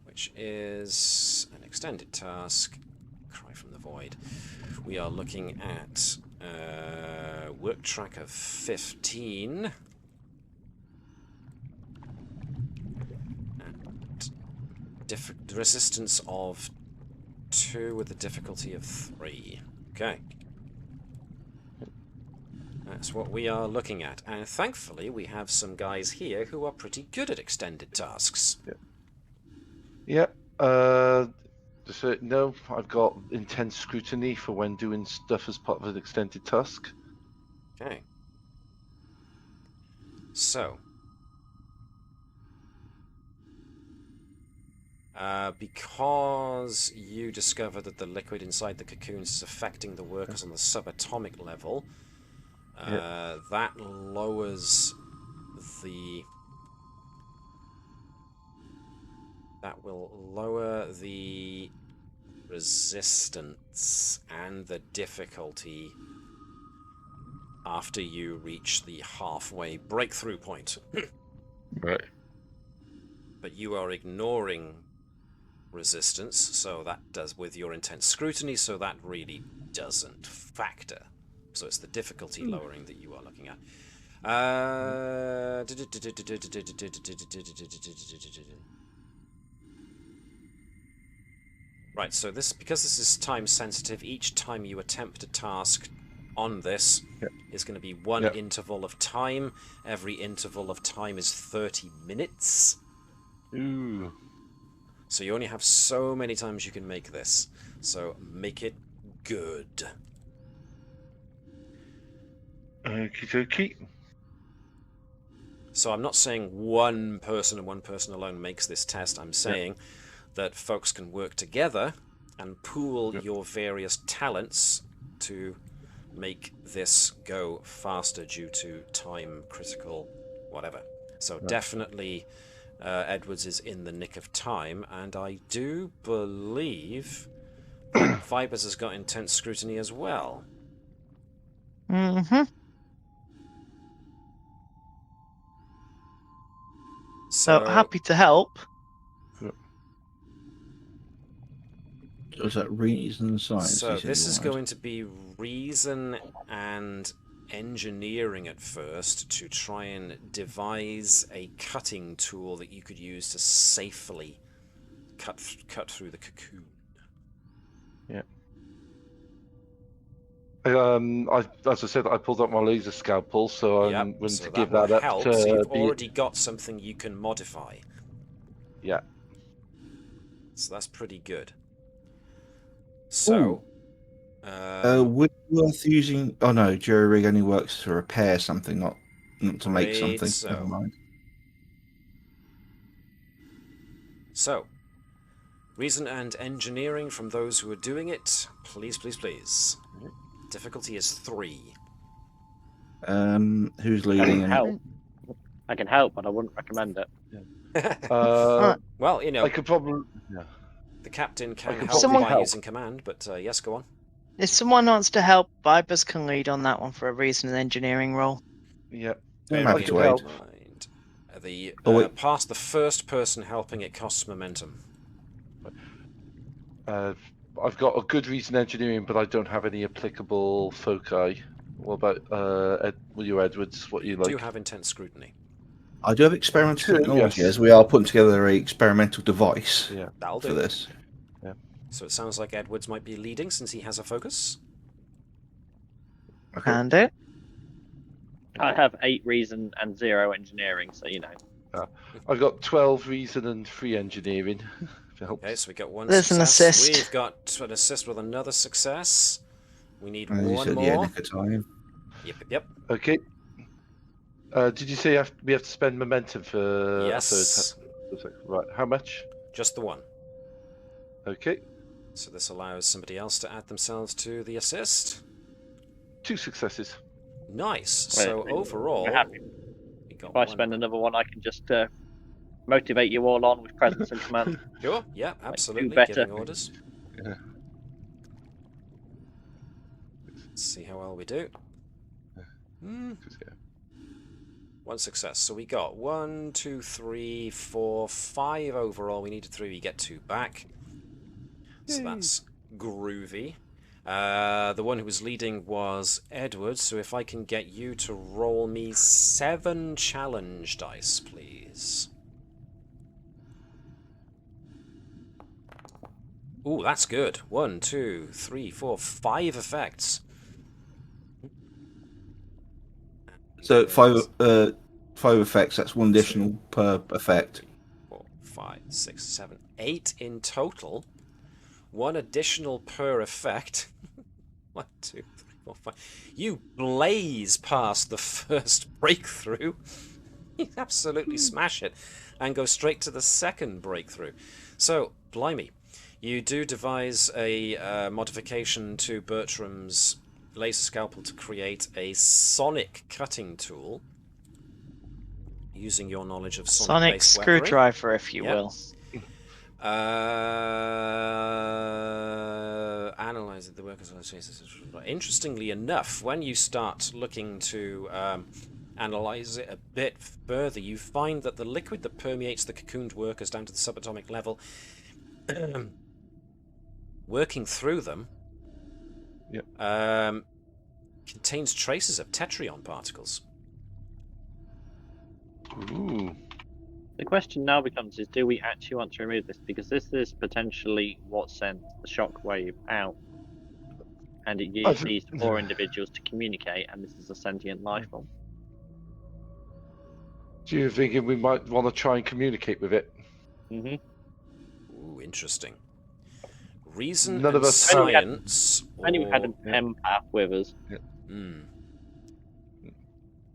Which is an extended task. Cry from the void. We are looking at work track of 15. And resistance of 2 with a difficulty of 3. Okay. That's what we are looking at. And thankfully, we have some guys here who are pretty good at extended tasks.
Yeah. No, I've got intense scrutiny for when doing stuff as part of an extended task.
Okay. So. Because you discovered that the liquid inside the cocoons is affecting the workers on the subatomic level, that lowers the... That will lower the resistance and the difficulty after you reach the halfway breakthrough point.
Right.
But you are ignoring resistance, so that does, with your intense scrutiny, so that really doesn't factor. So it's the difficulty lowering that you are looking at. Right, so this, because this is time sensitive, each time you attempt a task on this
Yep.
is going to be one
Yep.
interval of time. Every interval of time is 30 minutes.
Ooh.
So you only have so many times you can make this. So make it good.
Okie dokie.
So I'm not saying one person and one person alone makes this test. I'm saying that folks can work together and pool your various talents to make this go faster due to time, critical, whatever. So definitely Edwards is in the nick of time, and I do believe that Vibers has got intense scrutiny as well.
Mm-hmm. So happy to help.
Was that reason and science?
So
you said
this
you
is
wanted?
going to be reason and engineering at first to try and devise a cutting tool that you could use to safely cut through the cocoon.
Yeah. As I said, I pulled up my laser scalpel, so I'm willing
so
to
that
give
will
that up
help.
to
So you've
the...
already got something you can modify.
Yeah.
So that's pretty good. So,
would it be worth using? Oh no, jury rig only works to repair something, not to make something.
so.
Never mind.
So, reason and engineering from those who are doing it. Please, please, please. Difficulty is 3.
Who's
I
leading?
can help. I can help, but I wouldn't recommend it.
Well, you know,
I could probably... Yeah.
the captain can
could
help
probably
by
help.
using command, but yes, go on.
If someone wants to help, Vibers can lead on that one for a reason and engineering role.
Yeah.
I'm
Bearing
happy
in
to aid.
mind, the past the first person helping, it costs momentum.
I've got a good reason engineering, but I don't have any applicable foci. What about you, Edwards? What you like?
Do have intense scrutiny.
I do have experimental
Sure,
technology,
yes.
as we are putting together a experimental device
Yeah.
That'll
for
do.
this.
Yeah.
So it sounds like Edwards might be leading since he has a focus.
Okay.
And it.
I have 8 reason and 0 engineering, so you know.
I've got 12 reason and 3 engineering. If it helps.
Okay, so we got one
There's an
success.
assist.
We've got an assist with another success. We need
As you
one
said,
more.
yeah, nick of time.
Yep.
Okay. Did you say we have to spend momentum for
Yes.
a third? Right. How much?
Just the one.
Okay.
So this allows somebody else to add themselves to the assist.
2 successes.
Nice. So overall,
We're happy.
we got
If I
one.
spend another one, I can just motivate you all on with presence and command.
Sure. Yeah, absolutely.
better.
Giving orders.
Yeah.
Let's see how well we do. One success. So we got 1, 2, 3, 4, 5 overall. We needed 3. We get 2 back. So that's groovy. The one who was leading was Edward. So if I can get you to roll me 7 challenge dice, please. Ooh, that's good. 1, 2, 3, 4, 5 effects.
So 5 effects. That's 1 additional per effect.
4, 5, 6, 7, 8 in total. 1 additional per effect. 1, 2, 3, 4, 5. You blaze past the first breakthrough. You absolutely smash it and go straight to the second breakthrough. So, blimey. You do devise a modification to Bertram's laser scalpel to create a sonic cutting tool using your knowledge of
Sonic
sonic-based weaponry.
screwdriver, if you
Yep.
will.
Analyze the workers. Interestingly enough, when you start looking to analyze it a bit further, you find that the liquid that permeates the cocooned workers down to the subatomic level, working through them, contains traces of tetryon particles.
Ooh.
The question now becomes is, do we actually want to remove this? Because this is potentially what sent the shockwave out. and it used these 4 individuals to communicate, and this is a sentient life form.
Do you think we might want to try and communicate with it?
Mm-hmm.
Ooh, interesting. Reason
None
and
of us-
science.
And we had an
Yeah.
empath with us.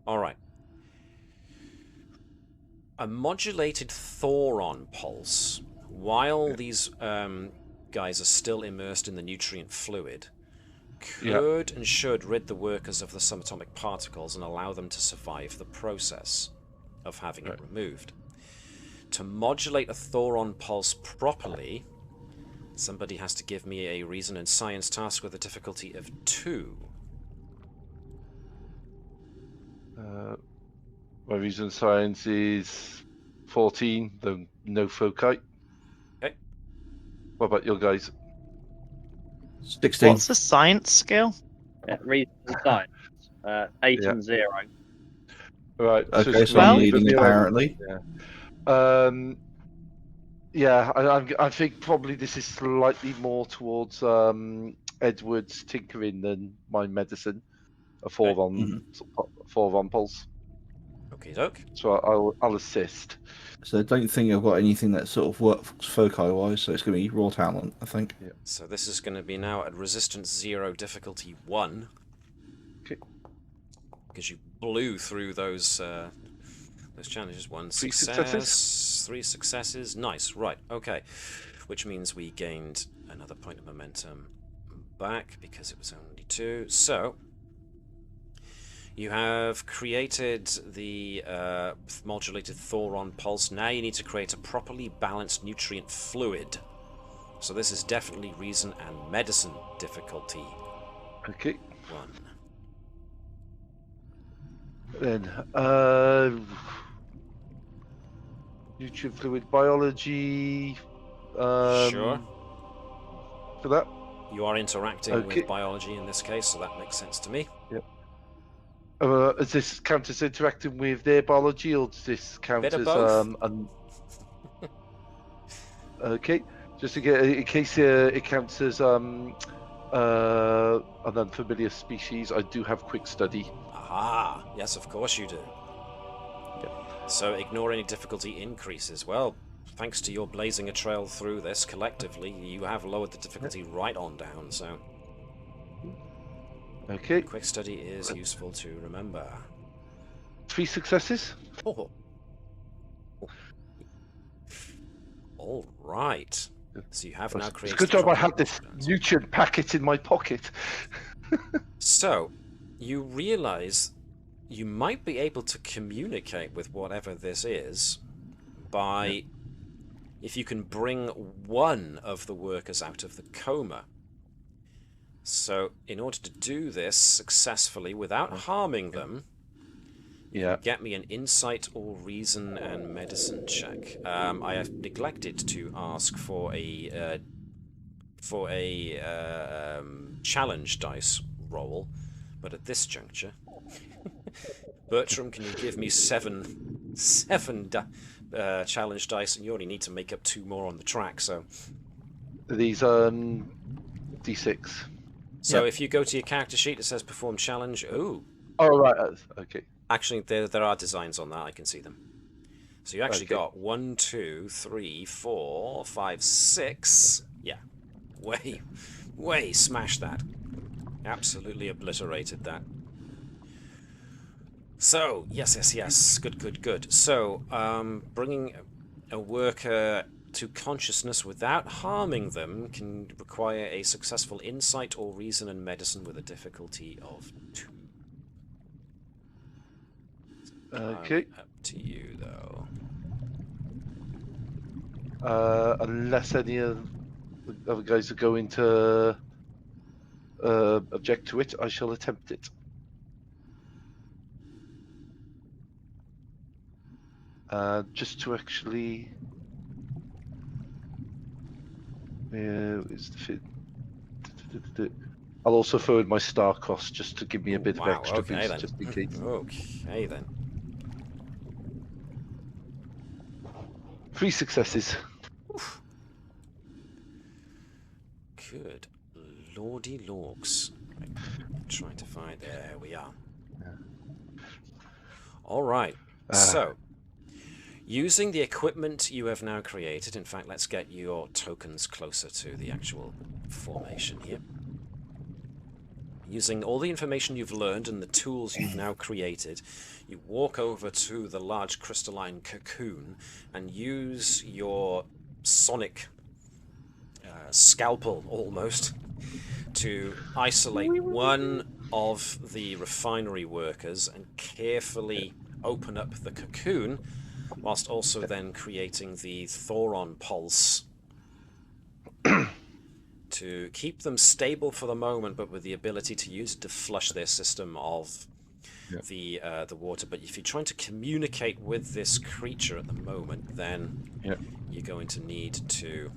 All right. A modulated thoron pulse, while these guys are still immersed in the nutrient fluid, could and should rid the workers of the subatomic particles and allow them to survive the process of having it removed. To modulate a thoron pulse properly, somebody has to give me a reason and science task with a difficulty of 2.
My reason science is 14, though no foci.
Okay.
What about your guys?
16.
What's the science skill?
Reason and science. 8 and 0.
Right.
Okay, so
Well-
I'm leading apparently.
Yeah, I think probably this is slightly more towards Edward's tinkering than my medicine. A 4 on pulse.
Okay, doke.
So I'll assist.
So I don't think I've got anything that sort of works foci-wise, so it's going to be raw talent, I think.
Yeah.
So this is going to be now at resistance 0, difficulty 1.
Okay.
Because you blew through those challenges. 1
3
success,
successes.
3 successes. Nice. Right. Okay. Which means we gained another point of momentum back because it was only 2. So you have created the modulated thoron pulse. Now you need to create a properly balanced nutrient fluid. So this is definitely reason and medicine difficulty
Okay.
1.
Then nutrient fluid biology.
Sure.
For that.
You are interacting
Okay.
with biology in this case, so that makes sense to me.
Does this count as interacting with their biology, or does this count
Bit of
as
both.
Okay, just to get in case it counts as an unfamiliar species, I do have quick study.
Aha! Yes, of course you do. So ignore any difficulty increases. Well, thanks to your blazing a trail through this collectively, you have lowered the difficulty right on down, so
Okay,
quick study is useful to remember.
3 successes.
Oh. All right. So you have now
It's a
created...
good job I
proper-
had this nutrient packet in my pocket.
So, you realize you might be able to communicate with whatever this is by... if you can bring one of the workers out of the coma. So, in order to do this successfully without harming them,
Yeah.
get me an insight or reason and medicine check. I have neglected to ask for a challenge dice roll, but at this juncture, Bertram, can you give me seven challenge dice, and you only need to make up 2 more on the track. So
These D6.
So
Yeah.
if you go to your character sheet, it says perform challenge. Ooh.
Oh right. Okay.
Actually, there are designs on that. I can see them. So you actually
Okay.
got 1, 2, 3, 4, 5, 6. Yeah. Way smashed that. Absolutely obliterated that. So, yes. Good. So, bringing a worker to consciousness without harming them can require a successful insight or reason and medicine with a difficulty of 2.
Okay.
Up to you, though.
Unless any of the other guys are going to object to it, I shall attempt it. Just to actually... is the fit? I'll also throw in my star cost just to give me a bit of extra boost,
then.
just in case.
Okay, then.
3 successes.
Good lordy lorks. Right. Trying to find. There we are. All right. So, using the equipment you have now created, in fact, let's get your tokens closer to the actual formation here. Using all the information you've learned and the tools you've now created, you walk over to the large crystalline cocoon and use your sonic scalpel, almost, to isolate one of the refinery workers and carefully open up the cocoon, whilst also then creating the Thoron pulse to keep them stable for the moment, but with the ability to use it to flush their system of the water. But if you're trying to communicate with this creature at the moment, then you're going to need to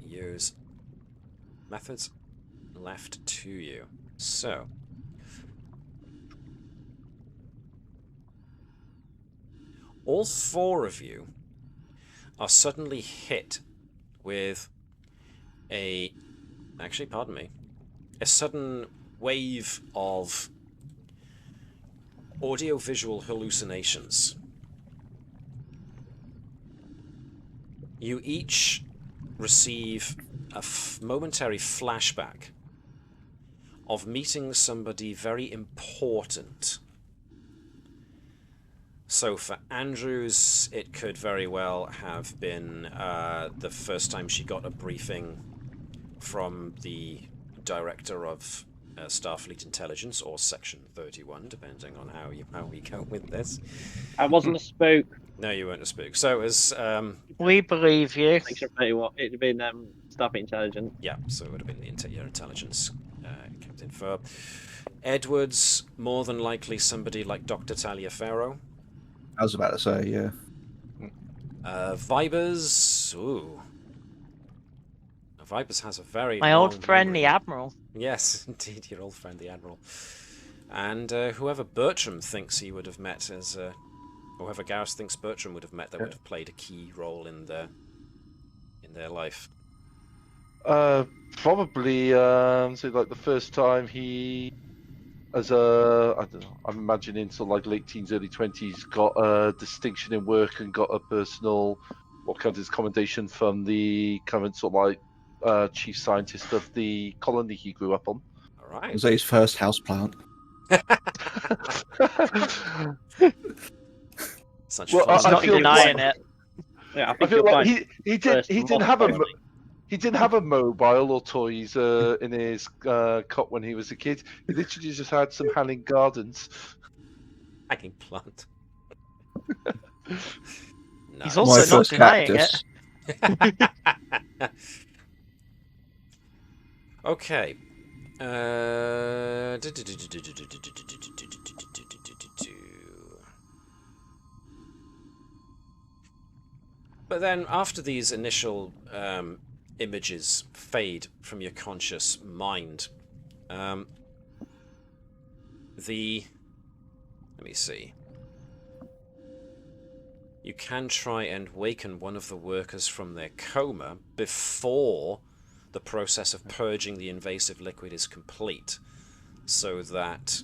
use methods left to you. So, all four of you are suddenly hit with a sudden wave of audio-visual hallucinations. You each receive a momentary flashback of meeting somebody very important. So for Andrews, it could very well have been the first time she got a briefing from the director of Starfleet Intelligence, or Section 31, depending on how we go with this.
I wasn't a spook.
No, you weren't a spook. So it was...
We believe you.
It'd have been Starfleet Intelligence.
Yeah, so it would have been your intelligence Captain Ferb. Edwards, more than likely somebody like Dr. Taliaferro.
I was about to say, yeah.
Vibers, ooh. Vibers has a very
My
long
old friend,
memory.
the Admiral.
Yes, indeed, your old friend, the Admiral. And whoever Bertram thinks he would have met as... whoever Gareth thinks Bertram would have met that would have played a key role in their life.
Probably, so like the first time he, as a, I don't know, I'm imagining sort of like late teens, early 20s, got a distinction in work and got a personal, what kind of commendation from the current sort of like chief scientist of the colony he grew up on.
All right.
Was that his first houseplant?
Such
Well,
fun.
He's not
feel
denying
like-
it.
Yeah, I
I
think
feel
you'll
like
find
he didn't have a
Probably.
he didn't have a mobile or toys in his cot when he was a kid. He literally just had some hanging gardens.
Hanging plant.
He's
Nice.
also
My
not
first
denying
cactus.
Okay. But then, after these initial images fade from your conscious mind, let me see. You can try and waken one of the workers from their coma before the process of purging the invasive liquid is complete, so that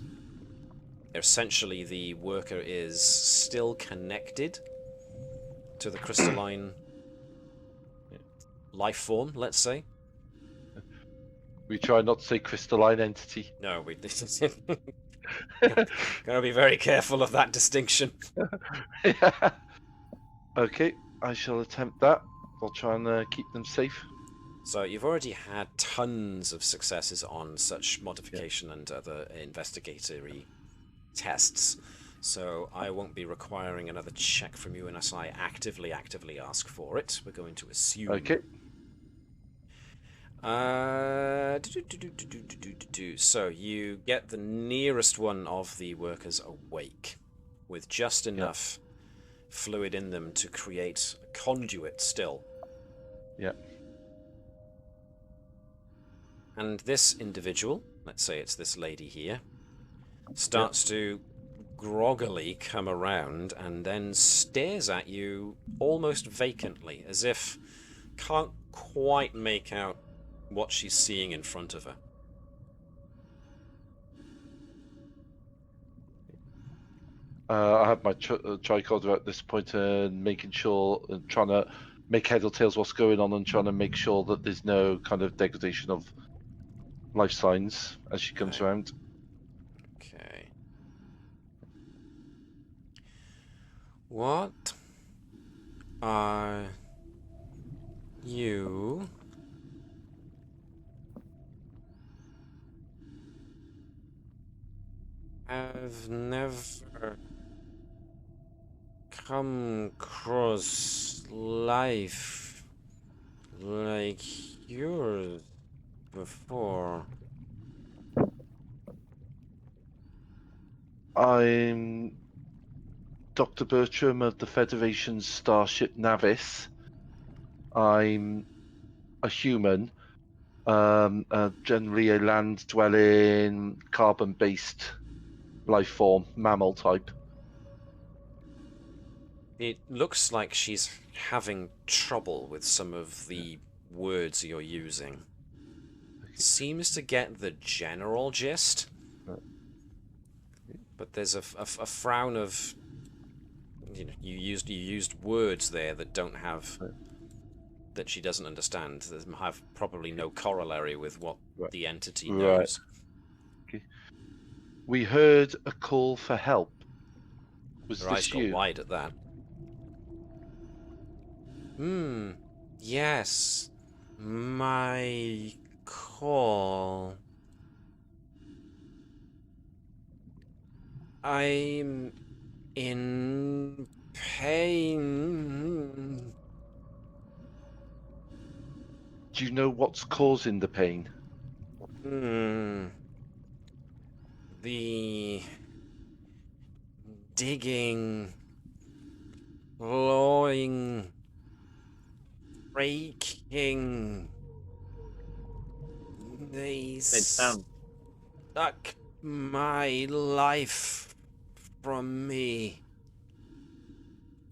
essentially the worker is still connected to the crystalline life form, let's say.
We try not to say crystalline entity.
No, we gotta be very careful of that distinction.
Yeah. Okay, I shall attempt that. I'll try and keep them safe.
So you've already had tons of successes on such modification and other investigatory tests, so I won't be requiring another check from you unless I actively ask for it. We're going to assume.
Okay.
So you get the nearest one of the workers awake with just enough fluid in them to create a conduit still.
Yeah.
And this individual, let's say it's this lady here, starts to groggily come around and then stares at you almost vacantly, as if can't quite make out what she's seeing in front of her.
I have my tricorder at this point and making sure, and trying to make head or tails what's going on, and trying to make sure that there's no kind of degradation of life signs as she comes
Right.
around.
Okay. What are you I've never come across life like yours before.
I'm Dr. Bertram of the Federation's starship Navis. I'm a human, generally a land-dwelling, carbon-based life form, mammal type.
It looks like she's having trouble with some of the words you're using. Seems to get the general gist, but there's a frown of, you know, you used words there that don't have, that she doesn't understand. That have probably no corollary with what the entity knows.
Okay. We heard a call for help. Was
Her eyes
this
go
you?
wide at that. Yes. My call. I'm in pain.
Do you know what's causing the pain?
The digging, clawing, breaking. They
sound
suck my life from me.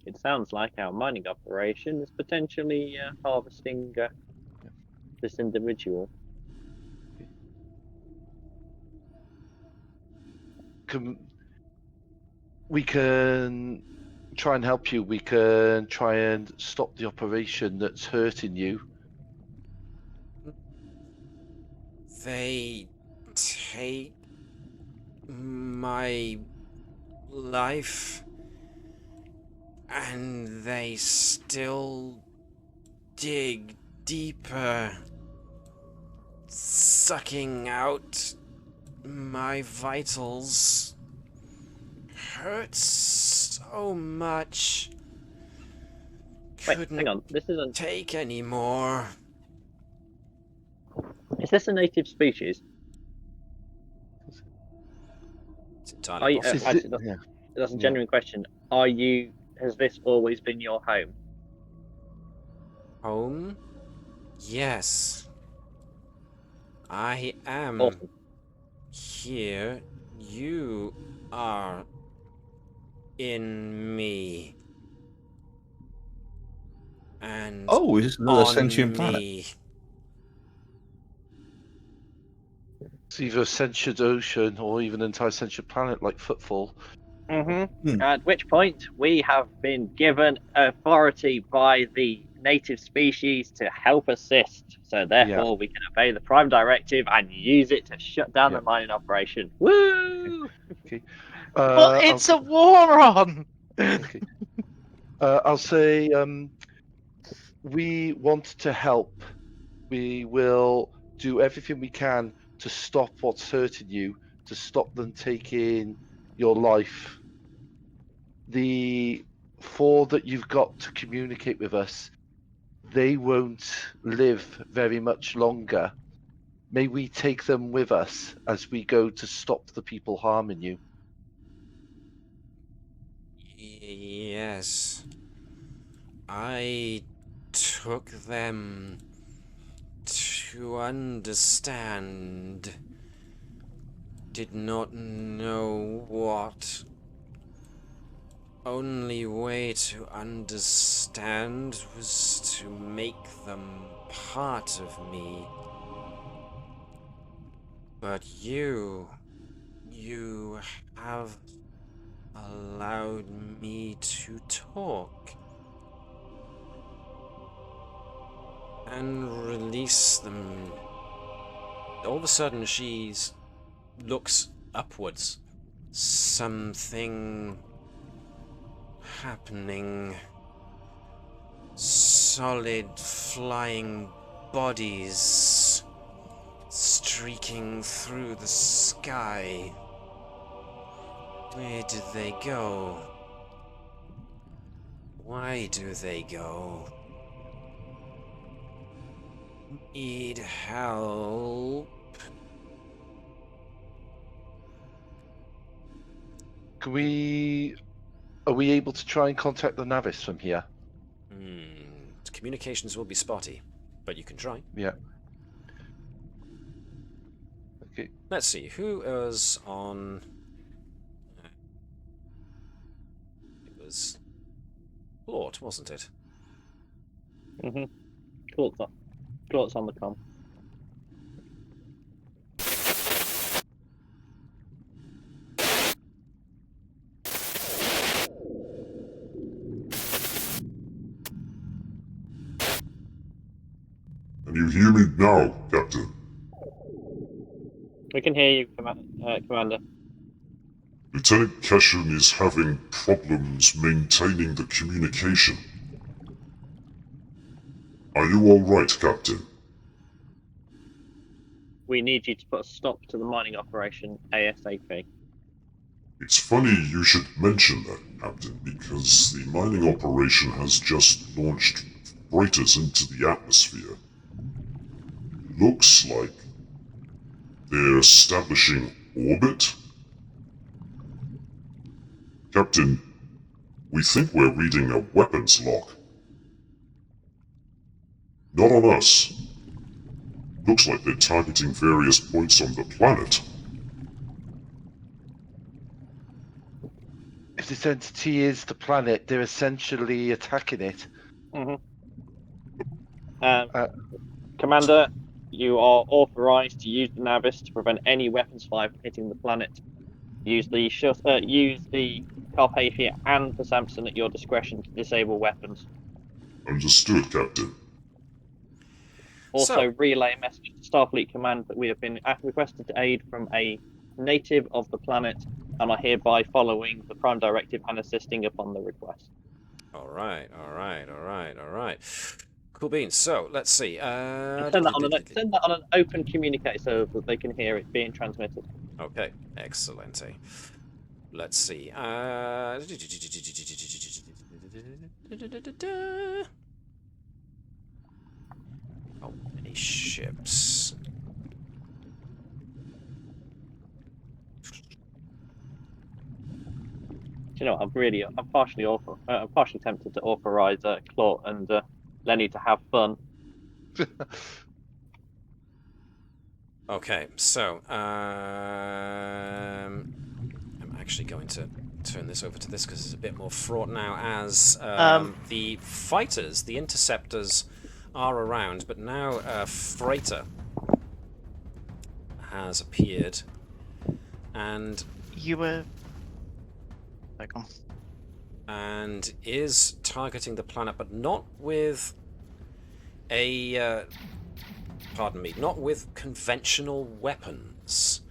It sounds like our mining operation is potentially harvesting this individual.
We can try and help you. We can try and stop the operation that's hurting you.
They take my life, and they still dig deeper, sucking out my vitals. Hurts so much.
Wait,
Couldn't
hang on. This isn't.
take anymore.
Is this a native species?
It's
Are
entirely
you,
possible.
actually, that's a genuine question. Are you? Has this always been your home?
Home? Yes. I am
Awesome.
here. You are in me. And
Oh, is this another
on
sentient planet?
me.
It's either a sentient ocean or even an entire sentient planet like Footfall.
At which point we have been given authority by the native species to help assist. So therefore we can obey the Prime Directive and use it to shut down the mining operation. Woo!
Okay.
But it's a war on!
Okay. I'll say we want to help. We will do everything we can to stop what's hurting you, to stop them taking your life. The four that you've got to communicate with us, they won't live very much longer. May we take them with us as we go to stop the people harming you?
Yes. I took them to understand. Did not know what. Only way to understand was to make them part of me. But you have allowed me to talk and release them. All of a sudden, she looks upwards. Something happening. Solid flying bodies streaking through the sky. Where do they go? Why do they go? Need help?
Are we able to try and contact the Navis from here?
Communications will be spotty, but you can try.
Yeah. Okay.
Let's see, who is on... It was Claude, wasn't it?
Mm-hmm. Claude's on the com.
Can you hear me now, Captain?
We can hear you, Commander.
Lieutenant Cashin is having problems maintaining the communication. Are you alright, Captain?
We need you to put a stop to the mining operation ASAP.
It's funny you should mention that, Captain, because the mining operation has just launched freighters into the atmosphere. Looks like they're establishing orbit? Captain, we think we're reading a weapons log. Not on us. Looks like they're targeting various points on the planet.
If this entity is the planet, they're essentially attacking it.
Mm-hmm. Commander, you are authorized to use the Navis to prevent any weapons fire from hitting the planet. Use the Carpathia and the Samson at your discretion to disable weapons.
Understood, Captain.
Also, relay a message to Starfleet Command that we have been requested aid from a native of the planet and are hereby following the Prime Directive and assisting upon the request.
Alright. Cool beans. So, let's see.
Send that on an open communicator so that they can hear it being transmitted.
Okay, excellent. Let's see. How many ships?
You know, I'm partially tempted to authorize Claude and Lenny to have fun.
Okay, so I'm actually going to turn this over to this because it's a bit more fraught now as the fighters, the interceptors, are around, but now a freighter has appeared, and
You were...
and is targeting the planet, but not with a not with conventional weapons.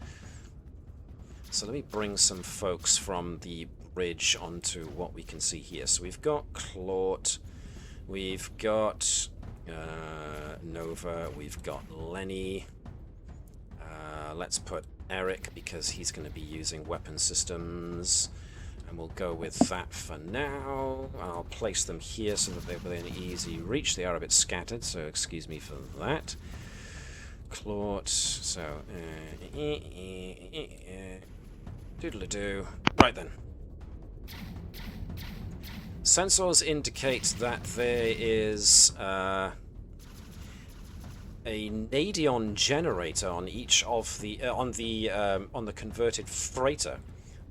So let me bring some folks from the bridge onto what we can see here. So we've got Claude, we've got Nova, we've got Lenny. Let's put Eric because he's going to be using weapon systems. And we'll go with that for now. I'll place them here so that they're within easy reach. They are a bit scattered, so excuse me for that. Claude, so... doodle-doo. Right then. Sensors indicate that there is a Nadion generator on each of the on the converted freighter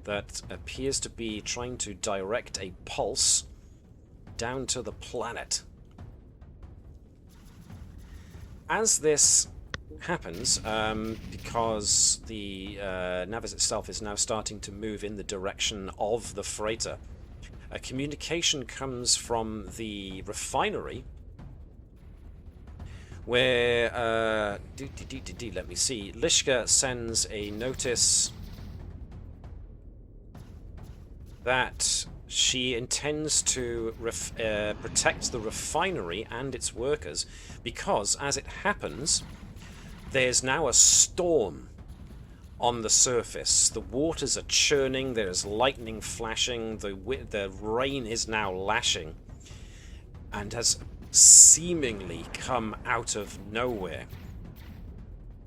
that appears to be trying to direct a pulse down to the planet. As this happens, because the Navis itself is now starting to move in the direction of the freighter, a communication comes from the refinery, where let me see, Lishka sends a notice that she intends to protect the refinery and its workers, because, as it happens, there's now a storm on the surface. The waters are churning, there's lightning flashing, the rain is now lashing, and has seemingly come out of nowhere.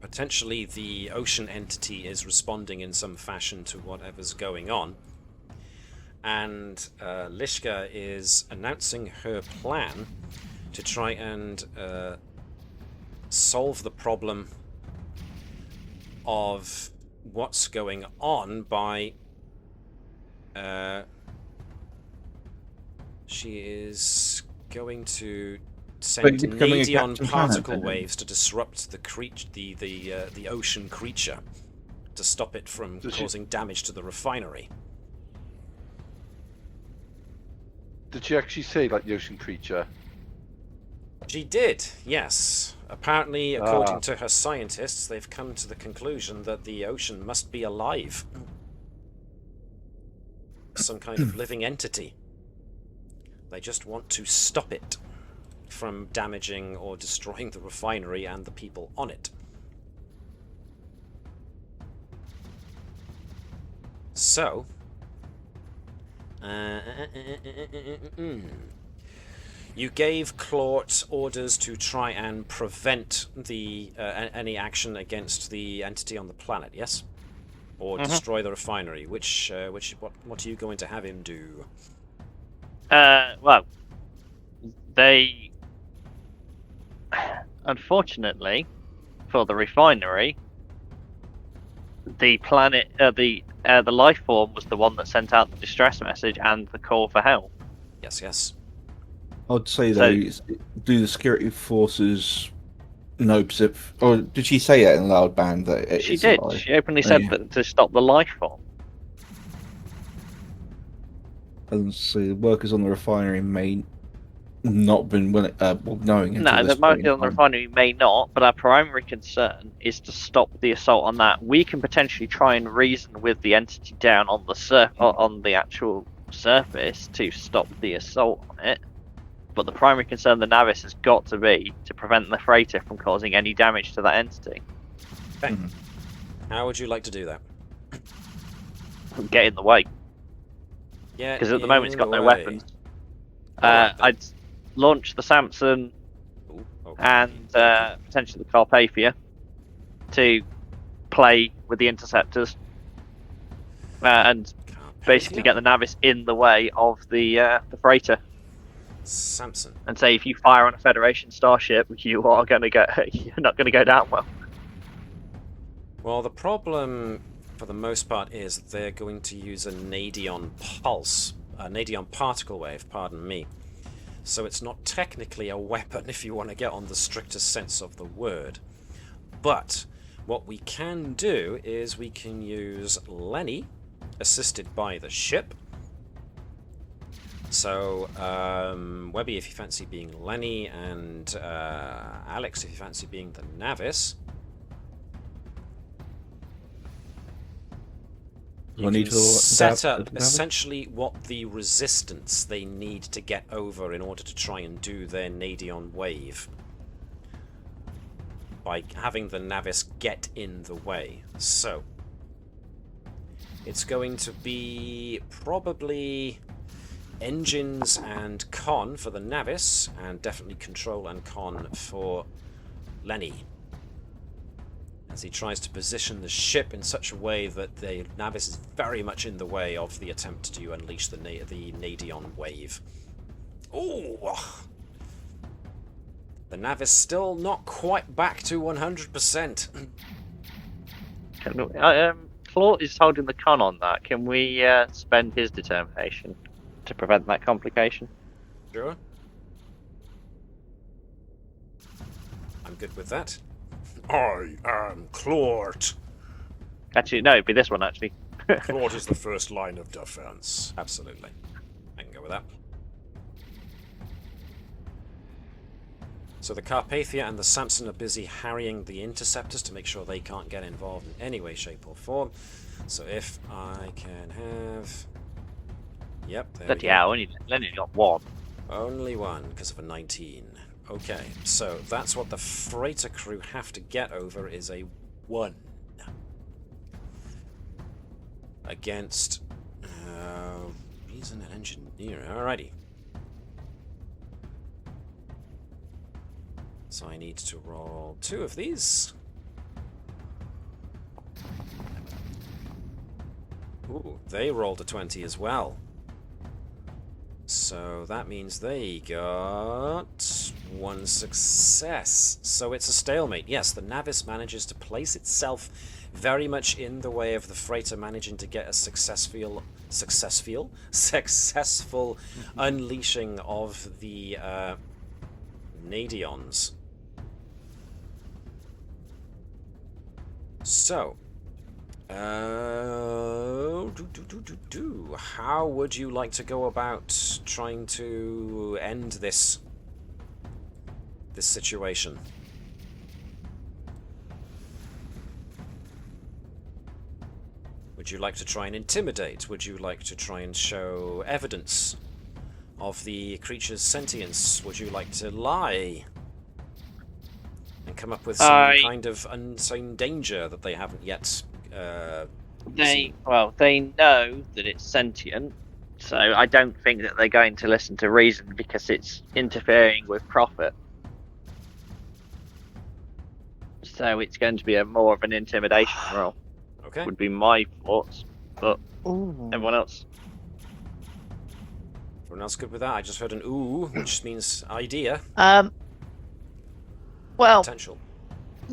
Potentially the ocean entity is responding in some fashion to whatever's going on. And Lishka is announcing her plan to try and solve the problem of what's going on by... she is going to send Nadion particle waves to disrupt the ocean creature, to stop it from causing damage to the refinery.
Did she actually say, like, the ocean creature?
She did, yes. Apparently, according to her scientists, they've come to the conclusion that the ocean must be alive. Some kind of living entity. They just want to stop it from damaging or destroying the refinery and the people on it. So... you gave Claude orders to try and prevent the any action against the entity on the planet, yes? Or destroy the refinery. What are you going to have him do?
Well, they... Unfortunately, for the refinery, the planet, the life form was the one that sent out the distress message and the call for help.
Yes, yes.
I'd say though, do the security forces know or did she say it in a loud band that
she did? Alive? She openly said that to stop the life form.
And so the workers on the refinery may not been knowing.
No, the workers on the refinery may not, but our primary concern is to stop the assault on that. We can potentially try and reason with the entity down on the on the actual surface to stop the assault on it. But the primary concern the Navis has got to be to prevent the freighter from causing any damage to that entity.
Okay. How would you like to do that?
Get in the way.
Yeah,
because at the moment it's got no weapons. I'd launch the Samson and potentially the Carpathia to play with the interceptors and basically get the Navis in the way of the freighter.
Samson.
And say if you fire on a Federation starship, you're not going to go down well.
Well, the problem for the most part is that they're going to use a Nadion pulse, a Nadion particle wave, pardon me. So it's not technically a weapon if you want to get on the strictest sense of the word. But what we can do is we can use Lenny, assisted by the ship. So, Webby if you fancy being Lenny, and Alex if you fancy being the Navis. You can set up essentially what the resistance they need to get over in order to try and do their Nadion wave, by having the Navis get in the way. So, it's going to be probably engines and con for the Navis, and definitely control and con for Lenny, as he tries to position the ship in such a way that the Navis is very much in the way of the attempt to unleash the Nadion wave. Ooh! The Navis still not quite back to 100%.
Claude is holding the con on that. Can we spend his determination to prevent that complication?
Sure. I'm good with that. I am Claude.
Actually, no, it'd be this one, actually.
Claude is the first line of defense. Absolutely. I can go with that. So the Carpathia and the Samson are busy harrying the interceptors to make sure they can't get involved in any way, shape, or form. So if I can have... Yep, there we
Bloody
go.
hell, only got one.
Only one, because of a 19. Okay, so that's what the freighter crew have to get over, is a 1. Against... he's an engineer. Alrighty. So I need to roll 2 of these. Ooh, they rolled a 20 as well. So that means they got 1 success. So it's a stalemate. Yes, the Navis manages to place itself very much in the way of the freighter managing to get a successful unleashing of the Nadions. So, how would you like to go about trying to end this situation? Would you like to try and intimidate? Would you like to try and show evidence of the creature's sentience? Would you like to lie and come up with some kind of unseen danger that they haven't yet
They know that it's sentient, so I don't think that they're going to listen to reason because it's interfering with profit. So it's going to be more of an intimidation role.
Okay.
Would be my thoughts, but everyone else.
Everyone else good with that? I just heard an ooh, which means idea.
Well,
Potential.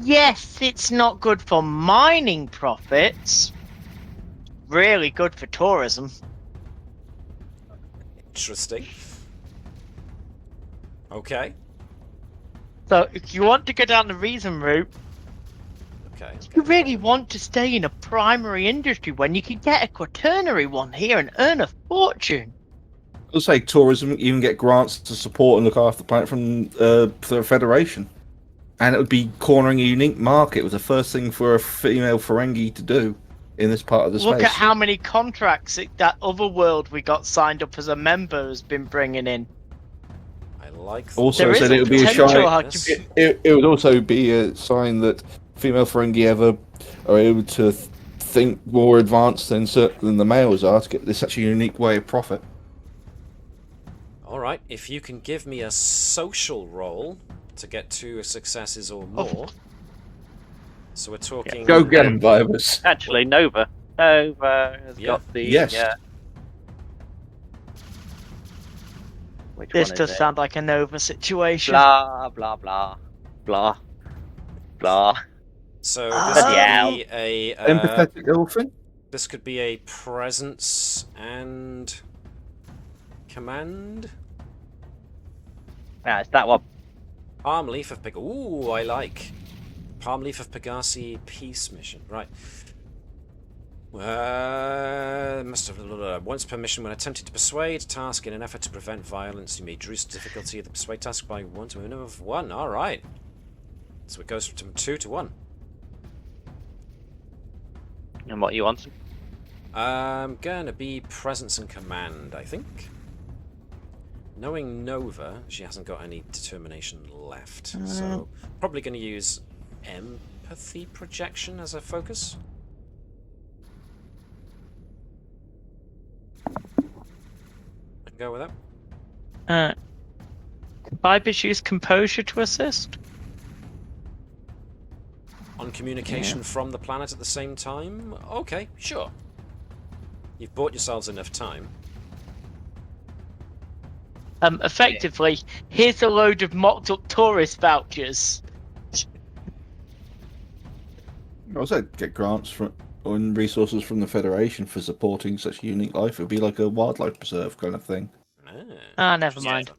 yes, it's not good for mining profits. Really good for tourism.
Interesting. Okay.
So if you want to go down the reason route,
Okay.
you really want to stay in a primary industry when you can get a quaternary one here and earn a fortune.
I'll say tourism even get grants to support and look after the planet from the Federation. And it would be cornering a unique market. It was the first thing for a female Ferengi to do in this part of the space.
Look at how many contracts that other world we got signed up as a member has been bringing in.
I like.
Also
There
said
is
it would be a
potential
sign. It would also be a sign that female Ferengi ever are able to think more advanced than the males are to get this such a unique way of profit.
All right. If you can give me a social roll to get 2 successes or more. So we're talking.
Go get him, Vibus.
Actually, Nova has got the
Yes.
Which
This
one is
does
it?
sound like a Nova situation.
Blah blah blah blah blah.
So
Ah.
this
Bloody
could be a.
Empathetic elephant.
This could be a presence and command.
It's that one.
Palm Leaf of Pegasi. Ooh, I like. Palm Leaf of Pegasi peace mission. Right. Must have once per mission when attempting to persuade task in an effort to prevent violence. You may reduce the difficulty of the persuade task by 1 to a minimum of 1. All right. So it goes from 2 to 1.
And what you want?
Gonna be presence and command, I think. Knowing Nova, she hasn't got any determination left, so probably going to use empathy projection as a focus. I can go with that.
Vibus use composure to assist.
On communication from the planet at the same time? Okay, sure. You've bought yourselves enough time.
Effectively, here's a load of mocked up tourist vouchers.
I also get grants from and resources from the Federation for supporting such a unique life. It would be like a wildlife preserve kind of thing.
Never mind.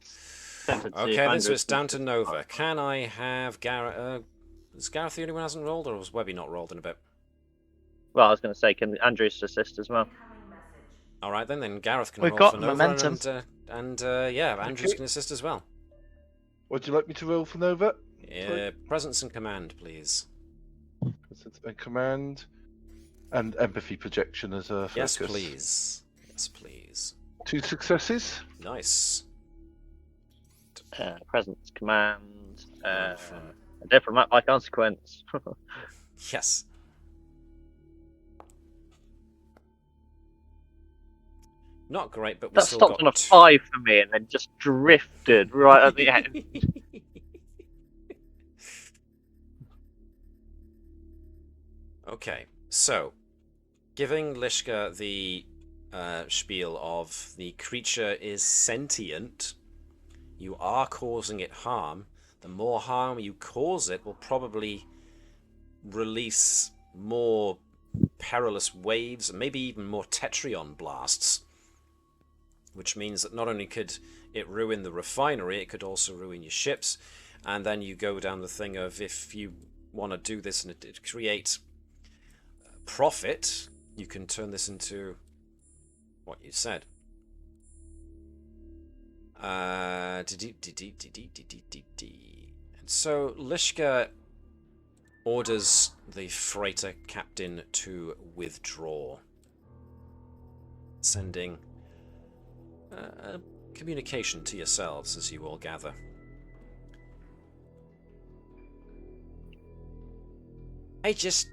Okay, then so it's down to Nova. Can I have Gareth? Is Gareth the only one who hasn't rolled, or was Webby not rolled in a bit?
Well, I was going to say, can Andrews assist as well?
Alright then Gareth can
We've
roll
got
for Nova,
momentum.
and yeah, Andrews
Okay.
can assist as well.
Would you like me to roll for Nova?
Presence and command, please.
Presence and command. And empathy projection as a focus.
Yes, please. Yes, please.
2 successes.
Nice.
Presence, command,
Wonderful.
a diplomat by consequence.
Yes. Not great, but we
That
still
stopped
got
on a 5 for me and then just drifted right at the end.
Okay, so giving Lishka the spiel of the creature is sentient, you are causing it harm. The more harm you cause it will probably release more perilous waves and maybe even more Tetrion blasts, which means that not only could it ruin the refinery, it could also ruin your ships. And then you go down the thing of, if you want to do this and it create profit, you can turn this into what you said. And so Lishka orders the freighter captain to withdraw, sending communication to yourselves as you all gather. I just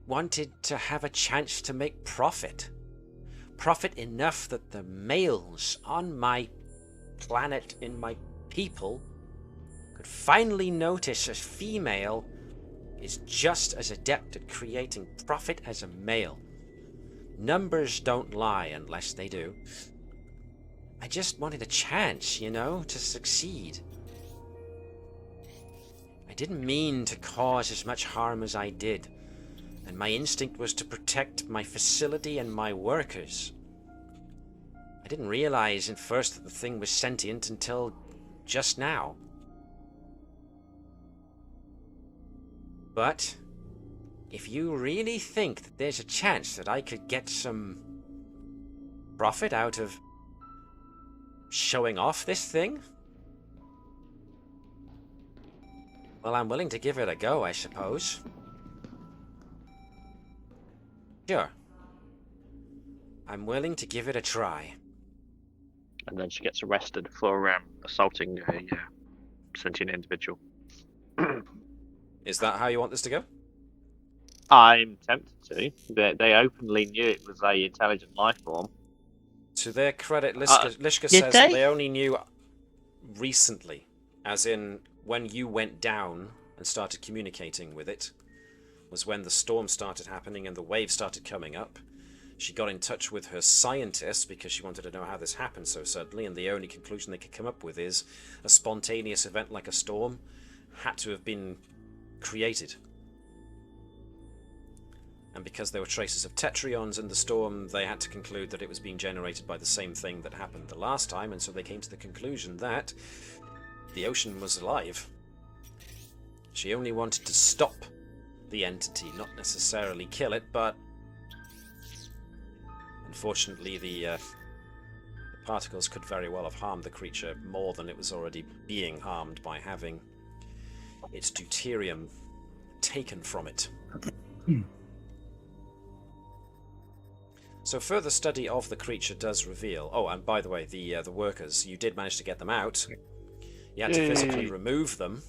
wanted to have a chance to make profit. Profit enough that the males on my planet, in my people, could finally notice a female is just as adept at creating profit as a male. Numbers don't lie unless they do. I just wanted a chance, you know, to succeed. I didn't mean to cause as much harm as I did, and my instinct was to protect my facility and my workers. I didn't realize at first that the thing was sentient until just now. But if you really think that there's a chance that I could get some profit out of showing off this thing, well, I'm willing to give it a go, I suppose. Sure. I'm willing to give it a try.
And then she gets arrested for assaulting a sentient individual.
Is that how you want this to go?
I'm tempted to. They openly knew it was a intelligent life form.
To their credit, Lishka
did
says
they?
that they only knew recently, as in when you went down and started communicating with it, was when the storm started happening and the waves started coming up. She got in touch with her scientists because she wanted to know how this happened so suddenly, and the only conclusion they could come up with is a spontaneous event like a storm had to have been created. And because there were traces of tetrions in the storm, they had to conclude that it was being generated by the same thing that happened the last time, and so they came to the conclusion that the ocean was alive. She only wanted to stop the entity, not necessarily kill it, but unfortunately the particles could very well have harmed the creature more than it was already being harmed by having its deuterium taken from it. So further study of the creature does reveal... Oh, and by the way, the workers, you did manage to get them out. You had to physically remove them,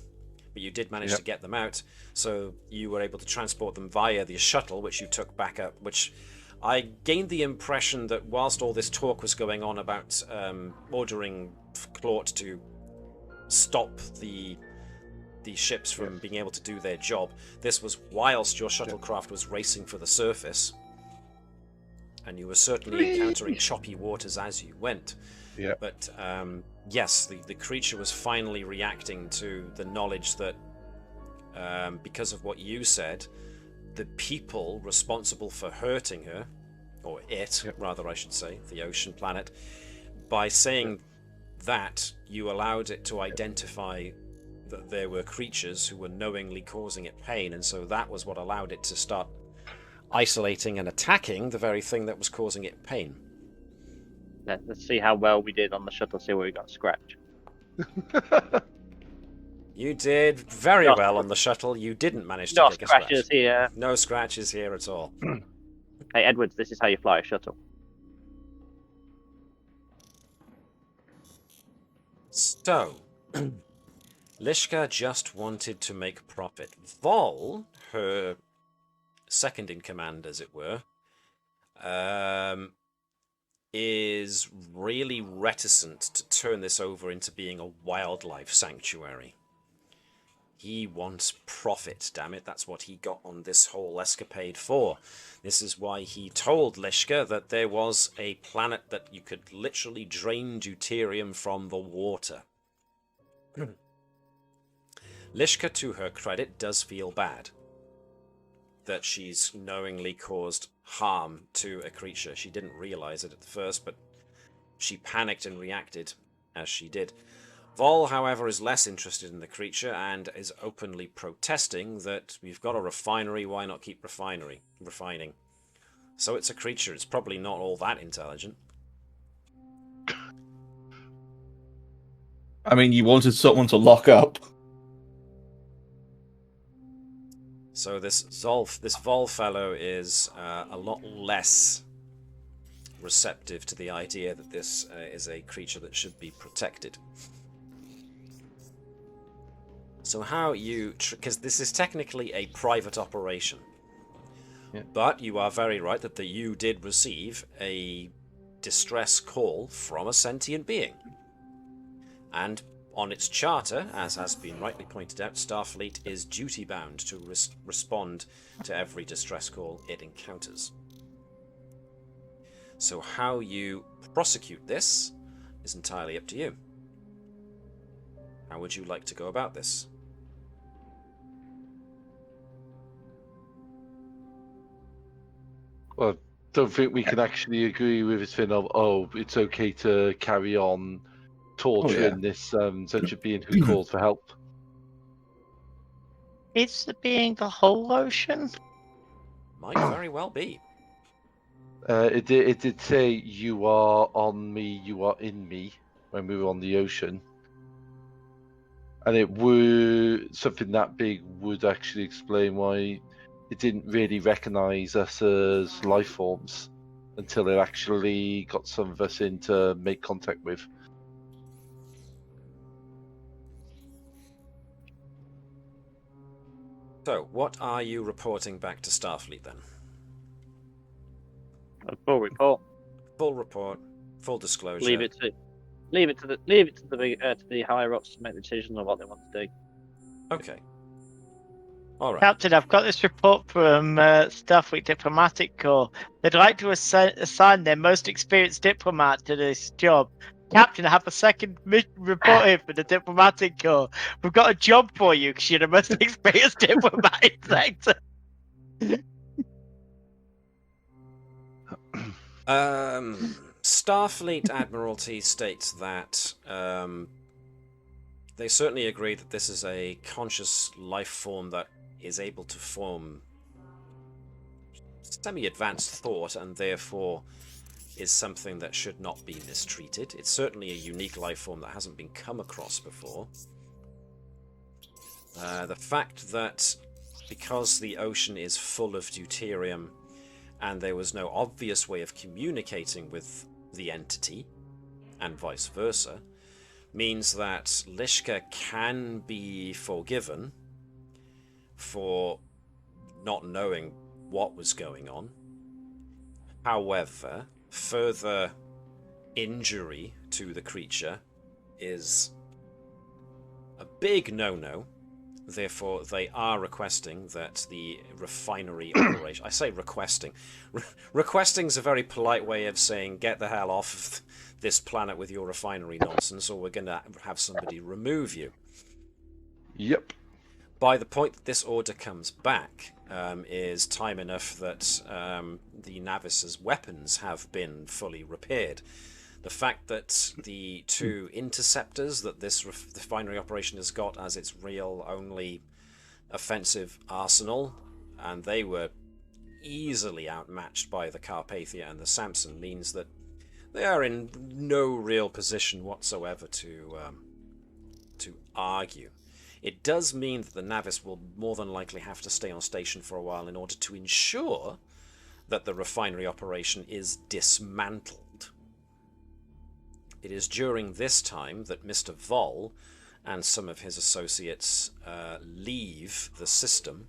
but you did manage to get them out. So you were able to transport them via the shuttle, which you took back up, which I gained the impression that whilst all this talk was going on about ordering Claude to stop the ships from being able to do their job, this was whilst your shuttlecraft was racing for the surface. And you were certainly encountering choppy waters as you went.
Yeah.
But yes, the creature was finally reacting to the knowledge that because of what you said, the people responsible for hurting her, or it, rather I should say, the ocean planet, by saying that, you allowed it to identify that there were creatures who were knowingly causing it pain, and so that was what allowed it to start isolating and attacking the very thing that was causing it pain.
Let's see how well we did on the shuttle, see where we got scratched.
You did very
No.
well on the shuttle. You didn't manage to
No
kick a scratch.
scratches here.
No scratches here at all.
Hey, Edwards, this is how you fly a shuttle.
So, Lishka just wanted to make profit. Vol, her second in command, as it were, is really reticent to turn this over into being a wildlife sanctuary. He wants profit, damn it. That's what he got on this whole escapade for. This is why he told Lishka that there was a planet that you could literally drain deuterium from the water. Lishka, to her credit, does feel bad that she's knowingly caused harm to a creature. She didn't realize it at first, but she panicked and reacted as she did. Vol, however, is less interested in the creature and is openly protesting that we've got a refinery, why not keep refining? So it's a creature, it's probably not all that intelligent.
I mean, you wanted someone to lock up.
So this Vol fellow is a lot less receptive to the idea that this is a creature that should be protected. So how you... because this is technically a private operation.
Yeah.
But you are very right that you did receive a distress call from a sentient being. And on its charter, as has been rightly pointed out, Starfleet is duty-bound to respond to every distress call it encounters. So how you prosecute this is entirely up to you. How would you like to go about this?
Well, don't think we can actually agree with this thing of, oh, it's okay to carry on torturing this sentient being who called for help.
Is the being the whole ocean?
Might very well be.
It did say, you are on me, you are in me, when we were on the ocean. And it would, something that big would actually explain why it didn't really recognise us as life forms until it actually got some of us in to make contact with.
So, what are you reporting back to Starfleet then?
A full report.
Full report, full disclosure.
Leave it to the higher ups to make the decision on what they want to do.
Okay. All right.
Captain, I've got this report from Starfleet Diplomatic Corps. They'd like to assign their most experienced diplomat to this job. Captain, I have a second report here for the Diplomatic Corps. We've got a job for you because you're the most experienced diplomat in sector.
Starfleet Admiralty states that they certainly agree that this is a conscious life form that is able to form semi-advanced thought and therefore is something that should not be mistreated. It's certainly a unique life form that hasn't been come across before. The fact that because the ocean is full of deuterium and there was no obvious way of communicating with the entity, and vice versa, means that Lishka can be forgiven for not knowing what was going on. However, further injury to the creature is a big no-no. Therefore, they are requesting that the refinery operation... I say requesting. Requesting's a very polite way of saying, get the hell off of this planet with your refinery nonsense, or we're going to have somebody remove you.
Yep.
By the point that this order comes back, is time enough that the Navis's weapons have been fully repaired. The fact that the two interceptors that this refinery operation has got as its real only offensive arsenal, and they were easily outmatched by the Carpathia and the Samson, means that they are in no real position whatsoever to argue. It does mean that the Navis will more than likely have to stay on station for a while in order to ensure that the refinery operation is dismantled. It is during this time that Mr. Vol and some of his associates leave the system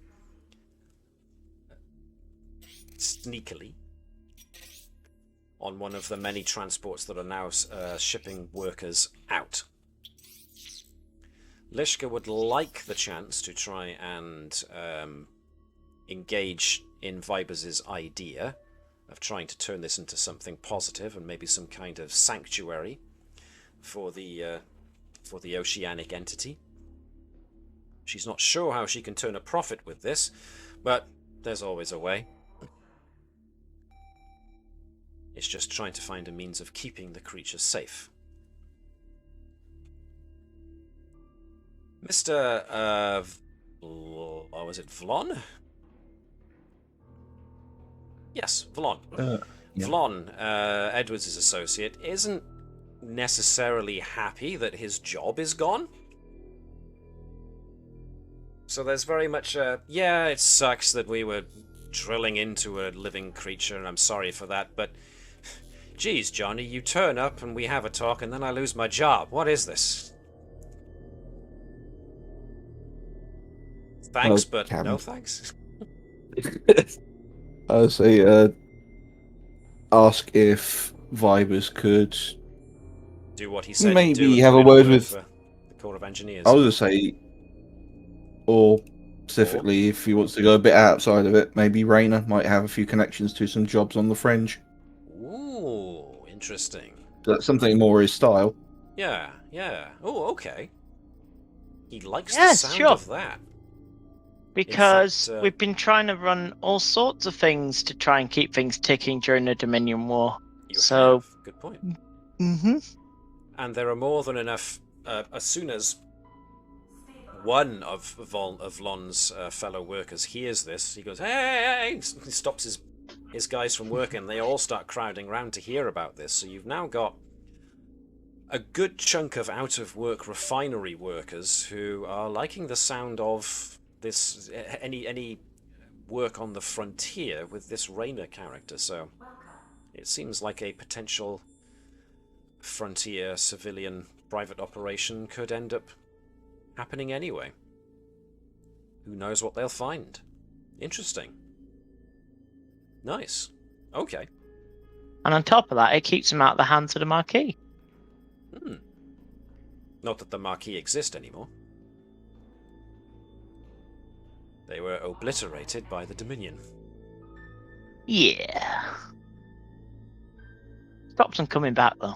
sneakily on one of the many transports that are now shipping workers out. Lishka would like the chance to try and engage in Vibers' idea of trying to turn this into something positive and maybe some kind of sanctuary for the oceanic entity. She's not sure how she can turn a profit with this, but there's always a way. It's just trying to find a means of keeping the creature safe. Mr. Was it Vlon? Yes, Vlon.
Yeah.
Vlon, Edwards' associate, isn't necessarily happy that his job is gone. So there's very much yeah, it sucks that we were drilling into a living creature, and I'm sorry for that, but geez, Johnny, you turn up and we have a talk and then I lose my job. What is this? Thanks, but
Cam.
no thanks.
I would say, ask if Vibers could
Do what he said.
maybe
he'd do
have a
and come in
word
and work
with.
for the Corps of Engineers.
I was gonna say, or specifically, if he wants to go a bit outside of it, maybe Raina might have a few connections to some jobs on the fringe.
Ooh, interesting.
That's something more his style.
Yeah, yeah. Oh, okay. He likes
Yes,
the sound
sure.
of that.
Because
fact,
we've been trying to run all sorts of things to try and keep things ticking during the Dominion War.
You
So-
have. Good point.
Mm-hmm.
And there are more than enough. As soon as one of Vlon's fellow workers hears this, he goes, "Hey!" He stops his guys from working. And they all start crowding round to hear about this. So you've now got a good chunk of out-of-work refinery workers who are liking the sound of this any work on the frontier with this Raina character. So it seems like a potential frontier civilian private operation could end up happening anyway. Who knows what they'll find? Interesting. Nice. Okay.
And on top of that, it keeps them out of the hands of the Marquis.
Not that the Marquis exist anymore. They were obliterated by the Dominion.
Yeah. Stops them coming back, though.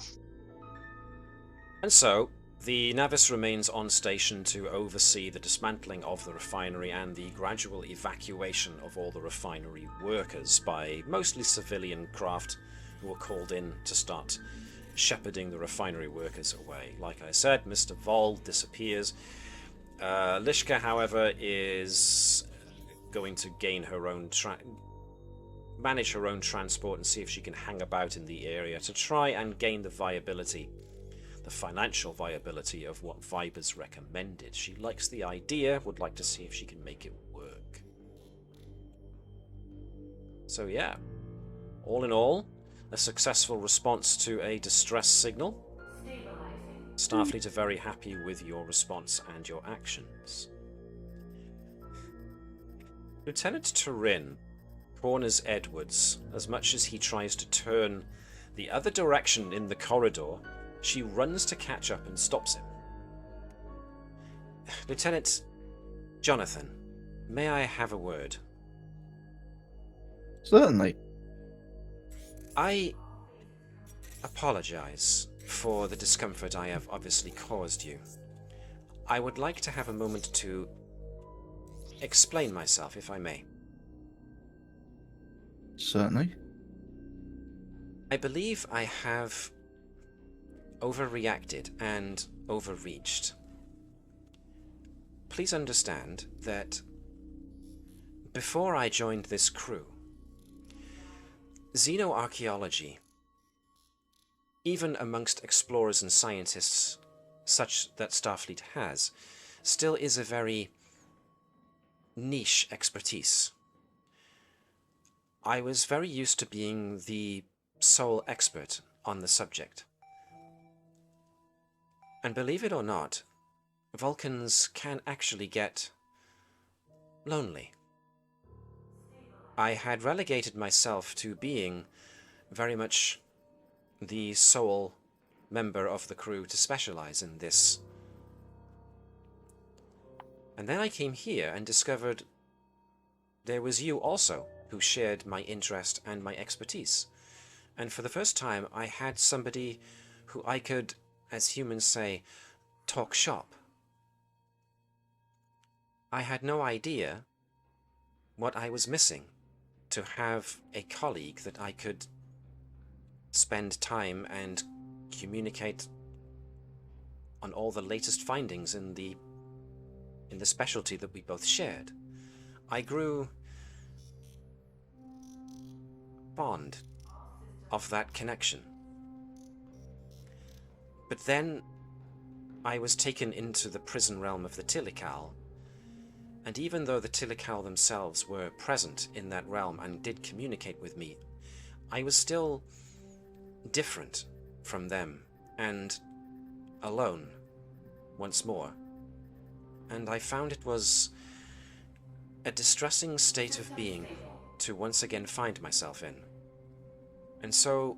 And so, the Navis remains on station to oversee the dismantling of the refinery and the gradual evacuation of all the refinery workers by mostly civilian craft who are called in to start shepherding the refinery workers away. Like I said, Mr. Vol disappears. Lishka, however, is going to gain her own manage her own transport and see if she can hang about in the area to try and gain the financial viability of what Vibers recommended. She likes the idea, would like to see if she can make it work. So yeah, all in all, a successful response to a distress signal. Starfleet are very happy with your response and your actions. Lieutenant Turin corners Edwards. As much as he tries to turn the other direction in the corridor, she runs to catch up and stops him. Lieutenant Jonathan, may I have a word?
Certainly.
I apologize for the discomfort I have obviously caused you. I would like to have a moment to explain myself, if I may.
Certainly.
I believe I have overreacted and overreached. Please understand that before I joined this crew, xenoarchaeology, even amongst explorers and scientists such that Starfleet has, still is a very niche expertise. I was very used to being the sole expert on the subject. And believe it or not, Vulcans can actually get lonely. I had relegated myself to being very much the sole member of the crew to specialize in this. And then I came here and discovered there was you also who shared my interest and my expertise. And for the first time, I had somebody who I could, as humans say, talk shop. I had no idea what I was missing to have a colleague that I could spend time and communicate on all the latest findings in the specialty that we both shared. I grew fond of that connection. But then I was taken into the prison realm of the Tilical, and even though the Tilical themselves were present in that realm and did communicate with me, I was still different from them and alone once more. And I found it was a distressing state of being to once again find myself in. And so,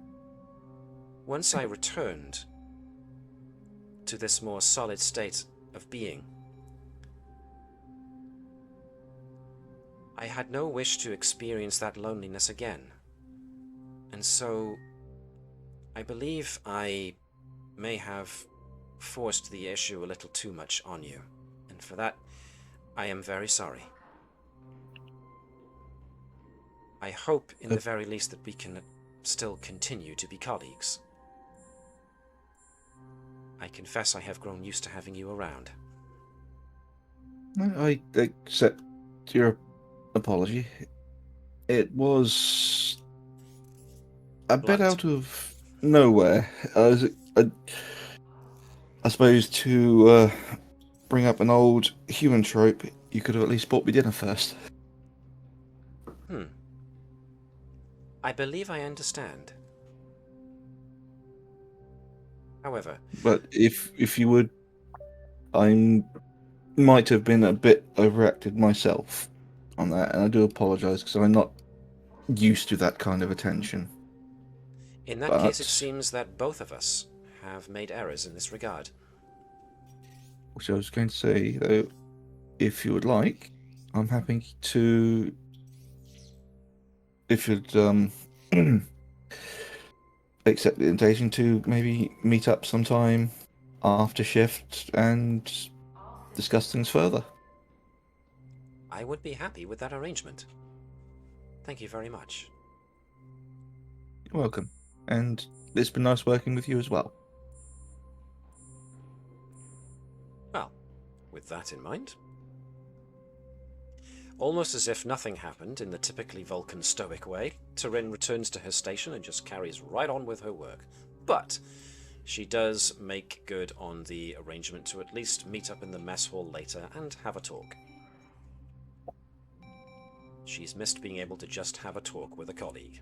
once I returned to this more solid state of being, I had no wish to experience that loneliness again. And so, I believe I may have forced the issue a little too much on you. And for that, I am very sorry. I hope, in the very least, that we can still continue to be colleagues. I confess I have grown used to having you around.
I accept your apology. It was a bit out of nowhere. I suppose to bring up an old human trope, you could have at least bought me dinner first.
I believe I understand. However...
But if you would, I might have been a bit overacted myself on that, and I do apologise because I'm not used to that kind of attention.
In that case, it seems that both of us have made errors in this regard.
Which I was going to say, though, if you would like, I'm happy to... If you'd accept the invitation to maybe meet up sometime after shift and discuss things further.
I would be happy with that arrangement. Thank you very much.
You're welcome. And it's been nice working with you as well.
Well, with that in mind... Almost as if nothing happened in the typically Vulcan stoic way, Turin returns to her station and just carries right on with her work. But she does make good on the arrangement to at least meet up in the mess hall later and have a talk. She's missed being able to just have a talk with a colleague.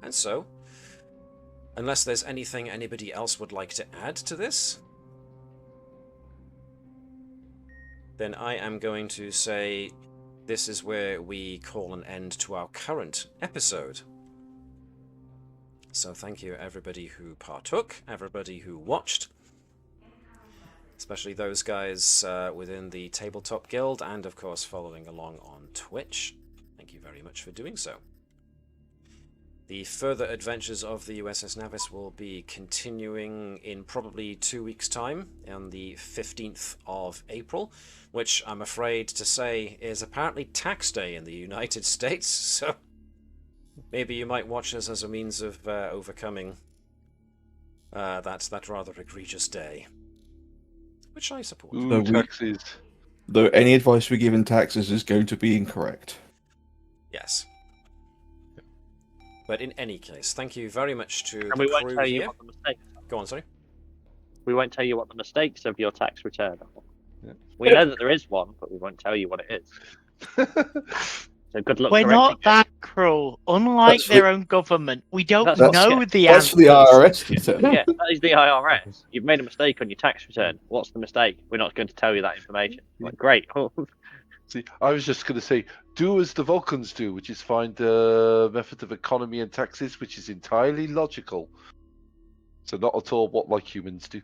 And so, unless there's anything anybody else would like to add to this, then I am going to say this is where we call an end to our current episode. So thank you everybody who partook, everybody who watched, especially those guys within the Tabletop Guild and of course following along on Twitch. Thank you very much for doing so. The further adventures of the USS Navis will be continuing in probably 2 weeks' time, on the 15th of April, which I'm afraid to say is apparently tax day in the United States, so maybe you might watch us as a means of overcoming that rather egregious day, which I support.
Ooh,
No,
taxes.
Though any advice we give in taxes is going to be incorrect.
Yes. But in any case, thank you very much to
And
the
we won't
crew
tell you
here.
what the mistakes are.
Go on, sorry.
We won't tell you what the mistakes of your tax return are.
Yeah.
We know that there is one, but we won't tell you what it is. So good luck
We're
correcting
not
it.
that cruel. Unlike
That's
their own government, we don't
That's
know the
That's
answers.
for the IRS to tell.
Yeah, that is the IRS. You've made a mistake on your tax return. What's the mistake? We're not going to tell you that information. Like, great.
See, I was just going to say, do as the Vulcans do, which is find a method of economy and taxes which is entirely logical. So not at all what like humans do.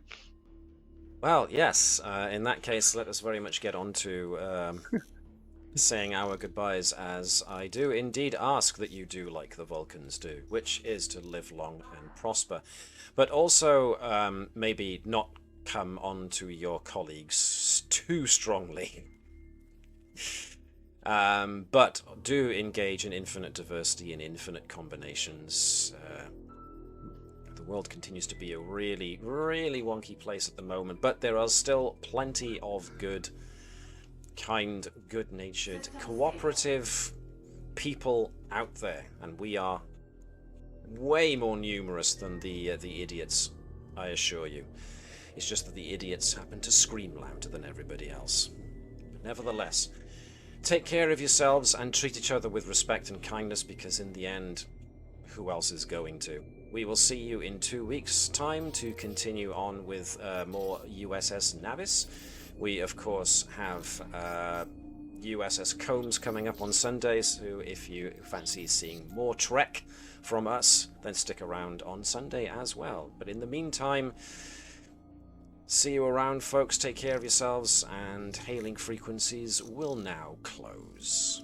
Well, yes. In that case, let us very much get on to saying our goodbyes, as I do indeed ask that you do like the Vulcans do, which is to live long and prosper. But also, maybe not come on to your colleagues too strongly. But do engage in infinite diversity and infinite combinations. The world continues to be a really, really wonky place at the moment, but there are still plenty of good, kind, good-natured, cooperative people out there, and we are way more numerous than the idiots, I assure you. It's just that the idiots happen to scream louder than everybody else. But nevertheless, take care of yourselves and treat each other with respect and kindness, because in the end, who else is going to? We will see you in 2 weeks' time to continue on with more USS Navis. We, of course, have USS Combs coming up on Sunday, so if you fancy seeing more Trek from us, then stick around on Sunday as well. But in the meantime, see you around, folks. Take care of yourselves, and Hailing Frequencies will now close.